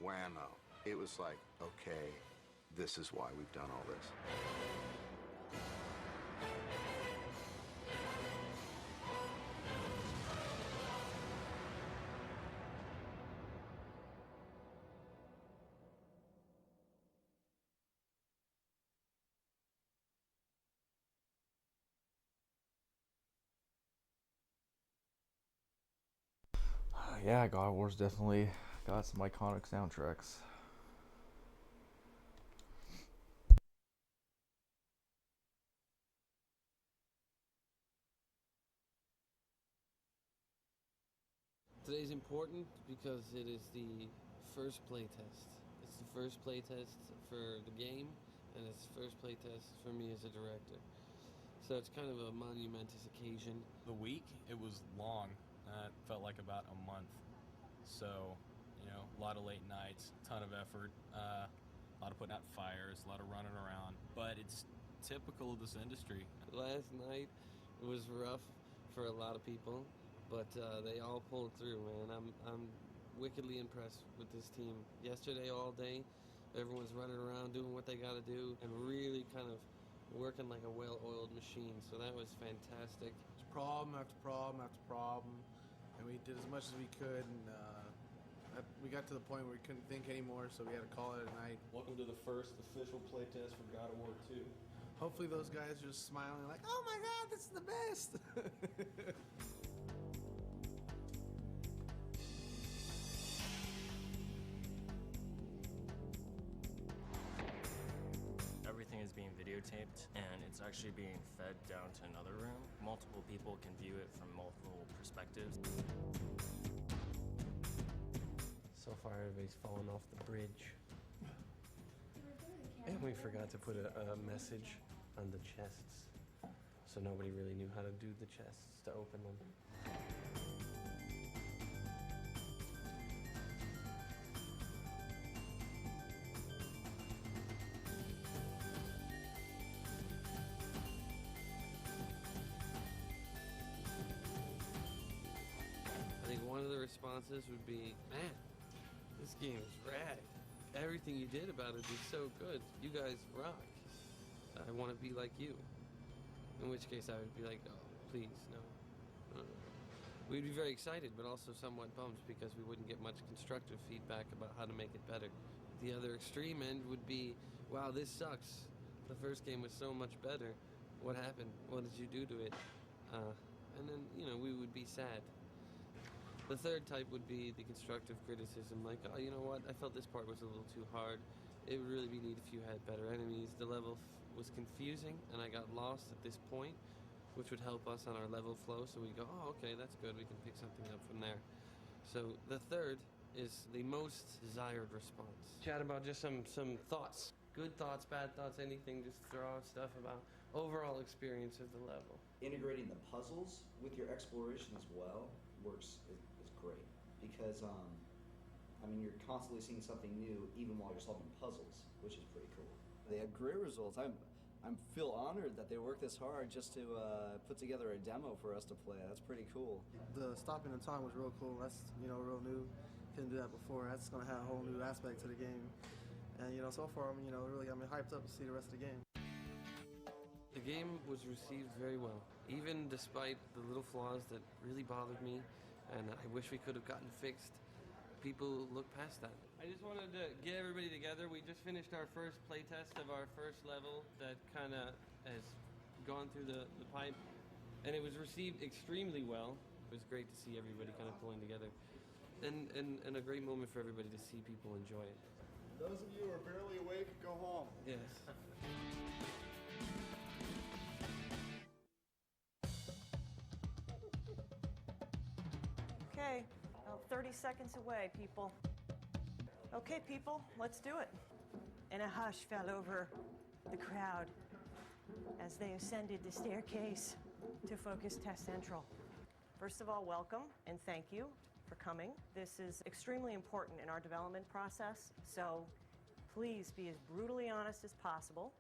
whammo. It was like, okay, this is why we've done all this. Yeah, God of War's definitely got some iconic soundtracks. Today's important because it is the first playtest. It's the first playtest for the game, and it's the first playtest for me as a director. So it's kind of a monumentous occasion. The week, it was long. It felt like about a month. So, you know, a lot of late nights, a ton of effort, a lot of putting out fires, a lot of running around. But it's typical of this industry. Last night was rough for a lot of people, but they all pulled through, man. I'm wickedly impressed with this team. Yesterday all day, everyone's running around doing what they got to do and really kind of working like a well-oiled machine. So that was fantastic. It's problem after problem after problem, and we did as much as we could, and we got to the point where we couldn't think anymore, so we had to call it a night. Welcome to the first official playtest for God of War 2. Hopefully those guys are just smiling like, oh my god, this is the best! Everything is being videotaped, and it's actually being fed down to another room. Multiple people can view it from multiple perspectives. So far, everybody's fallen off the bridge. And we forgot to put a message on the chests. So nobody really knew how to do the chests to open them. I think one of the responses would be, man, this game is rad. Everything you did about it is so good. You guys rock. I want to be like you. In which case I would be like, oh, please, no. We'd be very excited, but also somewhat bummed because we wouldn't get much constructive feedback about how to make it better. The other extreme end would be, wow, this sucks. The first game was so much better. What happened? What did you do to it? And then, you know, we would be sad. The third type would be the constructive criticism, like, oh, you know what, I felt this part was a little too hard. It would really be neat if you had better enemies. The level was confusing, and I got lost at this point, which would help us on our level flow, so we go, oh, okay, that's good, we can pick something up from there. So the third is the most desired response. Chat about just some thoughts. Good thoughts, bad thoughts, anything, just throw out stuff about overall experience of the level. Integrating the puzzles with your exploration as well works is great because I mean you're constantly seeing something new even while you're solving puzzles, which is pretty cool. They had great results. I feel honored that they worked this hard just to put together a demo for us to play. That's pretty cool. The stopping the time was real cool. That's, you know, real new. Couldn't do that before. That's going to have a whole new aspect to the game. And, you know, so far, you know, really got me hyped up to see the rest of the game. The game was received very well, even despite the little flaws that really bothered me and I wish we could have gotten fixed. People look past that. I just wanted to get everybody together. We just finished our first playtest of our first level that kind of has gone through the pipe, and it was received extremely well. It was great to see everybody kind of pulling together, and a great moment for everybody to see people enjoy it. Those of you who are barely awake, go home. Yes. Okay, about 30 seconds away, people. Okay, people, let's do it. And a hush fell over the crowd as they ascended the staircase to Focus Test Central. First of all, welcome and thank you for coming. This is extremely important in our development process, so please be as brutally honest as possible.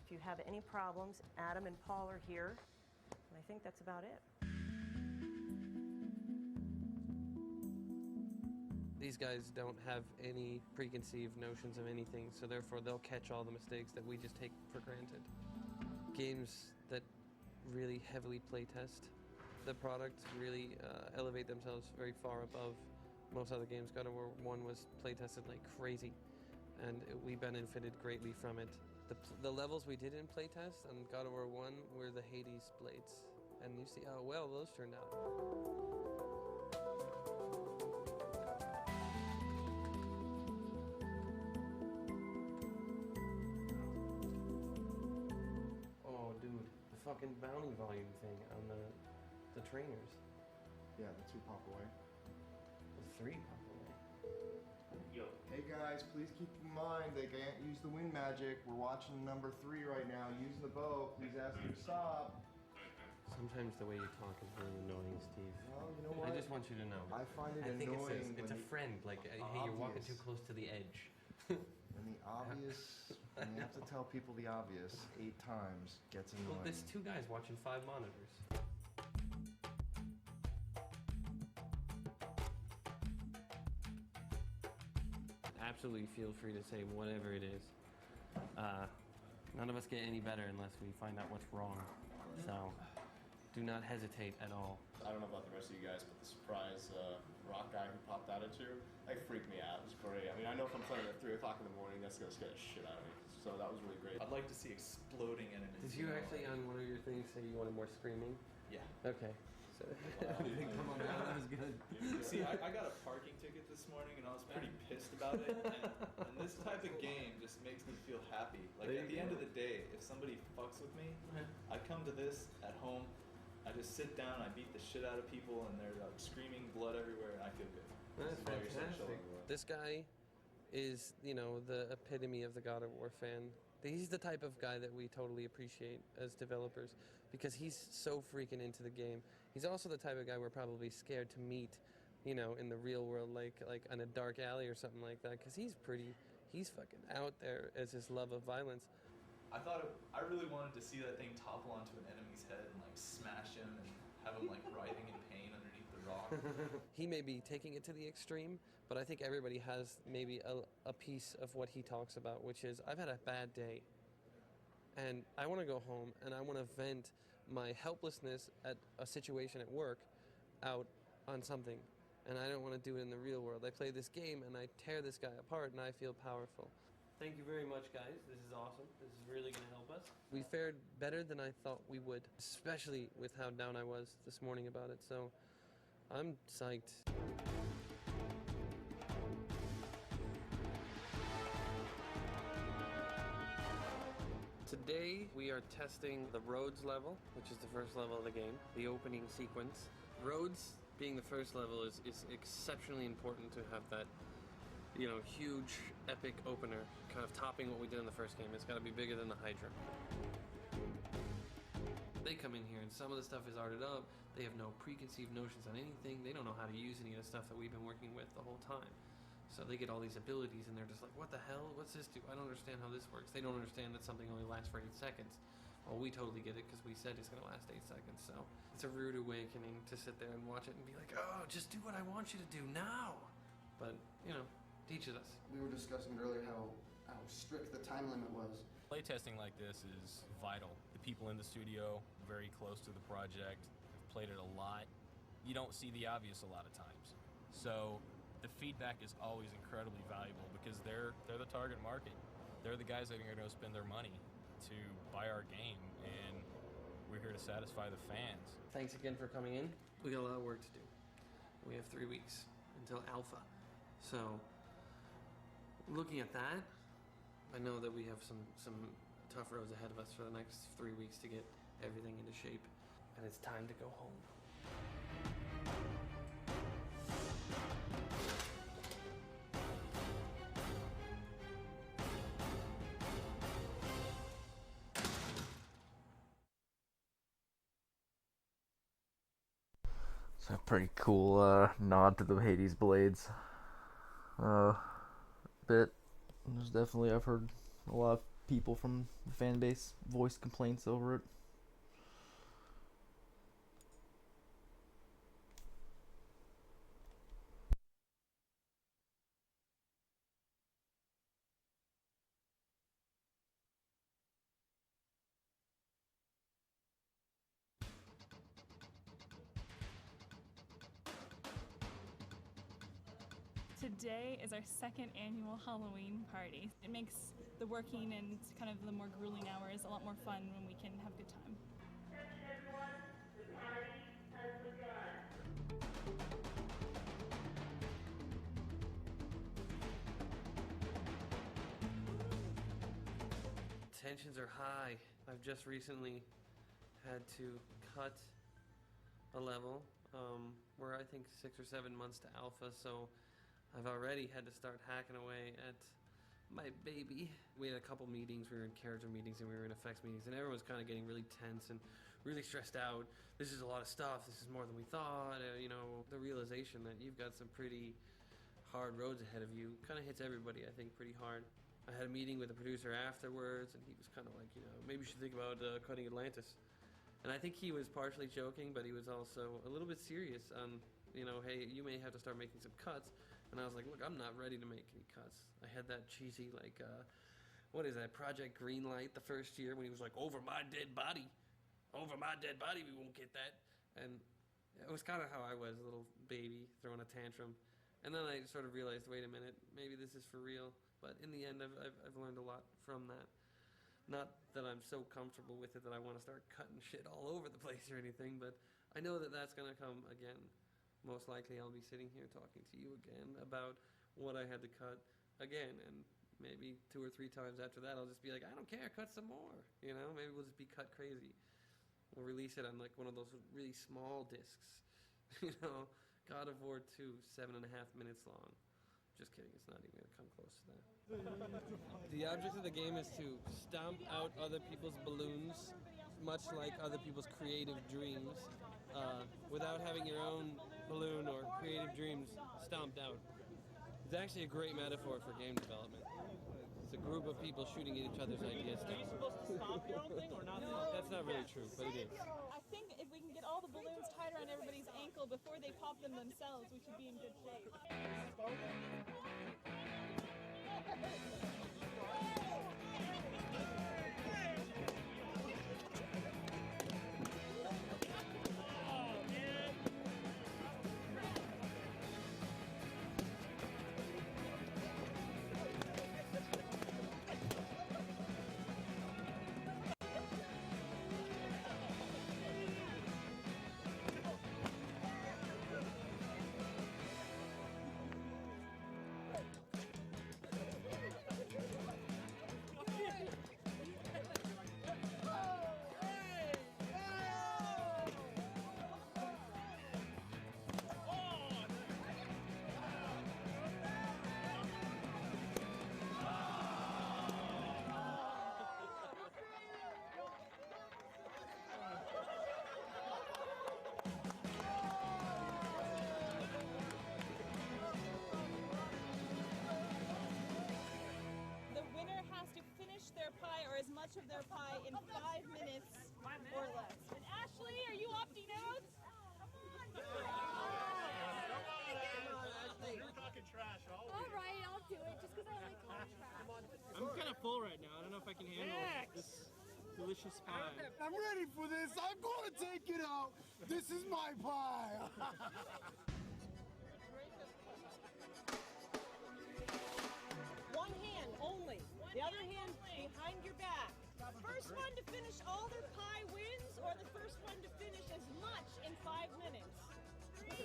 If you have any problems, Adam and Paul are here, and I think that's about it. These guys don't have any preconceived notions of anything, so therefore they'll catch all the mistakes that we just take for granted. Games that really heavily playtest the product really elevate themselves very far above most other games. God of War 1 was playtested like crazy, and we benefited greatly from it. The levels we did in playtest on God of War 1 were the Hades blades, and you see how well those turned out. Oh, dude, the fucking bounty volume thing on the trainers. Yeah, the 2 pop away. The 3 pop away. Yo. Hey guys, please keep in mind they can't use the wind magic. We're watching number 3 right now, using the bow. Please ask them to stop. Sometimes the way you talk is really annoying, Steve. Well, you know what? I just want you to know. I find it I think annoying it's a when friend, like, hey, you're walking too close to the edge. When the obvious, when you have to tell people the obvious 8 times, gets annoying. Well, there's 2 guys watching 5 monitors. Absolutely feel free to say whatever it is. None of us get any better unless we find out what's wrong. So, do not hesitate at all. I don't know about the rest of you guys, but the surprise rock guy who popped out at you, like, freaked me out. It was great. I mean, I know if I'm playing at 3 o'clock in the morning, that's gonna scare the shit out of me. So that was really great. I'd like to see exploding enemies. Did you actually, on one of your things, say you wanted more screaming? Yeah. Okay. So, come on, that was good. See, I got a parking ticket this morning, and I was pretty pissed about it. And this type of game just makes me feel happy. Like, at the end of the day, if somebody fucks with me, I come to this at home, I just sit down, I beat the shit out of people, and they're like screaming blood everywhere, and I feel good. That's fantastic. This guy is, you know, the epitome of the God of War fan. He's the type of guy that we totally appreciate as developers because he's so freaking into the game. He's also the type of guy we're probably scared to meet, you know, in the real world, like in a dark alley or something like that, because he's fucking out there as his love of violence. I really wanted to see that thing topple onto an enemy's head and like smash him and have him like writhing in pain underneath the rock. He may be taking it to the extreme, but I think everybody has maybe a piece of what he talks about, which is, I've had a bad day, and I want to go home, and I want to vent my helplessness at a situation at work out on something, and I don't want to do it in the real world. I play this game, and I tear this guy apart, and I feel powerful. Thank you very much, guys. This is awesome. This is really going to help us. We fared better than I thought we would, especially with how down I was this morning about it, so I'm psyched. Today we are testing the roads level, which is the first level of the game, the opening sequence. Roads being the first level is exceptionally important to have that, you know, huge epic opener kind of topping what we did in the first game. It's got to be bigger than the Hydra. They come in here and some of the stuff is arted up. They have no preconceived notions on anything. They don't know how to use any of the stuff that we've been working with the whole time. So they get all these abilities and they're just like, what the hell? What's this do? I don't understand how this works. They don't understand that something only lasts for 8 seconds. Well, we totally get it because we said it's going to last 8 seconds. So it's a rude awakening to sit there and watch it and be like, oh, just do what I want you to do now. But, you know, teaches us. We were discussing earlier how strict the time limit was. Playtesting like this is vital. The people in the studio, very close to the project, have played it a lot. You don't see the obvious a lot of times. So the feedback is always incredibly valuable because they're the target market. They're the guys that are going to spend their money to buy our game, and we're here to satisfy the fans. Thanks again for coming in. We got a lot of work to do. We have 3 weeks until alpha. So looking at that, I know that we have some tough roads ahead of us for the next 3 weeks to get everything into shape, and it's time to go home. A pretty cool nod to the Hades blades bit. There's definitely, I've heard a lot of people from the fan base voice complaints over it. Today is our second annual Halloween party. It makes the working and kind of the more grueling hours a lot more fun when we can have a good time. Tensions are high. I've just recently had to cut a level. We're I think 6 or 7 months to alpha, so I've already had to start hacking away at my baby. We had a couple meetings. We were in character meetings and we were in effects meetings, and everyone's kind of getting really tense and really stressed out. This is a lot of stuff. This is more than we thought. You know, the realization that you've got some pretty hard roads ahead of you kind of hits everybody, I think, pretty hard. I had a meeting with the producer afterwards, and he was kind of like, you know, maybe you should think about cutting Atlantis. And I think he was partially joking, but he was also a little bit serious on, you know, hey, you may have to start making some cuts. And I was like, look, I'm not ready to make any cuts. I had that cheesy, like, what is that, Project Greenlight the first year when he was like, over my dead body, we won't get that. And it was kind of how I was, a little baby throwing a tantrum. And then I sort of realized, wait a minute, maybe this is for real. But in the end, I've learned a lot from that. Not that I'm so comfortable with it that I want to start cutting shit all over the place or anything, but I know that that's going to come again. Most likely I'll be sitting here talking to you again about what I had to cut again, and maybe 2 or 3 times after that I'll just be like, I don't care, cut some more. You know, maybe we'll just be cut crazy. We'll release it on like one of those really small discs. You know, God of War 2, 7.5 minutes long. Just kidding, it's not even going to come close to that. The object of the game is to stomp out other people's balloons, much like other people's creative dreams, without having your own balloon or creative dreams stomped out. It's actually a great metaphor for game development. It's a group of people shooting at each other's ideas down. Are you supposed to stomp your own thing or not? That's not really true, but it is. I think if we can get all the balloons tied around everybody's ankle before they pop them themselves, we should be in good shape. Their pie or as much of their pie in 5 minutes or less. And Ashley, are you opting out? You're talking trash always. All right, I'll do it just because I like talking trash. I'm kind of full right now. I don't know if I can handle this delicious pie. I'm ready for this. I'm going to take it out. This is my pie. One hand only. The other hand behind your back. First one to finish all their pie wins, or the first one to finish as much in 5 minutes. 3,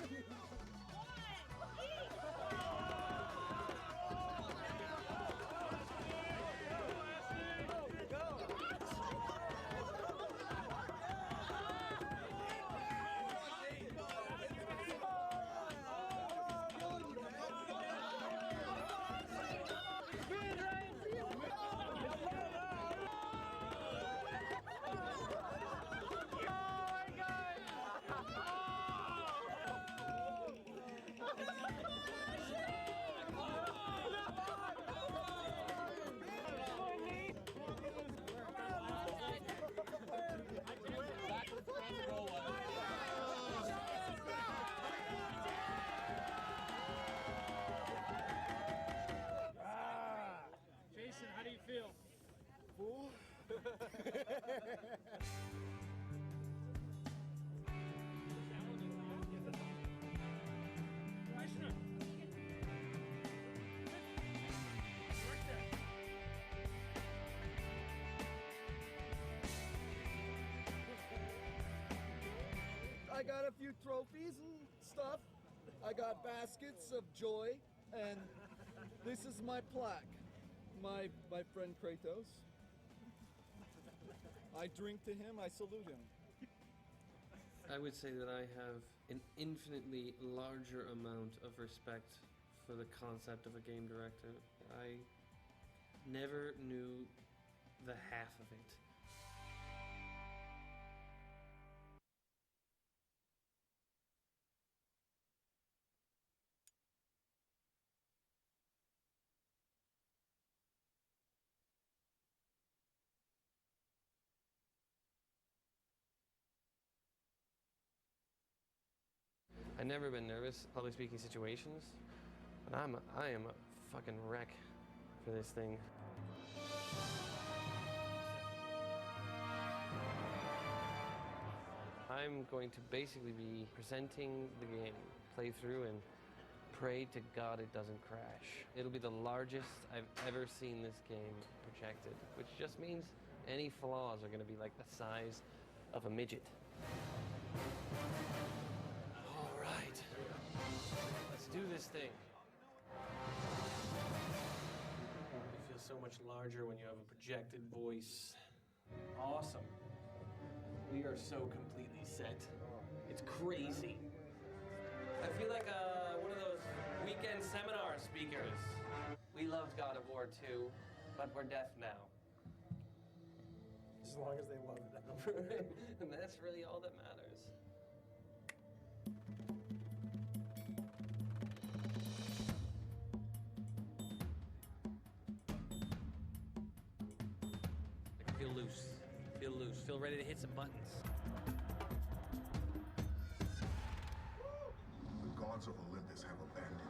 2, 1, eat! do you feel? Fool? I got a few trophies and stuff. I got baskets of joy, and this is my plaque. My friend Kratos. I drink to him, I salute him. I would say that I have an infinitely larger amount of respect for the concept of a game director. I never knew the half of it. I've never been nervous in public speaking situations, but I am a fucking wreck for this thing. I'm going to basically be presenting the game, play through, and pray to God it doesn't crash. It'll be the largest I've ever seen this game projected, which just means any flaws are going to be like the size of a midget. All right, let's do this thing. It feels so much larger when you have a projected voice. Awesome. We are so completely set. It's crazy. I feel like one of those weekend seminar speakers. We loved God of War 2, but we're deaf now. As long as they love it. And that's really all that matters. Like, feel loose. Feel loose. Feel ready to hit some buttons. The gods of Olympus have abandoned me.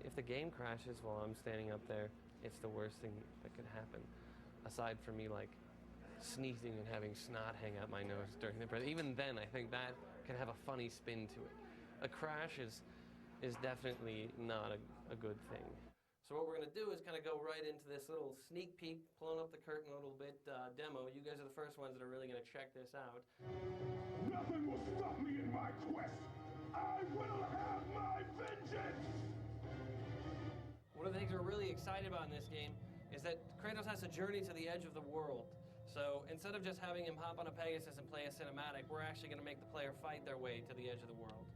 If the game crashes while I'm standing up there, it's the worst thing that could happen. Aside from me, like, sneezing and having snot hang out my nose during the breath. Even then, I think that can have a funny spin to it. A crash is definitely not a good thing. So what we're going to do is kind of go right into this little sneak peek, pulling up the curtain a little bit, demo. You guys are the first ones that are really going to check this out. Nothing will stop me in my quest. I will have my vengeance! One of the things we're really excited about in this game is that Kratos has to journey to the edge of the world. So instead of just having him hop on a Pegasus and play a cinematic, we're actually going to make the player fight their way to the edge of the world.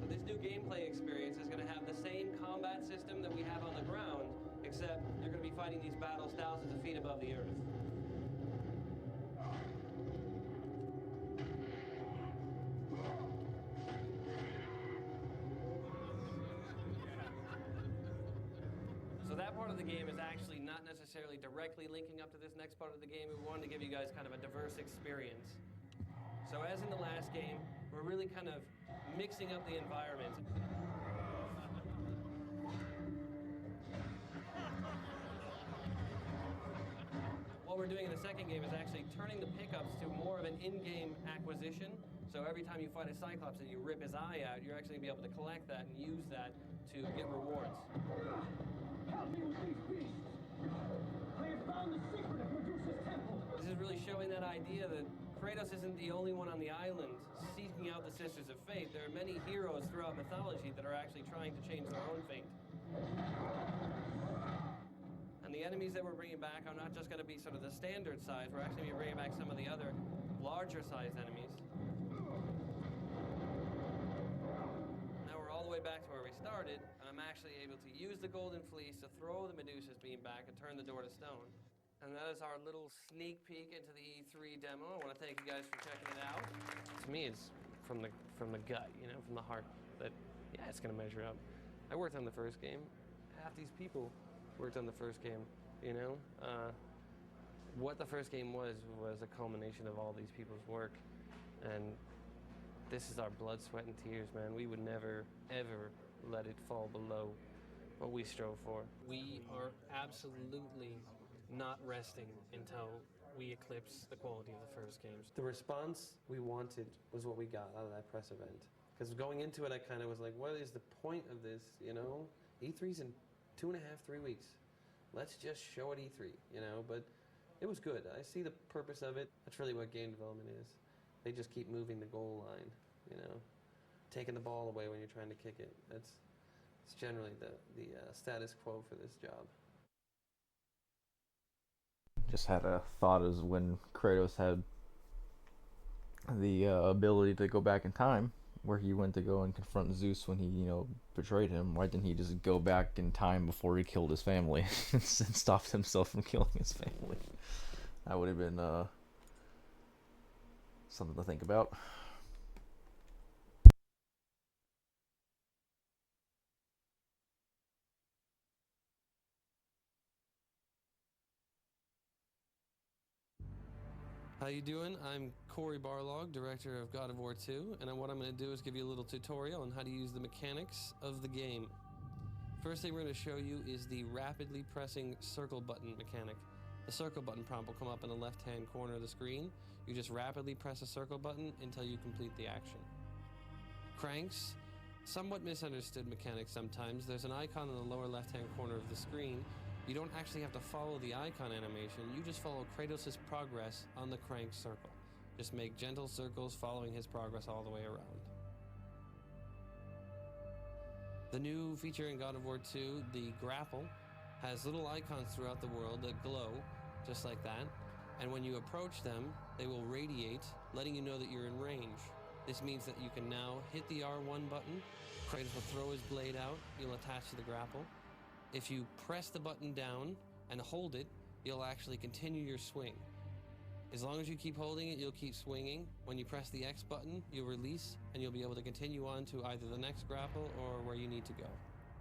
So this new gameplay experience is going to have the same combat system that we have on the ground, except you're going to be fighting these battles thousands of feet above the earth. So that part of the game is actually not necessarily directly linking up to this next part of the game. We wanted to give you guys kind of a diverse experience. So as in the last game, we're really kind of mixing up the environment. What we're doing in the second game is actually turning the pickups to more of an in-game acquisition. So every time you fight a Cyclops and you rip his eye out, you're actually going to be able to collect that and use that to get rewards. Help me with these beasts! I have found the secret of Medusa's temple! This is really showing that idea that Kratos isn't the only one on the island seeking out the Sisters of Fate. There are many heroes throughout mythology that are actually trying to change their own fate. And the enemies that we're bringing back are not just going to be sort of the standard size. We're actually going to be bringing back some of the other larger sized enemies. Now we're all the way back to where we started, and I'm actually able to use the Golden Fleece to throw the Medusa's beam back and turn the door to stone. And that is our little sneak peek into the E3 demo. I want to thank you guys for checking it out. To me, it's from the gut, you know, from the heart, that, yeah, it's going to measure up. I worked on the first game. Half these people worked on the first game, you know? What the first game was a culmination of all these people's work. And this is our blood, sweat, and tears, man. We would never, ever let it fall below what we strove for. We are absolutely not resting until we eclipse the quality of the first games. The response we wanted was what we got out of that press event. Because going into it, I kind of was like, what is the point of this, you know? E3's in 2.5, 3 weeks. Let's just show it E3, you know? But it was good. I see the purpose of it. That's really what game development is. They just keep moving the goal line, you know? Taking the ball away when you're trying to kick it. It's generally the status quo for this job. Just had a thought as when Kratos had the ability to go back in time, where he went to go and confront Zeus when he, you know, betrayed him. Why didn't he just go back in time before he killed his family and stopped himself from killing his family? That would have been something to think about. How you doing? I'm Corey Barlog, director of God of War 2, and what I'm going to do is give you a little tutorial on how to use the mechanics of the game. First thing we're going to show you is the rapidly pressing circle button mechanic. The circle button prompt will come up in the left-hand corner of the screen. You just rapidly press a circle button until you complete the action. Cranks, somewhat misunderstood mechanic sometimes. There's an icon in the lower left-hand corner of the screen. You don't actually have to follow the icon animation, you just follow Kratos' progress on the crank circle. Just make gentle circles following his progress all the way around. The new feature in God of War 2, the grapple, has little icons throughout the world that glow, just like that, and when you approach them, they will radiate, letting you know that you're in range. This means that you can now hit the R1 button, Kratos will throw his blade out, you'll attach to the grapple. If you press the button down and hold it, you'll actually continue your swing. As long as you keep holding it, you'll keep swinging. When you press the X button, you'll release, and you'll be able to continue on to either the next grapple or where you need to go.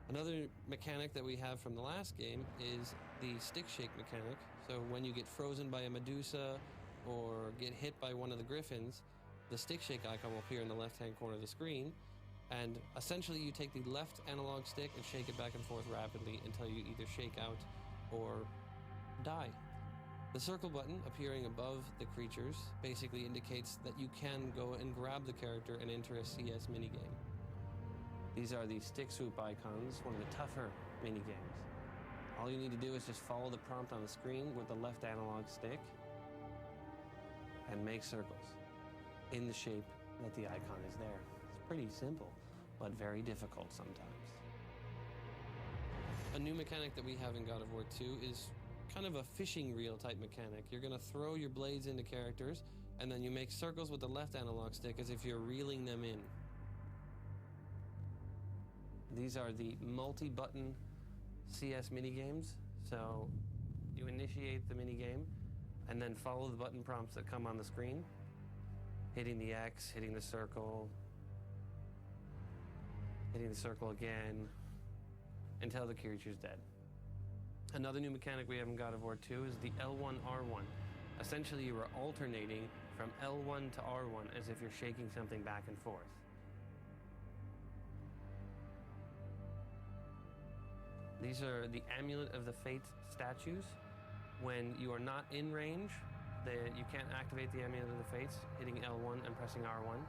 Another mechanic that we have from the last game is the stick shake mechanic. So when you get frozen by a Medusa or get hit by one of the Griffins, the stick shake icon will appear in the left-hand corner of the screen. And essentially you take the left analog stick and shake it back and forth rapidly until you either shake out or die. The circle button appearing above the creatures basically indicates that you can go and grab the character and enter a CS minigame. These are the stick swoop icons, one of the tougher minigames. All you need to do is just follow the prompt on the screen with the left analog stick and make circles in the shape that the icon is there. It's pretty simple, but very difficult sometimes. A new mechanic that we have in God of War 2 is kind of a fishing reel type mechanic. You're going to throw your blades into characters, and then you make circles with the left analog stick as if you're reeling them in. These are the multi-button CS minigames. So you initiate the minigame, and then follow the button prompts that come on the screen. Hitting the X, hitting the circle again, until the creature's dead. Another new mechanic we have in God of War 2 is the L1-R1. Essentially, you are alternating from L1 to R1 as if you're shaking something back and forth. These are the Amulet of the Fate statues. When you are not in range, you can't activate the Amulet of the Fates, hitting L1 and pressing R1.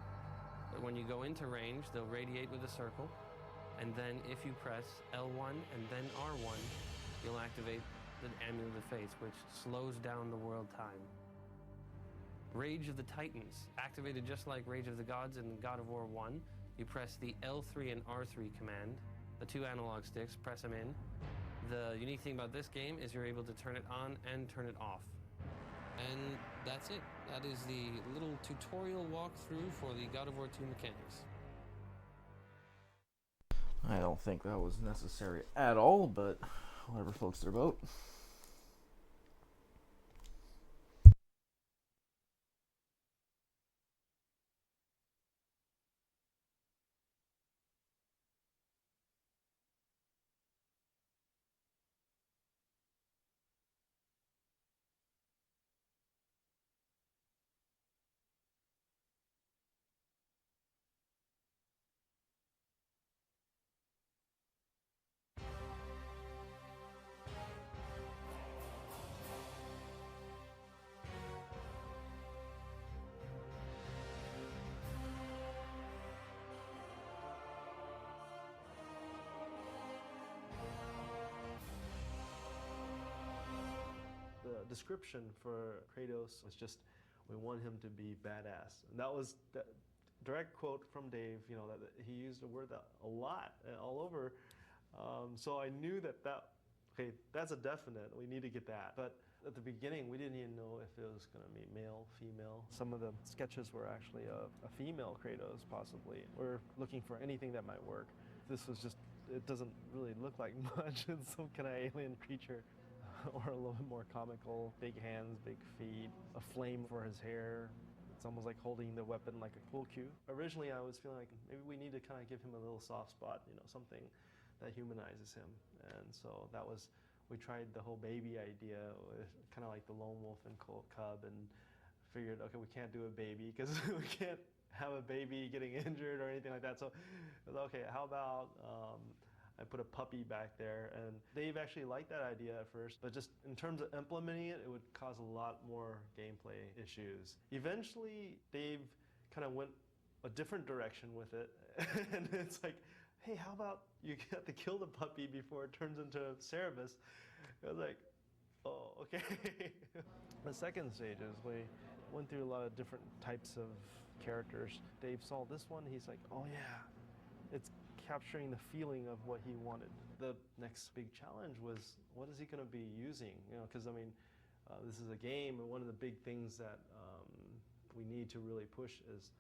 But when you go into range, they'll radiate with a circle. And then if you press L1 and then R1, you'll activate the Amulet of the Fates, which slows down the world time. Rage of the Titans, activated just like Rage of the Gods in God of War 1. You press the L3 and R3 command, the two analog sticks, press them in. The unique thing about this game is you're able to turn it on and turn it off. And that's it. That is the little tutorial walkthrough for the God of War 2 mechanics. I don't think that was necessary at all, but whatever floats their boat. The description for Kratos was just, we want him to be badass. And that was the direct quote from Dave, you know, that he used the word that a lot, all over. So I knew that, okay, that's a definite, we need to get that. But at the beginning, we didn't even know if it was going to be male, female. Some of the sketches were actually a female Kratos, possibly. We're looking for anything that might work. This was just, it doesn't really look like much. It's some kind of alien creature. Or a little bit more comical. Big hands, big feet, a flame for his hair. It's almost like holding the weapon like a pool cue. Originally, I was feeling like maybe we need to kind of give him a little soft spot, you know, something that humanizes him. And so that was, we tried the whole baby idea, kind of like the lone wolf and cub, and figured, okay, we can't do a baby because we can't have a baby getting injured or anything like that. So I was, okay, how about I put a puppy back there, and Dave actually liked that idea at first, but just in terms of implementing it, it would cause a lot more gameplay issues. Eventually, Dave kind of went a different direction with it, and it's like, hey, how about you have to kill the puppy before it turns into Cerebus? I was like, oh, okay. The second stage is we went through a lot of different types of characters. Dave saw this one, he's like, oh yeah, it's capturing the feeling of what he wanted. The next big challenge was, what is he going to be using? You know, because I mean, this is a game, and one of the big things that we need to really push is,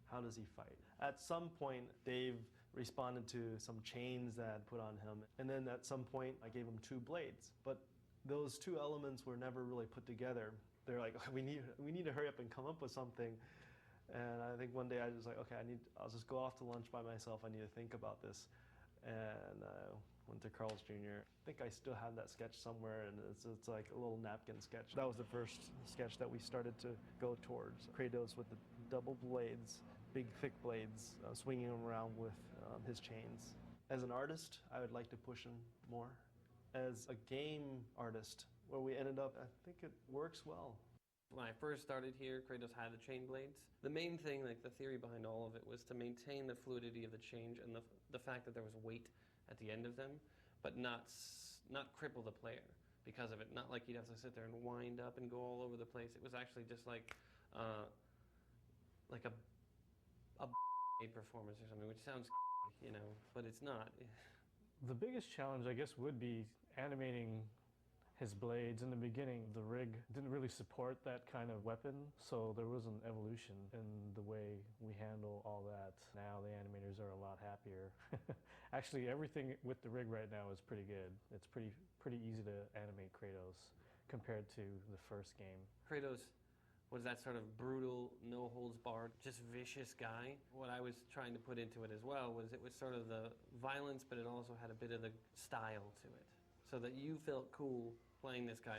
how does he fight? At some point, Dave responded to some chains that I'd put on him, and then at some point, I gave him 2 blades. But those 2 elements were never really put together. They're like, we need to hurry up and come up with something. And I think one day I was like, okay, I'll just go off to lunch by myself. I need to think about this. And went to Carl's Jr. I think I still have that sketch somewhere, and it's like a little napkin sketch. That was the first sketch that we started to go towards. Kratos with the double blades, big thick blades, swinging him around with his chains. As an artist, I would like to push him more. As a game artist, where we ended up, I think it works well. When I first started here, Kratos had the chain blades. The main thing, like the theory behind all of it, was to maintain the fluidity of the change and the fact that there was weight at the end of them, but not cripple the player because of it. Not like you'd have to sit there and wind up and go all over the place. It was actually just like a performance or something, which sounds, you know, but it's not. The biggest challenge, I guess, would be animating his blades. In the beginning, the rig didn't really support that kind of weapon, so there was an evolution in the way we handle all that. Now the animators are a lot happier. Actually, everything with the rig right now is pretty good. It's pretty easy to animate Kratos compared to the first game. Kratos was that sort of brutal, no-holds-barred, just vicious guy. What I was trying to put into it as well was it was sort of the violence, but it also had a bit of the style to it, so that you felt cool playing this guy.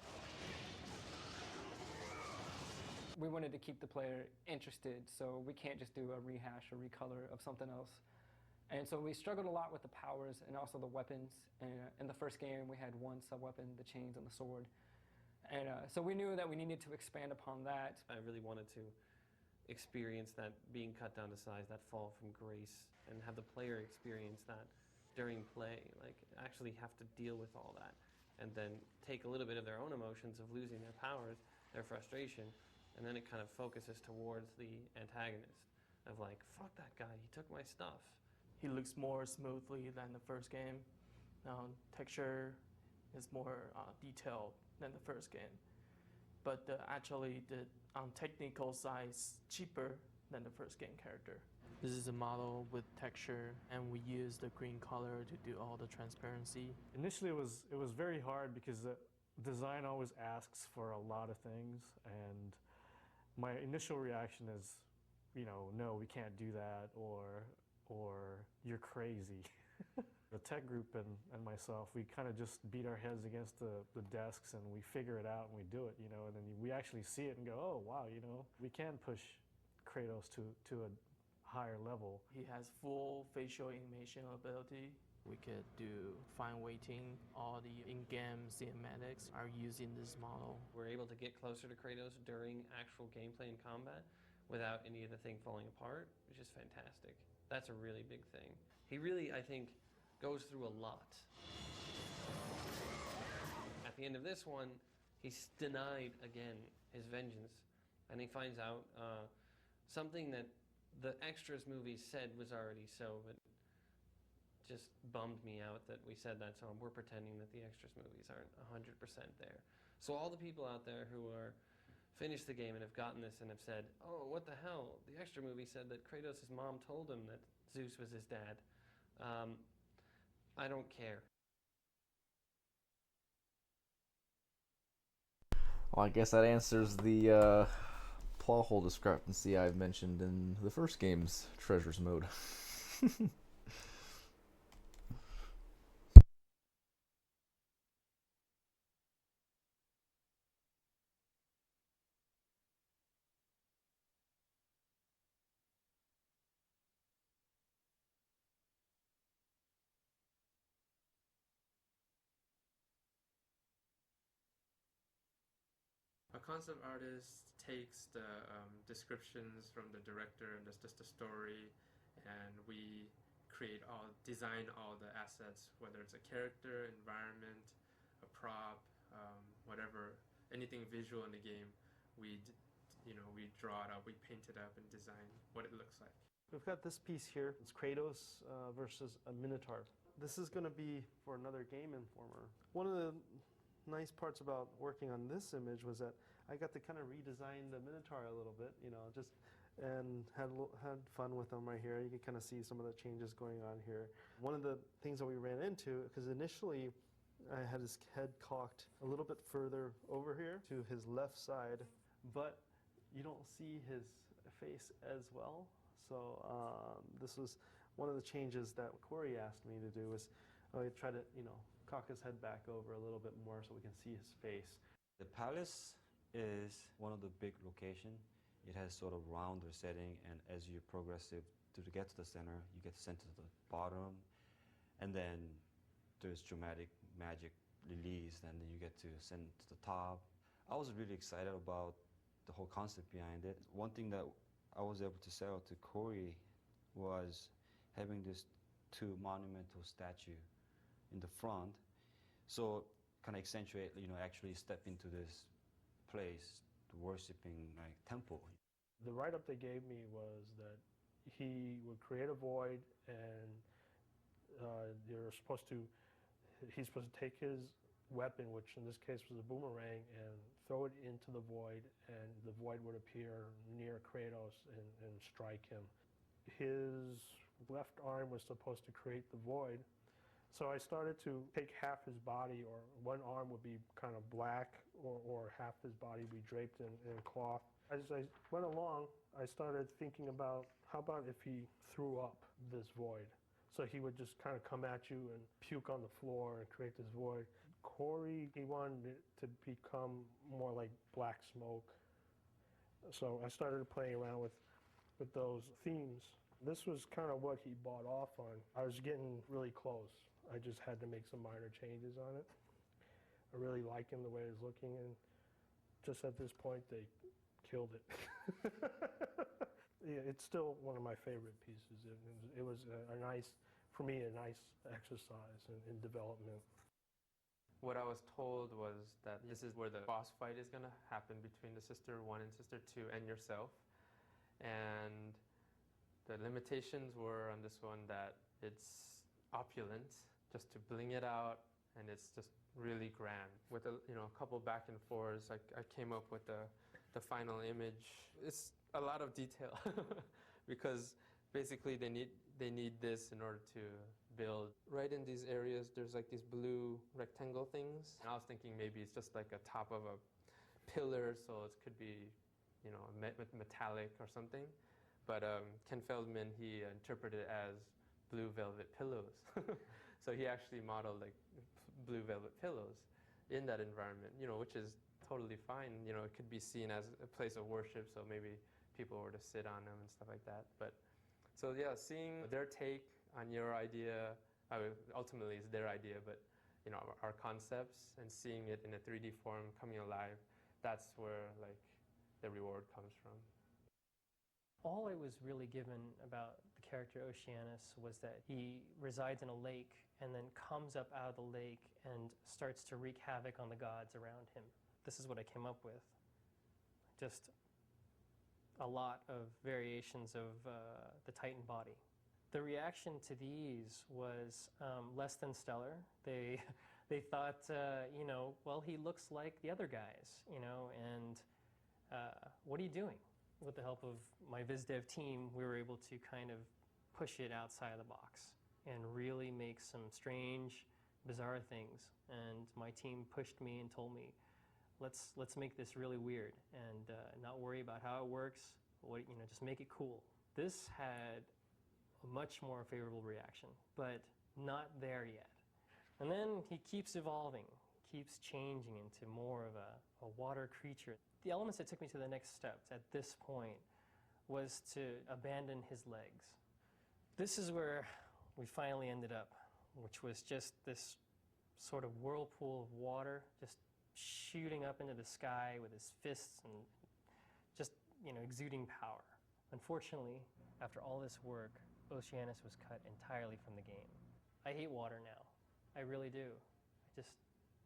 We wanted to keep the player interested, so we can't just do a rehash or recolor of something else. And so we struggled a lot with the powers and also the weapons. And in the first game, we had 1 sub-weapon, the chains and the sword. And so we knew that we needed to expand upon that. I really wanted to experience that being cut down to size, that fall from grace, and have the player experience that during play, like actually have to deal with all that, and then take a little bit of their own emotions of losing their powers, their frustration, and then it kind of focuses towards the antagonist of like, fuck that guy, he took my stuff. He looks more smoothly than the first game. Texture is more detailed than the first game. But actually, on technical side, it's cheaper than the first game character. This is a model with texture, and we use the green color to do all the transparency. Initially, it was very hard because design always asks for a lot of things, and my initial reaction is, no, we can't do that, or you're crazy. The tech group and myself, we kind of just beat our heads against the desks and we figure it out and we do it, and then we actually see it and go, oh, wow, we can push Kratos to a higher level. He has full facial animation ability. We could do fine weighting. All the in-game cinematics are using this model. We're able to get closer to Kratos during actual gameplay and combat without any of the thing falling apart, which is fantastic. That's a really big thing. He really, I think, goes through a lot. At the end of this one, he's denied again his vengeance, and he finds out something that the extras movie said was already so, but just bummed me out that we said that, so we're pretending that the extras movies aren't 100% there. So all the people out there who are finished the game and have gotten this and have said, oh, what the hell, the extra movie said that Kratos' mom told him that Zeus was his dad. I don't care. Well, I guess that answers the plot hole discrepancy I've mentioned in the first game's Treasures mode. A concept artist takes the descriptions from the director and just the story, and we design all the assets, whether it's a character, environment, a prop, whatever, anything visual in the game. We draw it up, we paint it up, and design what it looks like. We've got this piece here. It's Kratos versus a Minotaur. This is going to be for another Game Informer. One of the nice parts about working on this image was that I got to kind of redesign the Minotaur a little bit, and had fun with them right here. You can kind of see some of the changes going on here. One of the things that we ran into, because initially I had his head cocked a little bit further over here to his left side, but you don't see his face as well. So this was one of the changes that Corey asked me to do, was try to cock his head back over a little bit more so we can see his face. The palace is one of the big locations. It has sort of rounder setting, and as you progress to get to the center, you get sent to the bottom, and then there's dramatic magic release, and then you get to send to the top. I was really excited about the whole concept behind it. One thing that I was able to sell to Corey was having this two monumental statue in the front, so kind of accentuate, actually step into this place, worshipping like temple. The write-up they gave me was that he would create a void, and he's supposed to take his weapon, which in this case was a boomerang, and throw it into the void, and the void would appear near Kratos and strike him. His left arm was supposed to create the void, so I started to take half his body, or one arm would be kind of black, or half his body would be draped in cloth. As I went along, I started thinking about, how about if he threw up this void? So he would just kind of come at you and puke on the floor and create this void. Corey, he wanted it to become more like black smoke. So I started playing around with those themes. This was kind of what he bought off on. I was getting really close. I just had to make some minor changes on it. I really like him the way it's looking, and just at this point, they killed it. Yeah, it's still one of my favorite pieces. It was a nice, for me, a nice exercise in development. What I was told was that this is where the boss fight is going to happen between the Sister 1 and Sister 2 and yourself. And the limitations were on this one that it's opulent, just to bling it out, and it's just really grand. With a couple back and forths, I came up with the final image. It's a lot of detail because basically they need this in order to build. Right in these areas, there's like these blue rectangle things. And I was thinking maybe it's just like a top of a pillar, so it could be, metallic or something. But Ken Feldman, he interpreted it as blue velvet pillows. So he actually modeled like blue velvet pillows in that environment, which is totally fine. It could be seen as a place of worship, so maybe people were to sit on them and stuff like that. But so yeah, seeing their take on your idea, ultimately it's their idea, but our concepts, and seeing it in a 3D form coming alive, that's where like the reward comes from. All I was really given about the character Oceanus was that he resides in a lake and then comes up out of the lake and starts to wreak havoc on the gods around him. This is what I came up with. Just a lot of variations of the Titan body. The reaction to these was less than stellar. They thought, well, he looks like the other guys, and what are you doing? With the help of my VizDev team, we were able to kind of push it outside of the box and really make some strange, bizarre things. And my team pushed me and told me, let's make this really weird and not worry about how it works. Just make it cool. This had a much more favorable reaction, but not there yet. And then he keeps evolving, keeps changing into more of a water creature. The elements that took me to the next steps at this point was to abandon his legs. This is where we finally ended up, which was just this sort of whirlpool of water just shooting up into the sky with his fists and just, exuding power. Unfortunately, after all this work, Oceanus was cut entirely from the game. I hate water now. I really do. I just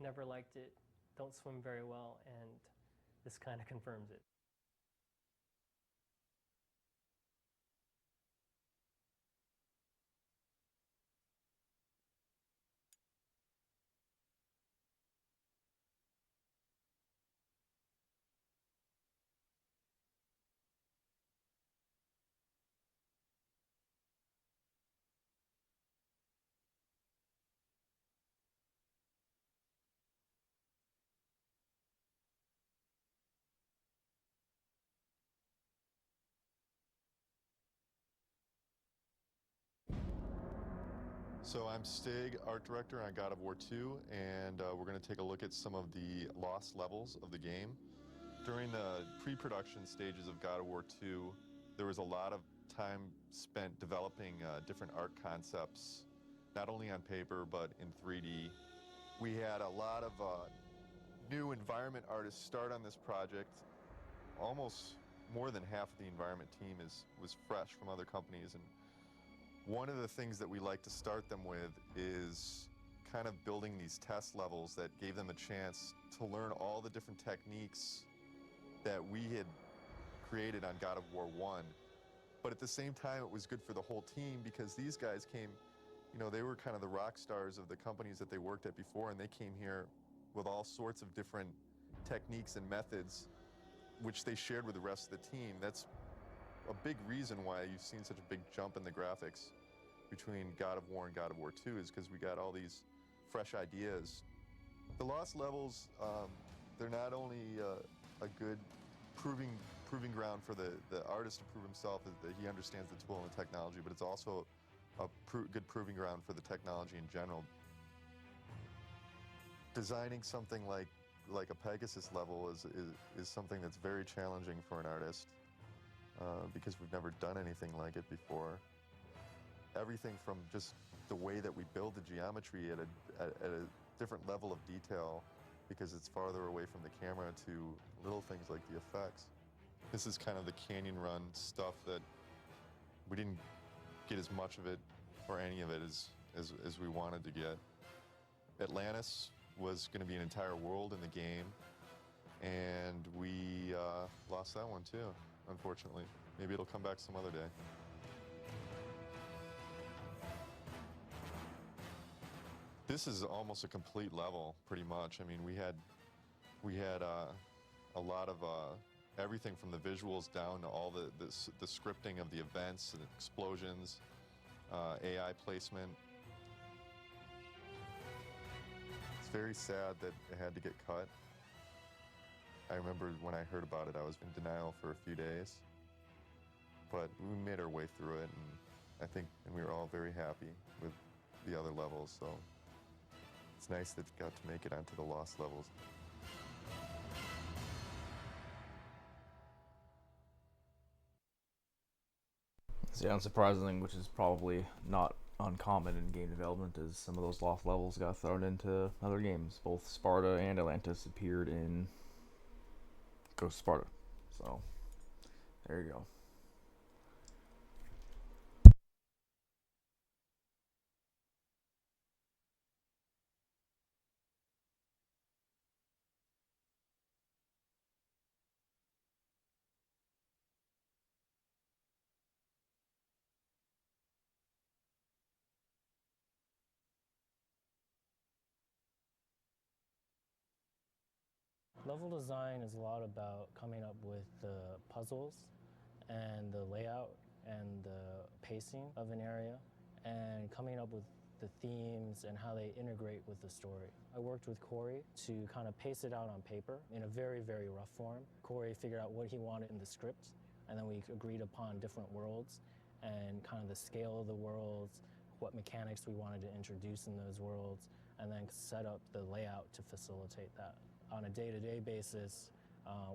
never liked it, don't swim very well, and this kind of confirms it. So I'm Stig, art director on God of War 2, and we're going to take a look at some of the lost levels of the game. During the pre-production stages of God of War 2, there was a lot of time spent developing different art concepts, not only on paper but in 3D. We had a lot of new environment artists start on this project. Almost more than half of the environment team was fresh from other companies, and one of the things that we like to start them with is kind of building these test levels that gave them a chance to learn all the different techniques that we had created on God of War 1. But at the same time, it was good for the whole team because these guys came, they were kind of the rock stars of the companies that they worked at before, and they came here with all sorts of different techniques and methods which they shared with the rest of the team. That's a big reason why you've seen such a big jump in the graphics between God of War and God of War 2 is because we got all these fresh ideas. The lost levels, they're not only a good proving ground for the artist to prove himself that he understands the tool and the technology, but it's also a good proving ground for the technology in general. Designing something like a Pegasus level is something that's very challenging for an artist. Because we've never done anything like it before. Everything from just the way that we build the geometry at a different level of detail because it's farther away from the camera to little things like the effects. This is kind of the canyon run stuff that we didn't get as much of it or any of it as we wanted to get. Atlantis was going to be an entire world in the game, and we lost that one too, unfortunately. Maybe it'll come back some other day. This is almost a complete level, pretty much. I mean, we had a lot of everything from the visuals down to all the scripting of the events and explosions, AI placement. It's very sad that it had to get cut. I remember when I heard about it, I was in denial for a few days. But we made our way through it, and we were all very happy with the other levels, so it's nice that it got to make it onto the lost levels. So yeah, unsurprising, which is probably not uncommon in game development, is some of those lost levels got thrown into other games. Both Sparta and Atlantis appeared in Ghost of Sparta. So, there you go. Level design is a lot about coming up with the puzzles and the layout and the pacing of an area and coming up with the themes and how they integrate with the story. I worked with Corey to kind of pace it out on paper in a very, very rough form. Corey figured out what he wanted in the script, and then we agreed upon different worlds and kind of the scale of the worlds, what mechanics we wanted to introduce in those worlds, and then set up the layout to facilitate that. On a day-to-day basis,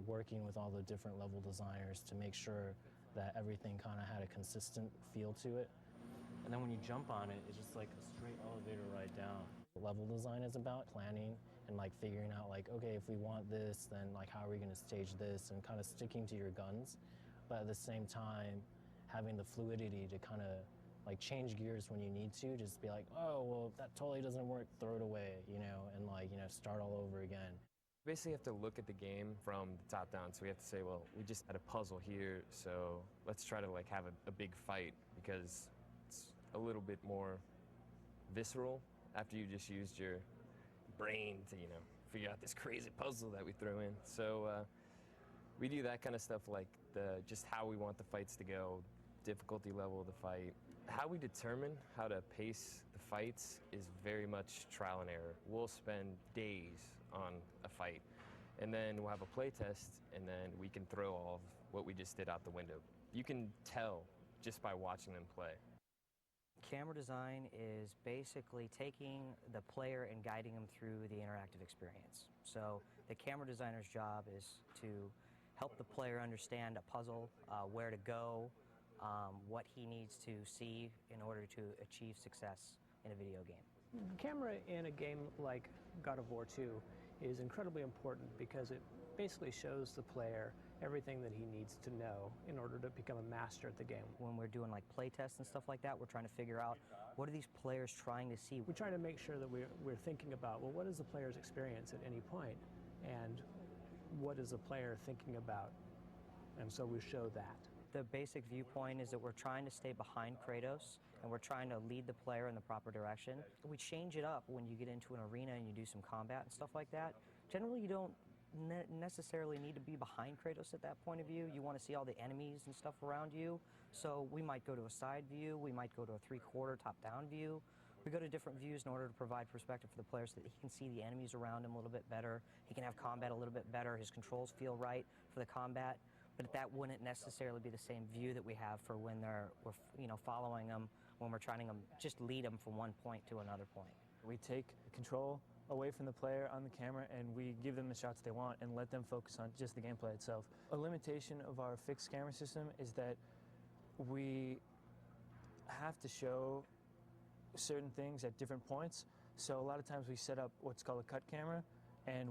working with all the different level designers to make sure that everything kind of had a consistent feel to it. And then when you jump on it, it's just like a straight elevator ride down. Level design is about planning and like figuring out like, okay, if we want this, then like how are we going to stage this, and kind of sticking to your guns, but at the same time having the fluidity to kind of like change gears when you need to, just be like, oh, well, that totally doesn't work, throw it away, you know, and like, you know, start all over again. Basically have to look at the game from the top down. So we have to say, well, we just had a puzzle here, so let's try to like have a big fight, because it's a little bit more visceral after you just used your brain to, you know, figure out this crazy puzzle that we throw in. So we do that kind of stuff, like just how we want the fights to go, difficulty level of the fight. How we determine how to pace the fights is very much trial and error. We'll spend days on a fight, and then we'll have a play test, and then we can throw all of what we just did out the window. You can tell just by watching them play. Camera design is basically taking the player and guiding them through the interactive experience. So the camera designer's job is to help the player understand a puzzle, where to go, what he needs to see in order to achieve success in a video game. Camera in a game like God of War 2 is incredibly important because it basically shows the player everything that he needs to know in order to become a master at the game. When we're doing like play tests and stuff like that, we're trying to figure out what are these players trying to see. We try to make sure that we're thinking about, well, what is the player's experience at any point, and what is the player thinking about, and so we show that. The basic viewpoint is that we're trying to stay behind Kratos, and we're trying to lead the player in the proper direction. We change it up when you get into an arena and you do some combat and stuff like that. Generally, you don't necessarily need to be behind Kratos at that point of view. You want to see all the enemies and stuff around you. So we might go to a side view, we might go to a three-quarter top-down view. We go to different views in order to provide perspective for the player so that he can see the enemies around him a little bit better. He can have combat a little bit better. His controls feel right for the combat. But that wouldn't necessarily be the same view that we have for when we're following them, when we're trying to just lead them from one point to another point. We take control away from the player on the camera, and we give them the shots they want and let them focus on just the gameplay itself. A limitation of our fixed camera system is that we have to show certain things at different points. So a lot of times we set up what's called a cut camera, and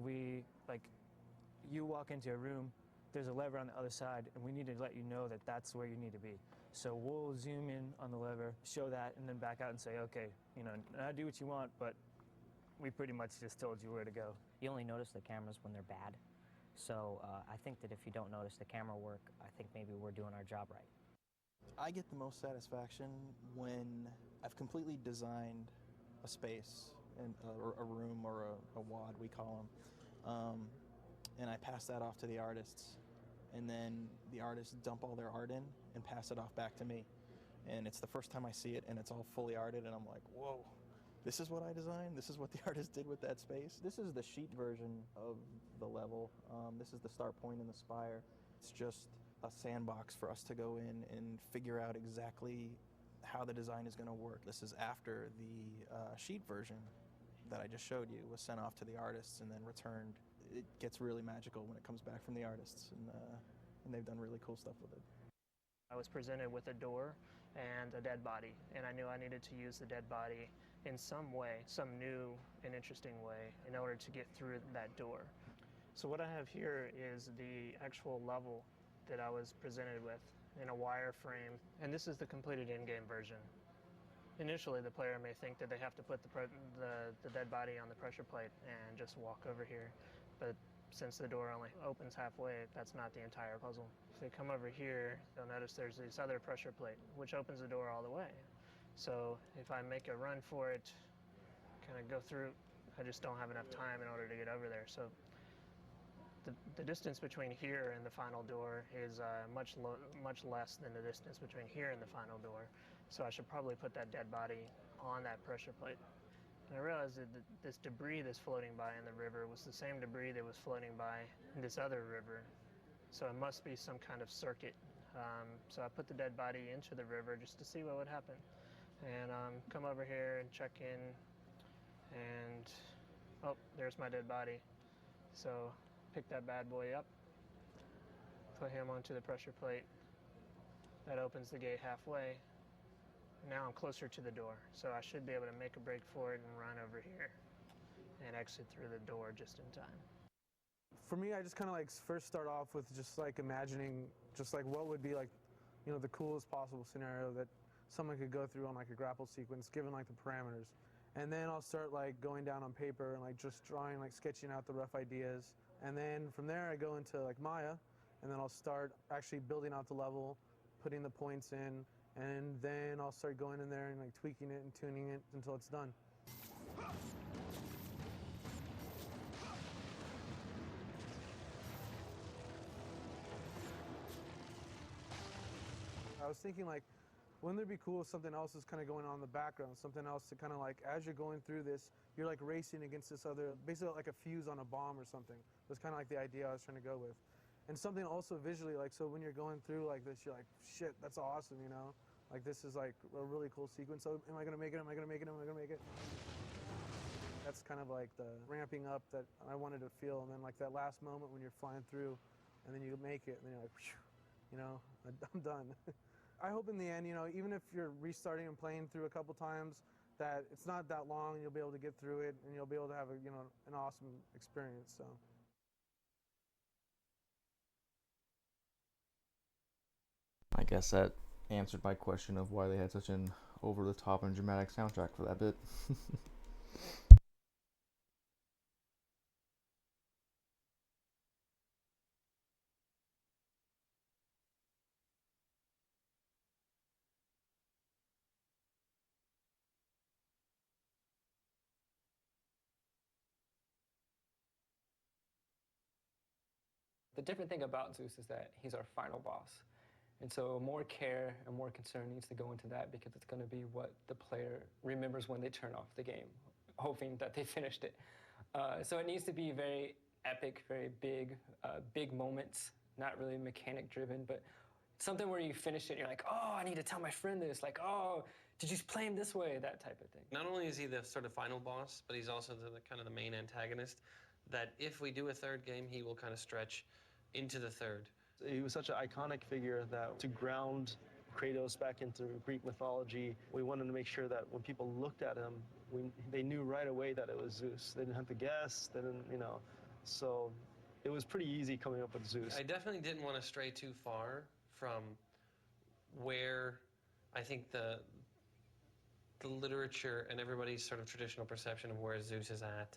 you walk into a room, there's a lever on the other side, and we need to let you know that that's where you need to be. So we'll zoom in on the lever, show that, and then back out and say, okay, now do what you want, but we pretty much just told you where to go. You only notice the cameras when they're bad. So I think that if you don't notice the camera work, I think maybe we're doing our job right. I get the most satisfaction when I've completely designed a space, and a room or a wad, we call them, and I pass that off to the artists, and then the artists dump all their art in and pass it off back to me. And it's the first time I see it, and it's all fully arted, and I'm like, whoa, this is what I designed? This is what the artist did with that space? This is the sheet version of the level. This is the start point and the spire. It's just a sandbox for us to go in and figure out exactly how the design is going to work. This is after the sheet version that I just showed you was sent off to the artists and then returned. It gets really magical when it comes back from the artists, and they've done really cool stuff with it. I was presented with a door and a dead body, and I knew I needed to use the dead body in some way, some new and interesting way, in order to get through that door. So what I have here is the actual level that I was presented with in a wireframe, and this is the completed in-game version. Initially, the player may think that they have to put the dead body on the pressure plate and just walk over here, but since the door only opens halfway, that's not the entire puzzle. If you come over here, you'll notice there's this other pressure plate, which opens the door all the way. So if I make a run for it, kind of go through, I just don't have enough time in order to get over there. So the distance between here and the final door is much less than the distance between here and the final door. So I should probably put that dead body on that pressure plate. And I realized that this debris that's floating by in the river was the same debris that was floating by in this other river. So it must be some kind of circuit. So I put the dead body into the river just to see what would happen. And come over here and check in, and oh, there's my dead body. So pick that bad boy up, put him onto the pressure plate. That opens the gate halfway. Now I'm closer to the door, so I should be able to make a break for it and run over here and exit through the door just in time. For me, I just kind of like first start off with just like imagining just like what would be like, you know, the coolest possible scenario that someone could go through on like a grapple sequence given like the parameters. And then I'll start like going down on paper and like just drawing, like sketching out the rough ideas. And then from there I go into like Maya, and then I'll start actually building out the level, putting the points in, and then I'll start going in there and like tweaking it and tuning it until it's done. I was thinking like, wouldn't it be cool if something else is kind of going on in the background, something else to kind of like, as you're going through this, you're like racing against this other, basically like a fuse on a bomb or something. That's kind of like the idea I was trying to go with. And something also visually, like, so when you're going through like this, you're like, shit, that's awesome, you know? Like this is like a really cool sequence. So am I gonna make it? Am I gonna make it? Am I gonna make it? That's kind of like the ramping up that I wanted to feel. And then like that last moment when you're flying through and then you make it and then you're like, whew, you know, I'm done. I hope in the end, you know, even if you're restarting and playing through a couple times, that it's not that long and you'll be able to get through it and you'll be able to have a, you know, an awesome experience. So. I guess that answered my question of why they had such an over-the-top and dramatic soundtrack for that bit. The different thing about Zeus is that he's our final boss. And so more care and more concern needs to go into that because it's going to be what the player remembers when they turn off the game, hoping that they finished it. So it needs to be very epic, very big moments, not really mechanic driven, but something where you finish it and you're like, oh, I need to tell my friend this, like, oh, did you play him this way, that type of thing. Not only is he the sort of final boss, but he's also the kind of the main antagonist, that if we do a third game, he will kind of stretch into the third. He was such an iconic figure that to ground Kratos back into Greek mythology, we wanted to make sure that when people looked at him, they knew right away that it was Zeus. They didn't have to guess, they didn't, you know. So it was pretty easy coming up with Zeus. I definitely didn't want to stray too far from where I think the the literature and everybody's sort of traditional perception of where Zeus is at.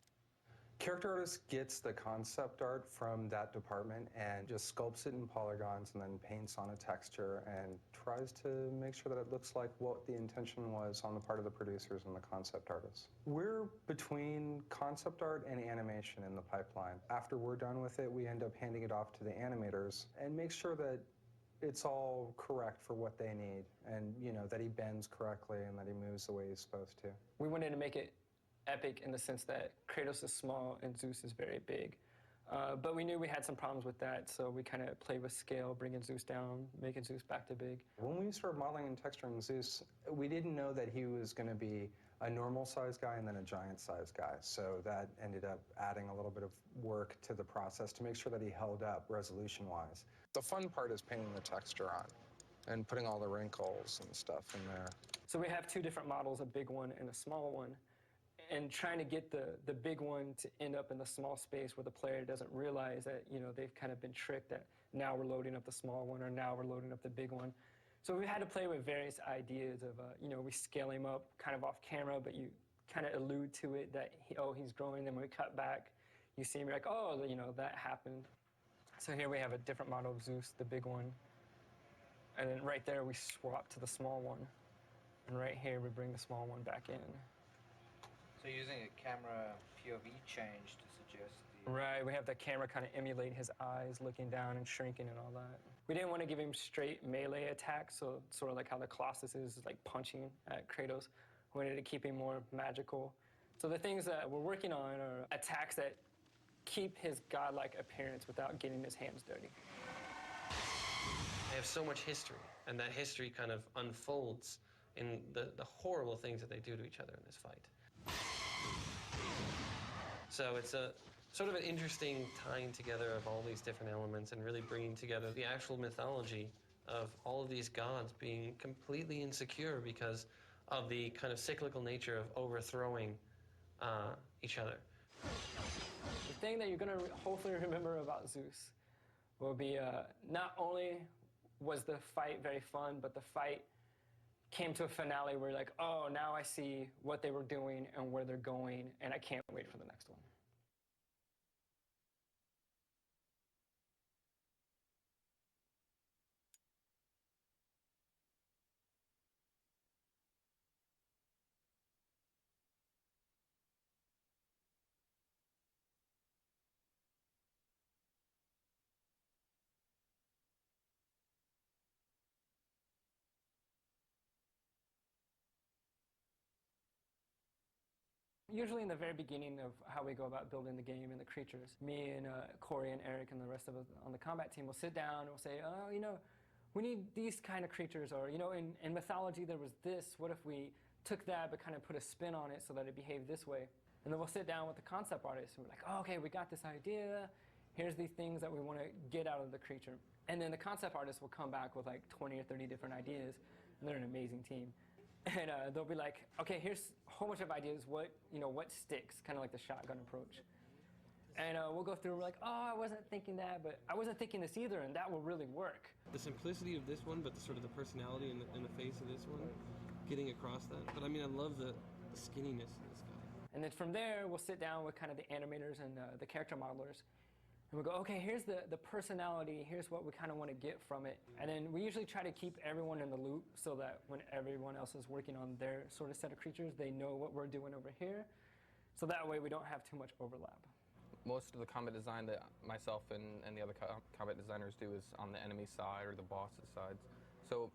Character artist gets the concept art from that department and just sculpts it in polygons and then paints on a texture and tries to make sure that it looks like what the intention was on the part of the producers and the concept artists. We're between concept art and animation in the pipeline. After we're done with it, we end up handing it off to the animators and make sure that it's all correct for what they need and, you know, that he bends correctly and that he moves the way he's supposed to. We wanted to make it epic in the sense that Kratos is small and Zeus is very big. But we knew we had some problems with that, so we kind of played with scale, bringing Zeus down, making Zeus back to big. When we started modeling and texturing Zeus, we didn't know that he was going to be a normal-sized guy and then a giant-sized guy. So that ended up adding a little bit of work to the process to make sure that he held up resolution-wise. The fun part is painting the texture on and putting all the wrinkles and stuff in there. So we have two different models, a big one and a small one. And trying to get the big one to end up in the small space where the player doesn't realize that, you know, they've kind of been tricked that now we're loading up the small one or now we're loading up the big one. So we had to play with various ideas of, you know, we scale him up kind of off camera, but you kind of allude to it that, he's growing. Then when we cut back, you see him, you're like, oh, you know, that happened. So here we have a different model of Zeus, the big one. And then right there, we swap to the small one. And right here, we bring the small one back in. So using a camera POV change to suggest the... Right, we have the camera kind of emulate his eyes looking down and shrinking and all that. We didn't want to give him straight melee attacks, so sort of like how the Colossus is like punching at Kratos. We wanted to keep him more magical. So the things that we're working on are attacks that keep his godlike appearance without getting his hands dirty. They have so much history, and that history kind of unfolds in the horrible things that they do to each other in this fight. So it's a sort of an interesting tying together of all these different elements and really bringing together the actual mythology of all of these gods being completely insecure because of the kind of cyclical nature of overthrowing each other. The thing that you're going to hopefully remember about Zeus will be not only was the fight very fun, but the fight came to a finale where you're like, oh, now I see what they were doing and where they're going, and I can't wait for the next one. Usually in the very beginning of how we go about building the game and the creatures, me and Corey and Eric and the rest of us on the combat team will sit down and we'll say, oh, you know, we need these kind of creatures, or, you know, in mythology there was this, what if we took that but kind of put a spin on it so that it behaved this way? And then we'll sit down with the concept artist and we're like, oh, okay, we got this idea, here's these things that we want to get out of the creature. And then the concept artist will come back with like 20 or 30 different ideas, and they're an amazing team. And they'll be like, okay, here's a whole bunch of ideas, what sticks, kind of like the shotgun approach. And we'll go through, we're like, oh, I wasn't thinking that, but I wasn't thinking this either, and that will really work. The simplicity of this one, but the sort of the personality in the face of this one, getting across that. But I mean, I love the skinniness of this guy. And then from there, we'll sit down with kind of the animators and the character modelers. And we'll go, okay, here's the personality, here's what we kind of want to get from it. And then we usually try to keep everyone in the loop so that when everyone else is working on their sort of set of creatures, they know what we're doing over here. So that way we don't have too much overlap. Most of the combat design that myself and the other combat designers do is on the enemy side or the boss's sides. So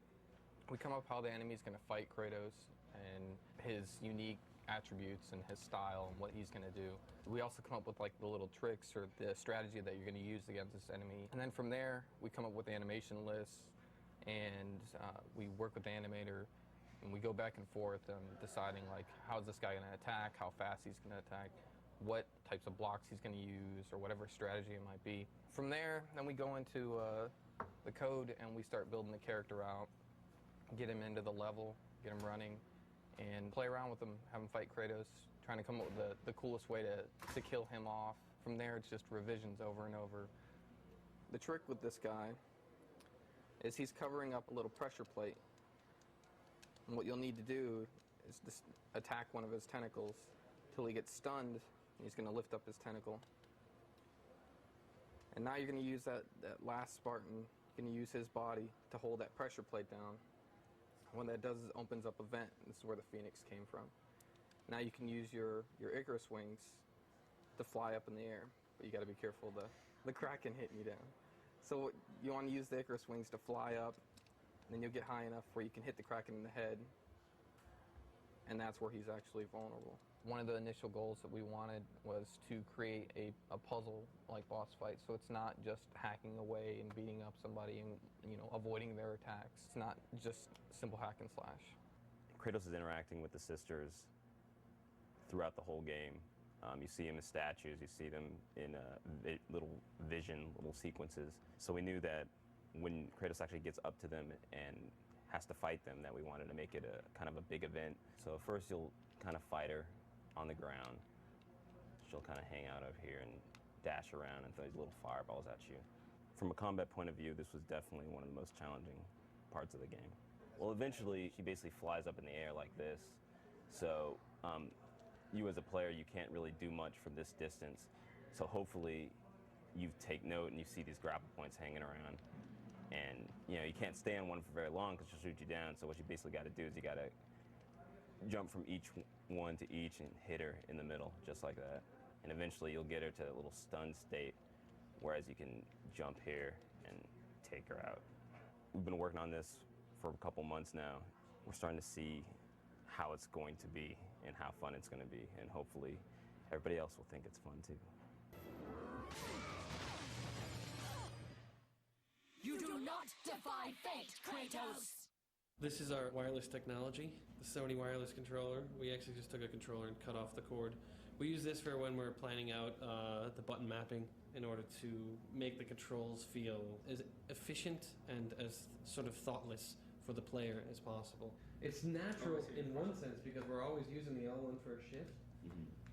we come up how the enemy's going to fight Kratos and his unique attributes and his style and what he's going to do. We also come up with like the little tricks or the strategy that you're going to use against this enemy. And then from there, we come up with the animation lists, and we work with the animator, and we go back and forth deciding like how's this guy going to attack, how fast he's going to attack, what types of blocks he's going to use, or whatever strategy it might be. From there, then we go into the code and we start building the character out, get him into the level, get him running, and play around with him, have him fight Kratos, trying to come up with the coolest way to kill him off. From there, it's just revisions over and over. The trick with this guy is he's covering up a little pressure plate. And what you'll need to do is just attack one of his tentacles till he gets stunned. He's going to lift up his tentacle. And now you're going to use that last Spartan, you're going to use his body to hold that pressure plate down. When that does, it opens up a vent. This is where the Phoenix came from. Now you can use your Icarus wings to fly up in the air, but you got to be careful of the Kraken hitting you down. So you want to use the Icarus wings to fly up, and then you'll get high enough where you can hit the Kraken in the head, and that's where he's actually vulnerable. One of the initial goals that we wanted was to create a puzzle-like boss fight, so it's not just hacking away and beating up somebody and avoiding their attacks. It's not just simple hack and slash. Kratos is interacting with the sisters throughout the whole game. You see them as statues, you see them in little sequences. So we knew that when Kratos actually gets up to them and has to fight them, that we wanted to make it a kind of a big event. So first you'll kind of fight her on the ground. She'll kind of hang out over here and dash around and throw these little fireballs at you. From a combat point of view, this was definitely one of the most challenging parts of the game. Well, eventually she basically flies up in the air like this. So you as a player, you can't really do much from this distance. So hopefully you take note and you see these grapple points hanging around. And you can't stay on one for very long because she'll shoot you down. So what you basically got to do is you got to jump from each one to each and hit her in the middle, just like that. And eventually you'll get her to a little stunned state, whereas you can jump here and take her out. We've been working on this for a couple months now. We're starting to see how it's going to be and how fun it's going to be, and hopefully everybody else will think it's fun too. You do not defy fate, Kratos! This is our wireless technology, the Sony wireless controller. We actually just took a controller and cut off the cord. We use this for when we're planning out the button mapping in order to make the controls feel as efficient and as sort of thoughtless for the player as possible. It's natural in one sense because we're always using the L1 for a shift.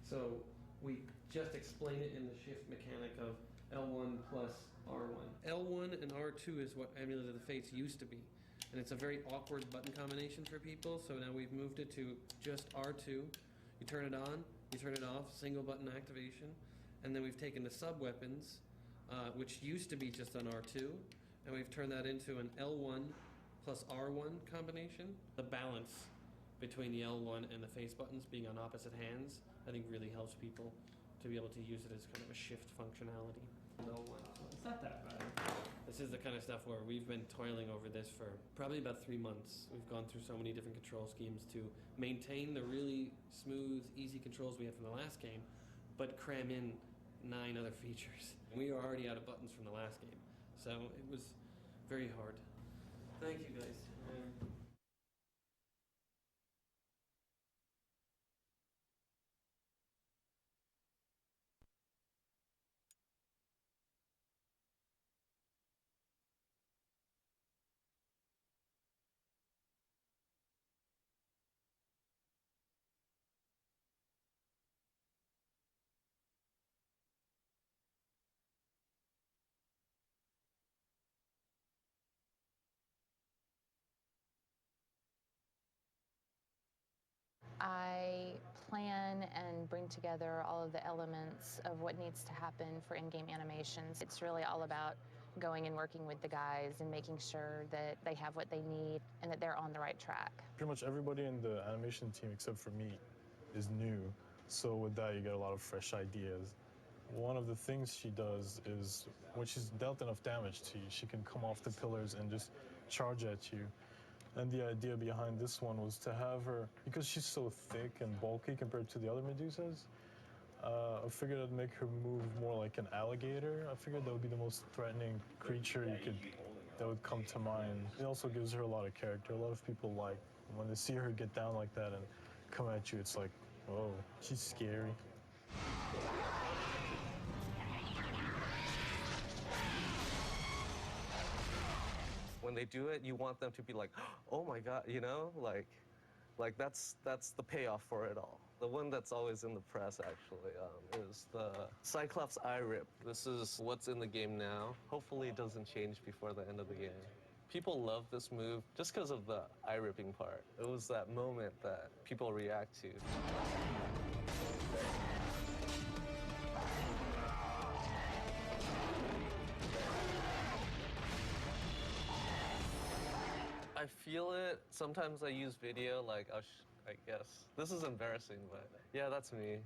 So we just explain it in the shift mechanic of L1 plus R1. L1 and R2 is what Amulet of the Fates used to be. And it's a very awkward button combination for people, so now we've moved it to just R2. You turn it on, you turn it off, single button activation. And then we've taken the sub-weapons, which used to be just on R2, and we've turned that into an L1 plus R1 combination. The balance between the L1 and the face buttons being on opposite hands, I think really helps people to be able to use it as kind of a shift functionality. L1. It's not that bad. This is the kind of stuff where we've been toiling over this for probably about 3 months. We've gone through so many different control schemes to maintain the really smooth, easy controls we had from the last game, but cram in 9 other features. We were already out of buttons from the last game, so it was very hard. Thank you, guys. I plan and bring together all of the elements of what needs to happen for in-game animations. It's really all about going and working with the guys and making sure that they have what they need and that they're on the right track. Pretty much everybody in the animation team except for me is new. So with that, you get a lot of fresh ideas. One of the things she does is when she's dealt enough damage to you, she can come off the pillars and just charge at you. And the idea behind this one was to have her, because she's so thick and bulky compared to the other Medusas, I figured I'd make her move more like an alligator. I figured that would be the most threatening creature that would come to mind. It also gives her a lot of character. A lot of people like when they see her get down like that and come at you, it's like, whoa, she's scary. When they do it, you want them to be like, oh my God, like that's the payoff for it all. The one that's always in the press, actually, is the Cyclops eye rip. This is what's in the game now. Hopefully it doesn't change before the end of the game. People love this move just because of the eye ripping part. It was that moment that people react to. I feel it. Sometimes I use video, like, I guess. This is embarrassing, but yeah, that's me.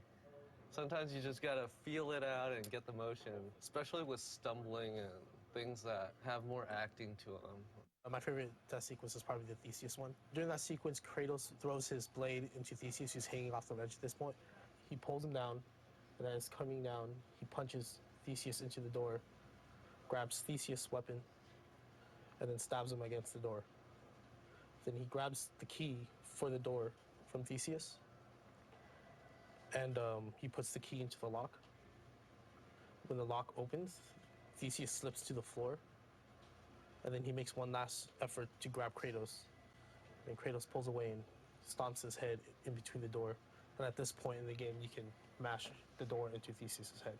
Sometimes you just gotta feel it out and get the motion, especially with stumbling and things that have more acting to them. My favorite sequence is probably the Theseus one. During that sequence, Kratos throws his blade into Theseus, who's hanging off the ledge at this point. He pulls him down, and as coming down, he punches Theseus into the door, grabs Theseus' weapon, and then stabs him against the door. Then he grabs the key for the door from Theseus, and he puts the key into the lock. When the lock opens, Theseus slips to the floor, and then he makes one last effort to grab Kratos. And Kratos pulls away and stomps his head in between the door. And at this point in the game, you can mash the door into Theseus' head.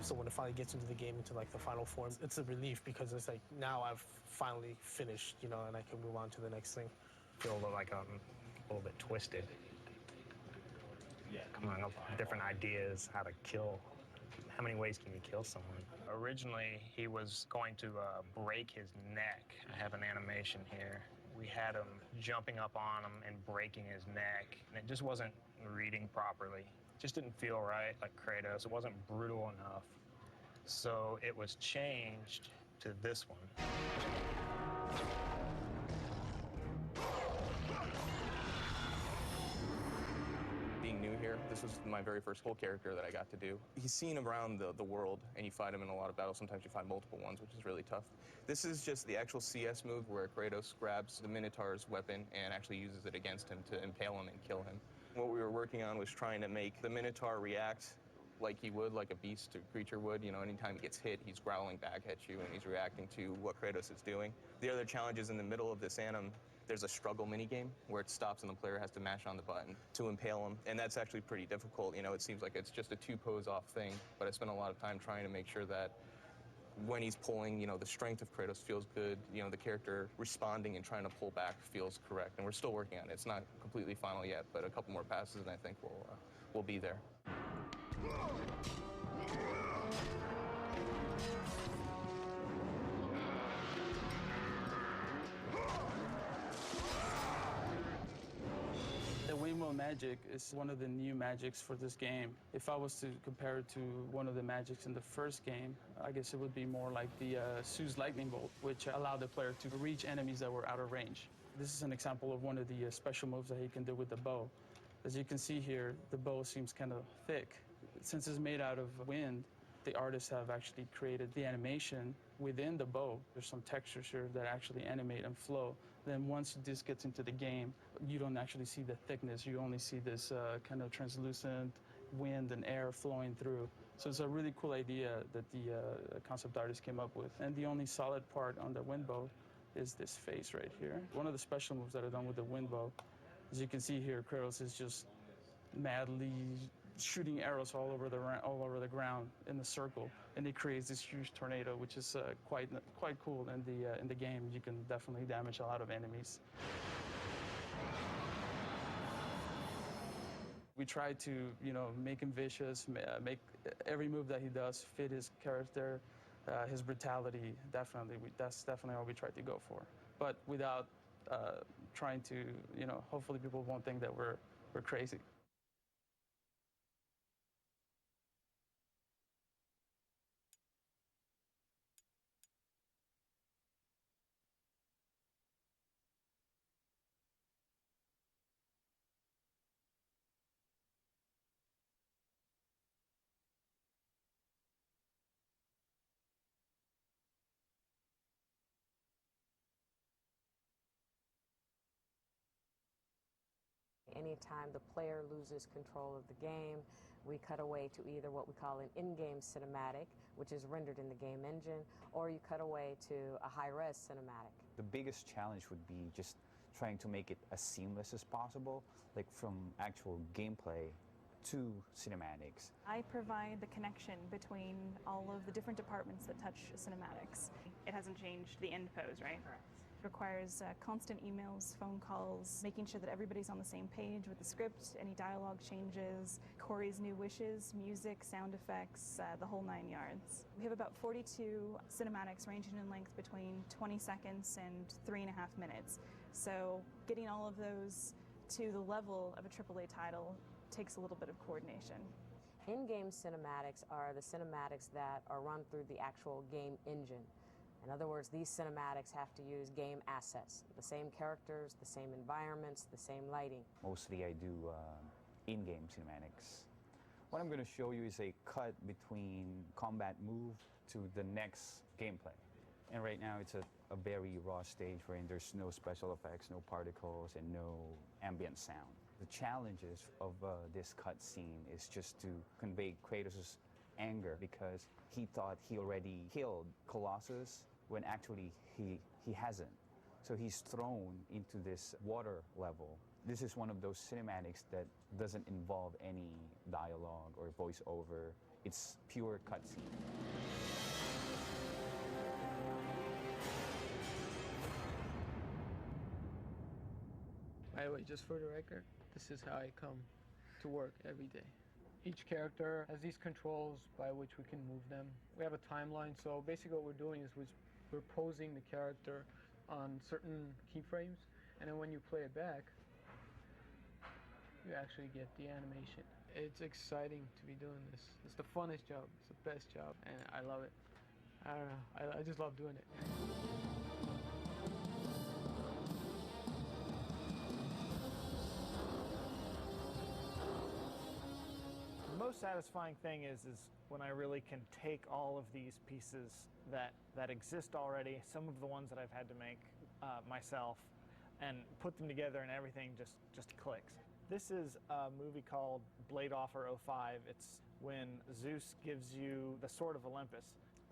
So when it finally gets into the game, into like the final form, it's a relief because it's like, now I've finally finished, you know, and I can move on to the next thing. Feel like I'm a little bit twisted. Coming up with different ideas, how to kill. How many ways can you kill someone? Originally, he was going to break his neck. I have an animation here. We had him jumping up on him and breaking his neck, and it just wasn't reading properly. It just didn't feel right, like Kratos. It wasn't brutal enough. So it was changed to this one. Being new here, this was my very first whole character that I got to do. He's seen around the world, and you fight him in a lot of battles. Sometimes you find multiple ones, which is really tough. This is just the actual CS move where Kratos grabs the Minotaur's weapon and actually uses it against him to impale him and kill him. What we were working on was trying to make the Minotaur react like he would, like a beast or creature would. You know, anytime he gets hit, he's growling back at you and he's reacting to what Kratos is doing. The other challenge is in the middle of this anim, there's a struggle minigame where it stops and the player has to mash on the button to impale him. And that's actually pretty difficult. You know, it seems like it's just a two-pose-off thing, but I spent a lot of time trying to make sure that when he's pulling, you know, the strength of Kratos feels good. You know, the character responding and trying to pull back feels correct. And we're still working on it. It's not completely final yet, but a couple more passes and I think we'll be there. The windmill magic is one of the new magics for this game. If I was to compare it to one of the magics in the first game, I guess it would be more like the Zeus lightning bolt, which allowed the player to reach enemies that were out of range. This is an example of one of the special moves that he can do with the bow. As you can see here, the bow seems kind of thick. Since it's made out of wind, the artists have actually created the animation within the bow. There's some textures here that actually animate and flow. Then once this gets into the game, you don't actually see the thickness. You only see this kind of translucent wind and air flowing through. So it's a really cool idea that the concept artist came up with. And the only solid part on the wind bow is this face right here. One of the special moves that are done with the wind bow, as you can see here, Kratos is just madly shooting arrows all over the ground in the circle, and it creates this huge tornado, which is quite cool in the game. You can definitely damage a lot of enemies. We try to, you know, make him vicious, make every move that he does fit his character, his brutality. Definitely, that's definitely what we try to go for, but without trying to, you know, hopefully people won't think that we're crazy. Anytime the player loses control of the game, we cut away to either what we call an in-game cinematic, which is rendered in the game engine, or you cut away to a high-res cinematic. The biggest challenge would be just trying to make it as seamless as possible, like from actual gameplay to cinematics. I provide the connection between all of the different departments that touch cinematics. It hasn't changed the end pose, right? Correct. It requires constant emails, phone calls, making sure that everybody's on the same page with the script, any dialogue changes, Corey's new wishes, music, sound effects, the whole 9 yards. We have about 42 cinematics ranging in length between 20 seconds and 3.5 minutes. So getting all of those to the level of a AAA title takes a little bit of coordination. In-game cinematics are the cinematics that are run through the actual game engine. In other words, these cinematics have to use game assets, the same characters, the same environments, the same lighting. Mostly I do in-game cinematics. What I'm going to show you is a cut between combat move to the next gameplay. And right now it's a very raw stage wherein there's no special effects, no particles, and no ambient sound. The challenges of this cut scene is just to convey Kratos' anger because he thought he already killed Colossus when actually he hasn't. So he's thrown into this water level. This is one of those cinematics that doesn't involve any dialogue or voiceover. It's pure cutscene. By the way, just for the record, this is how I come to work every day. Each character has these controls by which we can move them. We have a timeline, so basically what we're doing is we're posing the character on certain keyframes, and then when you play it back, you actually get the animation. It's exciting to be doing this. It's the funnest job, it's the best job, and I love it. I don't know, I just love doing it. The most satisfying thing is when I really can take all of these pieces that exist already, some of the ones that I've had to make myself, and put them together and everything just clicks. This is a movie called Blade Offer 05. It's when Zeus gives you the Sword of Olympus.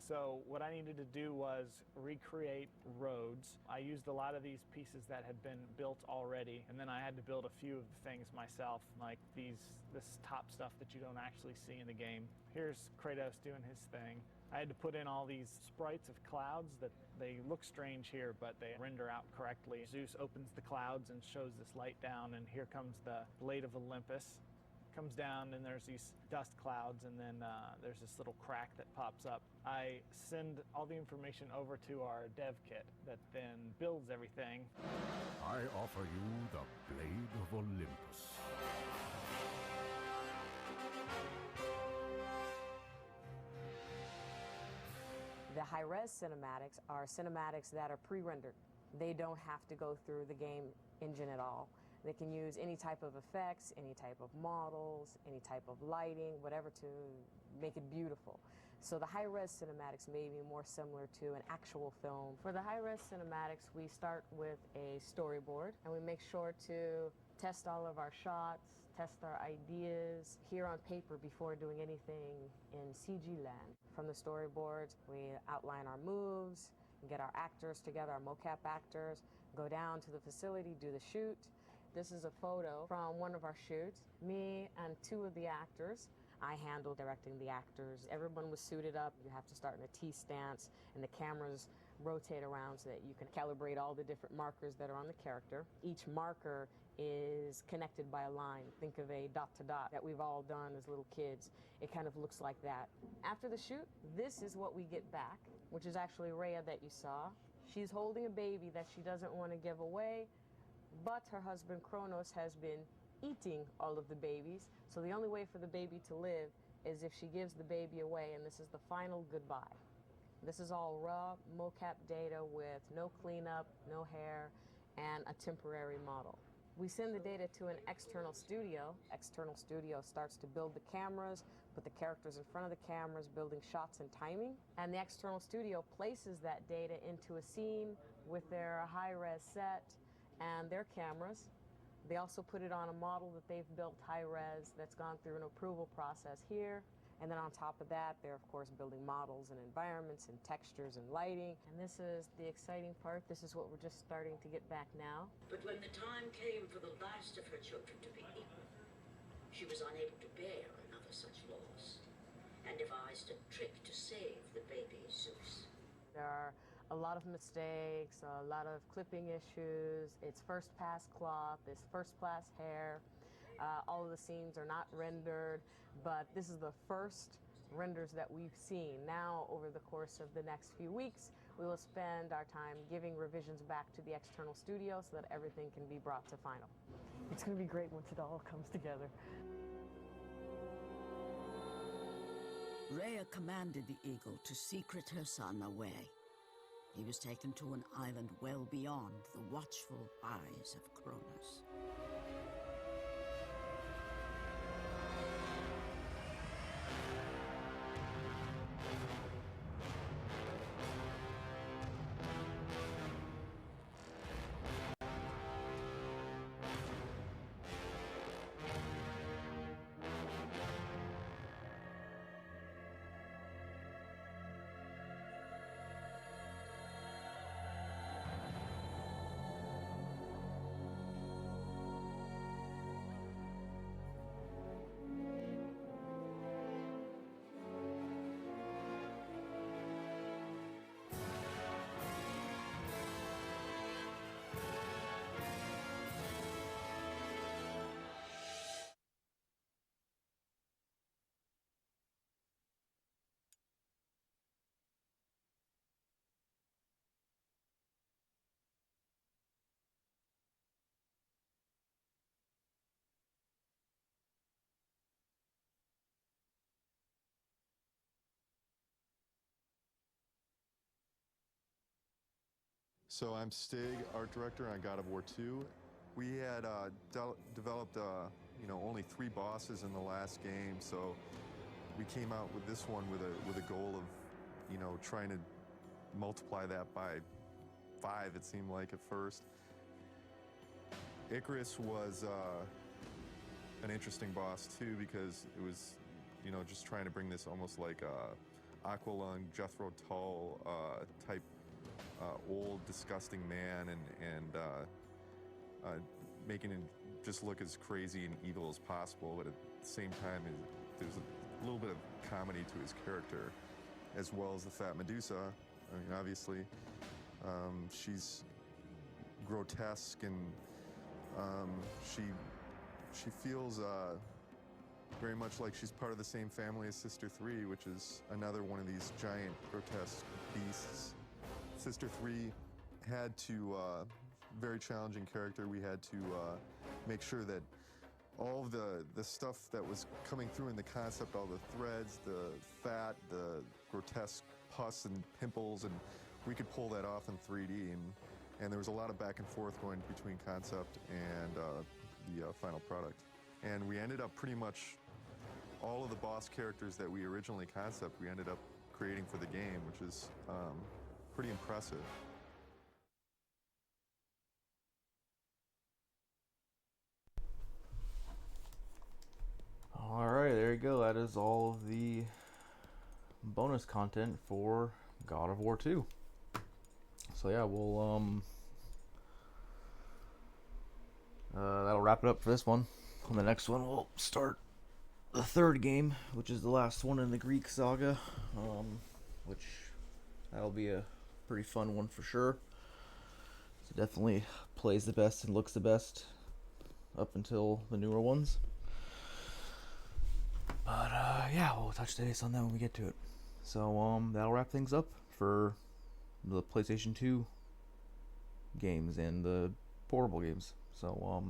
So what I needed to do was recreate roads. I used a lot of these pieces that had been built already, and then I had to build a few of the things myself, like this top stuff that you don't actually see in the game. Here's Kratos doing his thing. I had to put in all these sprites of clouds that they look strange here, but they render out correctly. Zeus opens the clouds and shows this light down, and here comes the Blade of Olympus. Comes down, and there's these dust clouds, and then there's this little crack that pops up. I send all the information over to our dev kit that then builds everything. I offer you the Blade of Olympus. The high-res cinematics are cinematics that are pre-rendered. They don't have to go through the game engine at all. They can use any type of effects, any type of models, any type of lighting, whatever to make it beautiful. So the high-res cinematics may be more similar to an actual film. For the high-res cinematics, we start with a storyboard, and we make sure to test all of our shots, test our ideas here on paper before doing anything in CG land. From the storyboards, we outline our moves, get our actors together, our mocap actors, go down to the facility, do the shoot. This is a photo from one of our shoots. Me and two of the actors. I handled directing the actors. Everyone was suited up. You have to start in a T stance, and the cameras rotate around so that you can calibrate all the different markers that are on the character. Each marker is connected by a line. Think of a dot to dot that we've all done as little kids. It kind of looks like that. After the shoot, this is what we get back, which is actually Rhea that you saw. She's holding a baby that she doesn't want to give away, but her husband Kratos has been eating all of the babies, so the only way for the baby to live is if she gives the baby away, and this is the final goodbye. This is all raw mocap data with no cleanup, no hair, and a temporary model. We send the data to an external studio. External studio starts to build the cameras, put the characters in front of the cameras, building shots and timing, and the external studio places that data into a scene with their high-res set and their cameras. They also put it on a model that they've built high-res that's gone through an approval process here. And then on top of that, they're of course building models and environments and textures and lighting. And this is the exciting part. This is what we're just starting to get back now. But when the time came for the last of her children to be eaten, she was unable to bear another such loss, and devised a trick to save the baby Zeus. There are a lot of mistakes, a lot of clipping issues. It's first pass cloth, it's first pass hair. All of the scenes are not rendered, but this is the first renders that we've seen. Now, over the course of the next few weeks, we will spend our time giving revisions back to the external studio so that everything can be brought to final. It's going to be great once it all comes together. Rhea commanded the eagle to secret her son away. He was taken to an island well beyond the watchful eyes of Kronos. So I'm Stig, art director on God of War 2. We had developed, only 3 bosses in the last game, so we came out with this one with a goal of, trying to multiply that by 5. It seemed like at first. Icarus was an interesting boss too because it was, just trying to bring this almost like Aqualung, Jethro Tull type. Old, disgusting man and making him just look as crazy and evil as possible, but at the same time, there's a little bit of comedy to his character, as well as the Fat Medusa. I mean, obviously, she's grotesque and she feels very much like she's part of the same family as Sister 3, which is another one of these giant, grotesque beasts. Sister 3 had to, very challenging character, we had to make sure that all of the stuff that was coming through in the concept, all the threads, the fat, the grotesque pus and pimples, and we could pull that off in 3D, and there was a lot of back and forth going between concept and the final product. And we ended up pretty much all of the boss characters that we originally we ended up creating for the game, which is pretty impressive. Alright, there you go. That is all of the bonus content for God of War 2. So yeah, we'll that'll wrap it up for this one. On the next one we'll start the 3rd game, which is the last one in the Greek saga, which that'll be a pretty fun one for sure. So definitely plays the best and looks the best up until the newer ones. But yeah, we'll touch base on that when we get to it. So that'll wrap things up for the PlayStation 2 games and the portable games. So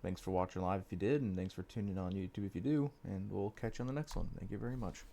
thanks for watching live if you did, and thanks for tuning on YouTube if you do, and we'll catch you on the next one. Thank you very much.